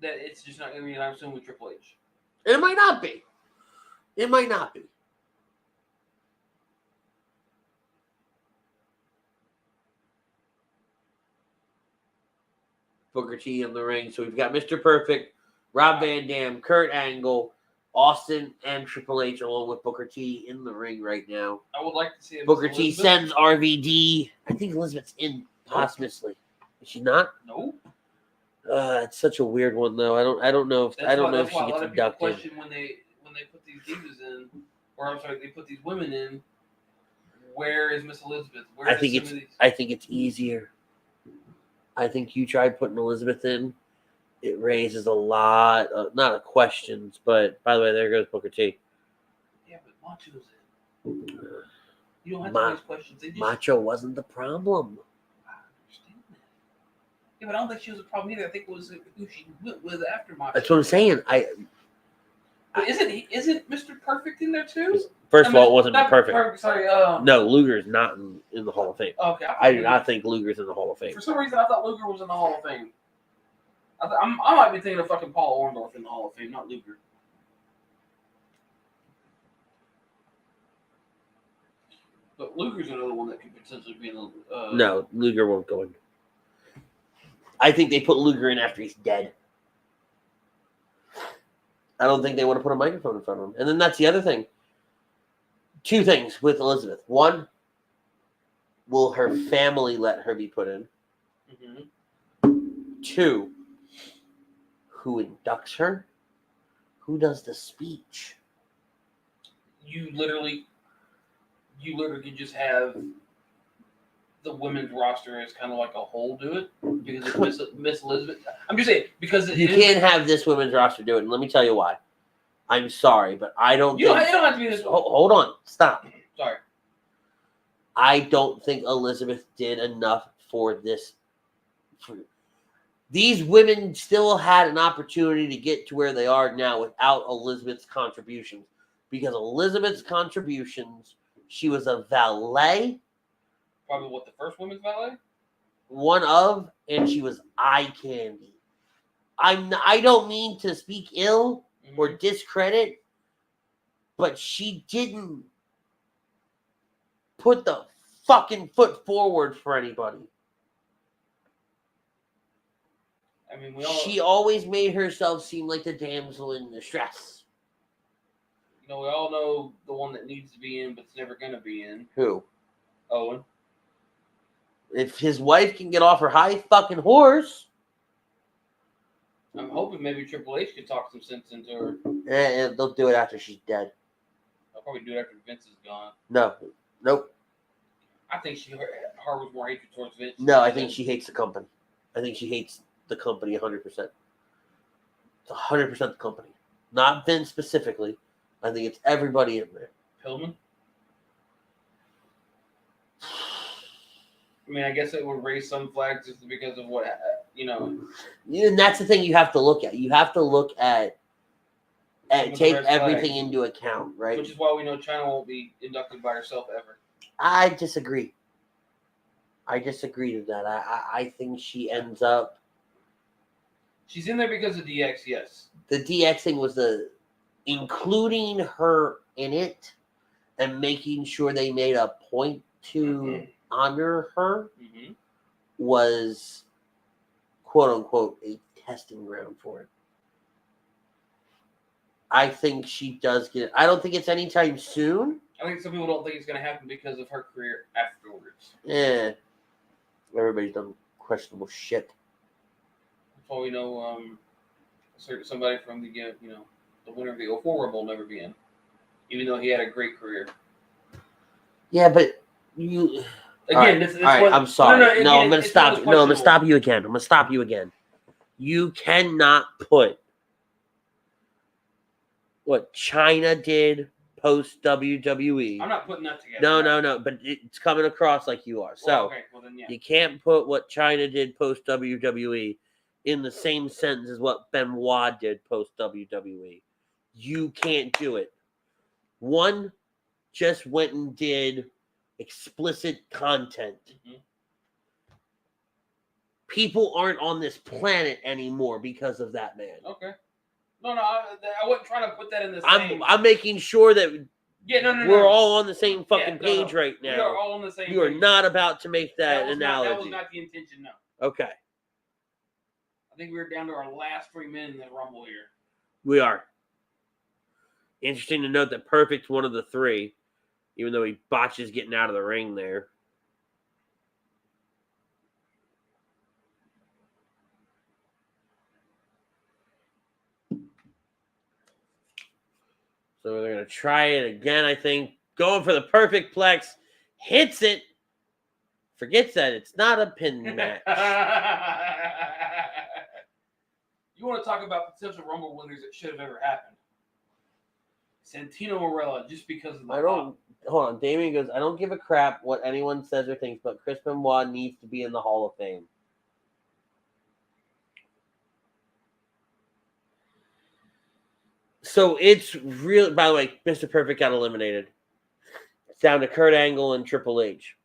that it's just not going to be anytime soon with Triple H. It might not be. It might not be. Booker T in the ring. So we've got Mr. Perfect, Rob Van Dam, Kurt Angle, Austin, and Triple H along with Booker T in the ring right now. I would like to see Booker T sends RVD. I think Elizabeth's in posthumously. Is she not? No. It's such a weird one though. I don't know if she gets inducted. Question when they put these divas in, or I'm sorry, they put these women in. Where is Miss Elizabeth? I think it's easier. I think you tried putting Elizabeth in. It raises a lot of, not of questions, but by the way, there goes Booker T. Yeah, but Macho's in. You don't have to raise questions. Macho wasn't the problem. I understand that. Yeah, but I don't think she was a problem either. I think it was who she went with after Macho. That's what I'm saying. But isn't Mr. Perfect in there too? First of all, it wasn't perfect. Sorry. No, Luger's not in the Hall of Fame. Okay. I do not think Luger's in the Hall of Fame. For some reason, I thought Luger was in the Hall of Fame. I might be thinking of fucking Paul Orndorff in the Hall of Fame, not Luger. But Luger's another one that could potentially be in the... No, Luger won't go in. I think they put Luger in after he's dead. I don't think they want to put a microphone in front of him. And then that's the other thing. Two things with Elizabeth. One, will her family let her be put in? Mm-hmm. Two, who inducts her? Who does the speech? You literally could just have the women's roster as kind of like a whole do it because it's Miss Elizabeth. I'm just saying because you can't have this women's roster do it. And let me tell you why. I'm sorry, but I don't. You don't have to be this. Hold on, stop. Sorry. I don't think Elizabeth did enough for this. These women still had an opportunity to get to where they are now without Elizabeth's contributions. Because Elizabeth's contributions, she was a valet. Probably what, the first women's valet? One of, and she was eye candy. I don't mean to speak ill or discredit, but she didn't put the fucking foot forward for anybody. I mean, she always made herself seem like the damsel in distress. You know, we all know the one that needs to be in, but's never going to be in. Who? Owen. If his wife can get off her high fucking horse. I'm hoping maybe Triple H can talk some sense into her. And they'll do it after she's dead. They'll probably do it after Vince is gone. No. Nope. I think she harbors more hatred towards Vince. No, I think she hates the company. I think she hates the company 100%. It's 100% the company. Not Vince specifically. I think it's everybody in there. Pillman? I mean, I guess it would raise some flags just because of what, you know. And that's the thing you have to look at. You have to look at take everything into account, right? Which is why we know China won't be inducted by herself ever. I disagree. I disagree to that. I think she ends up. She's in there because of DX, yes. The DX thing was including her in it and making sure they made a point to honor her was, quote unquote, a testing ground for it. I think she does get it. I don't think it's anytime soon. I think some people don't think it's going to happen because of her career afterwards. Yeah. Everybody's done questionable shit. That's why we know somebody from the the winner of the 04 Rumble will never be in, even though he had a great career. Yeah, but you again. All right, I'm sorry. No, I'm gonna stop you. No, I'm gonna stop you again. You cannot put what China did post WWE. I'm not putting that together. No, but it's coming across like you are. So then, yeah. You can't put what China did post WWE in the same sentence as what Benoit did post WWE. You can't do it. One just went and did explicit content. People aren't on this planet anymore because of that man. Okay. No, I wasn't trying to put that in the same. I'm making sure that we're all on the same fucking page right now. We are all on the same page. You are not about to make that analogy. That was not the intention, no. Okay. I think we're down to our last 3 men in the Rumble here. We are. Interesting to note that Perfect's one of the three, even though he botches getting out of the ring there. So they're going to try it again, I think. Going for the Perfect Plex. Hits it. Forgets that it's not a pin match. You want to talk about potential Rumble winners that should have ever happened? Santino Marella, just because of the hold on. Damien goes, I don't give a crap what anyone says or thinks, but Chris Benoit needs to be in the Hall of Fame. So it's real. By the way, Mr. Perfect got eliminated. It's down to Kurt Angle and Triple H.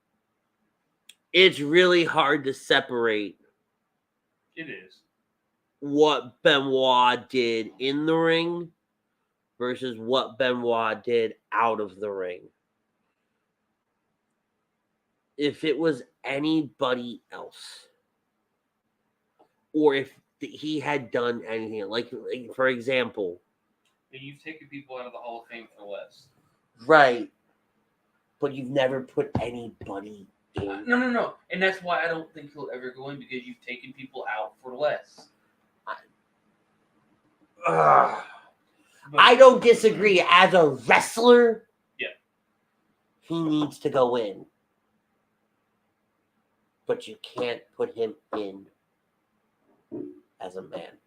It's really hard to separate. It is. What Benoit did in the ring versus what Benoit did out of the ring. If it was anybody else, or if he had done anything, like for example, you've taken people out of the Hall of Fame for less. Right. But you've never put anybody in. No. And that's why I don't think he'll ever go in, because you've taken people out for less. I don't disagree. As a wrestler, he needs to go in. But you can't put him in as a man.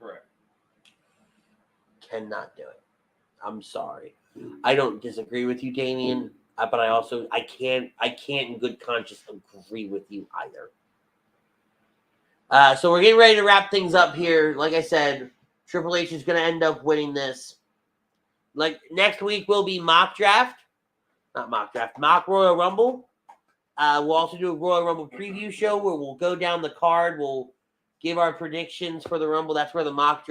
Correct. Cannot do it. I'm sorry. I don't disagree with you, Damien, but I can't in good conscience agree with you either. So we're getting ready to wrap things up here. Like I said, Triple H is going to end up winning this. Like next week will be mock Royal Rumble. We'll also do a Royal Rumble preview show where we'll go down the card. We'll give our predictions for the Rumble. That's where the mock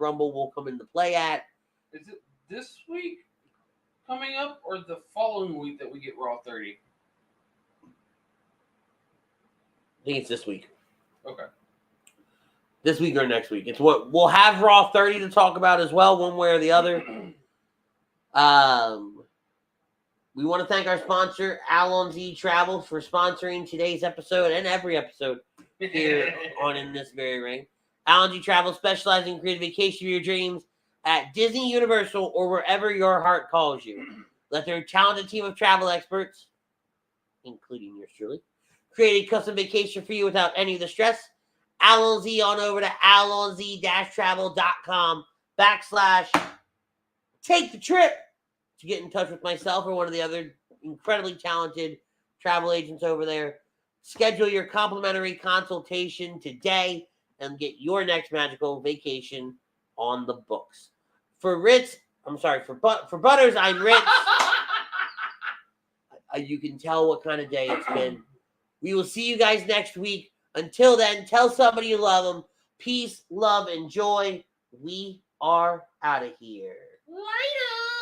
Rumble will come into play at. Is it this week coming up, or the following week that we get Raw 30? I think it's this week. Okay. This week or next week. It's what we'll have Raw 30 to talk about as well, one way or the other. We want to thank our sponsor, Alon Z Travel, for sponsoring today's episode and every episode here on In This Very Ring. Alon Z Travel specializing in creating vacation of your dreams at Disney, Universal, or wherever your heart calls you. Let their talented team of travel experts, including yours truly, create a custom vacation for you without any of the stress. Alon Z on over to alonz-travel.com/take the trip to get in touch with myself or one of the other incredibly talented travel agents over there. Schedule your complimentary consultation today and get your next magical vacation on the books. For Butters, I'm Ritz. You can tell what kind of day it's been. We will see you guys next week. Until then, tell somebody you love them. Peace, love, and joy. We are out of here. Later.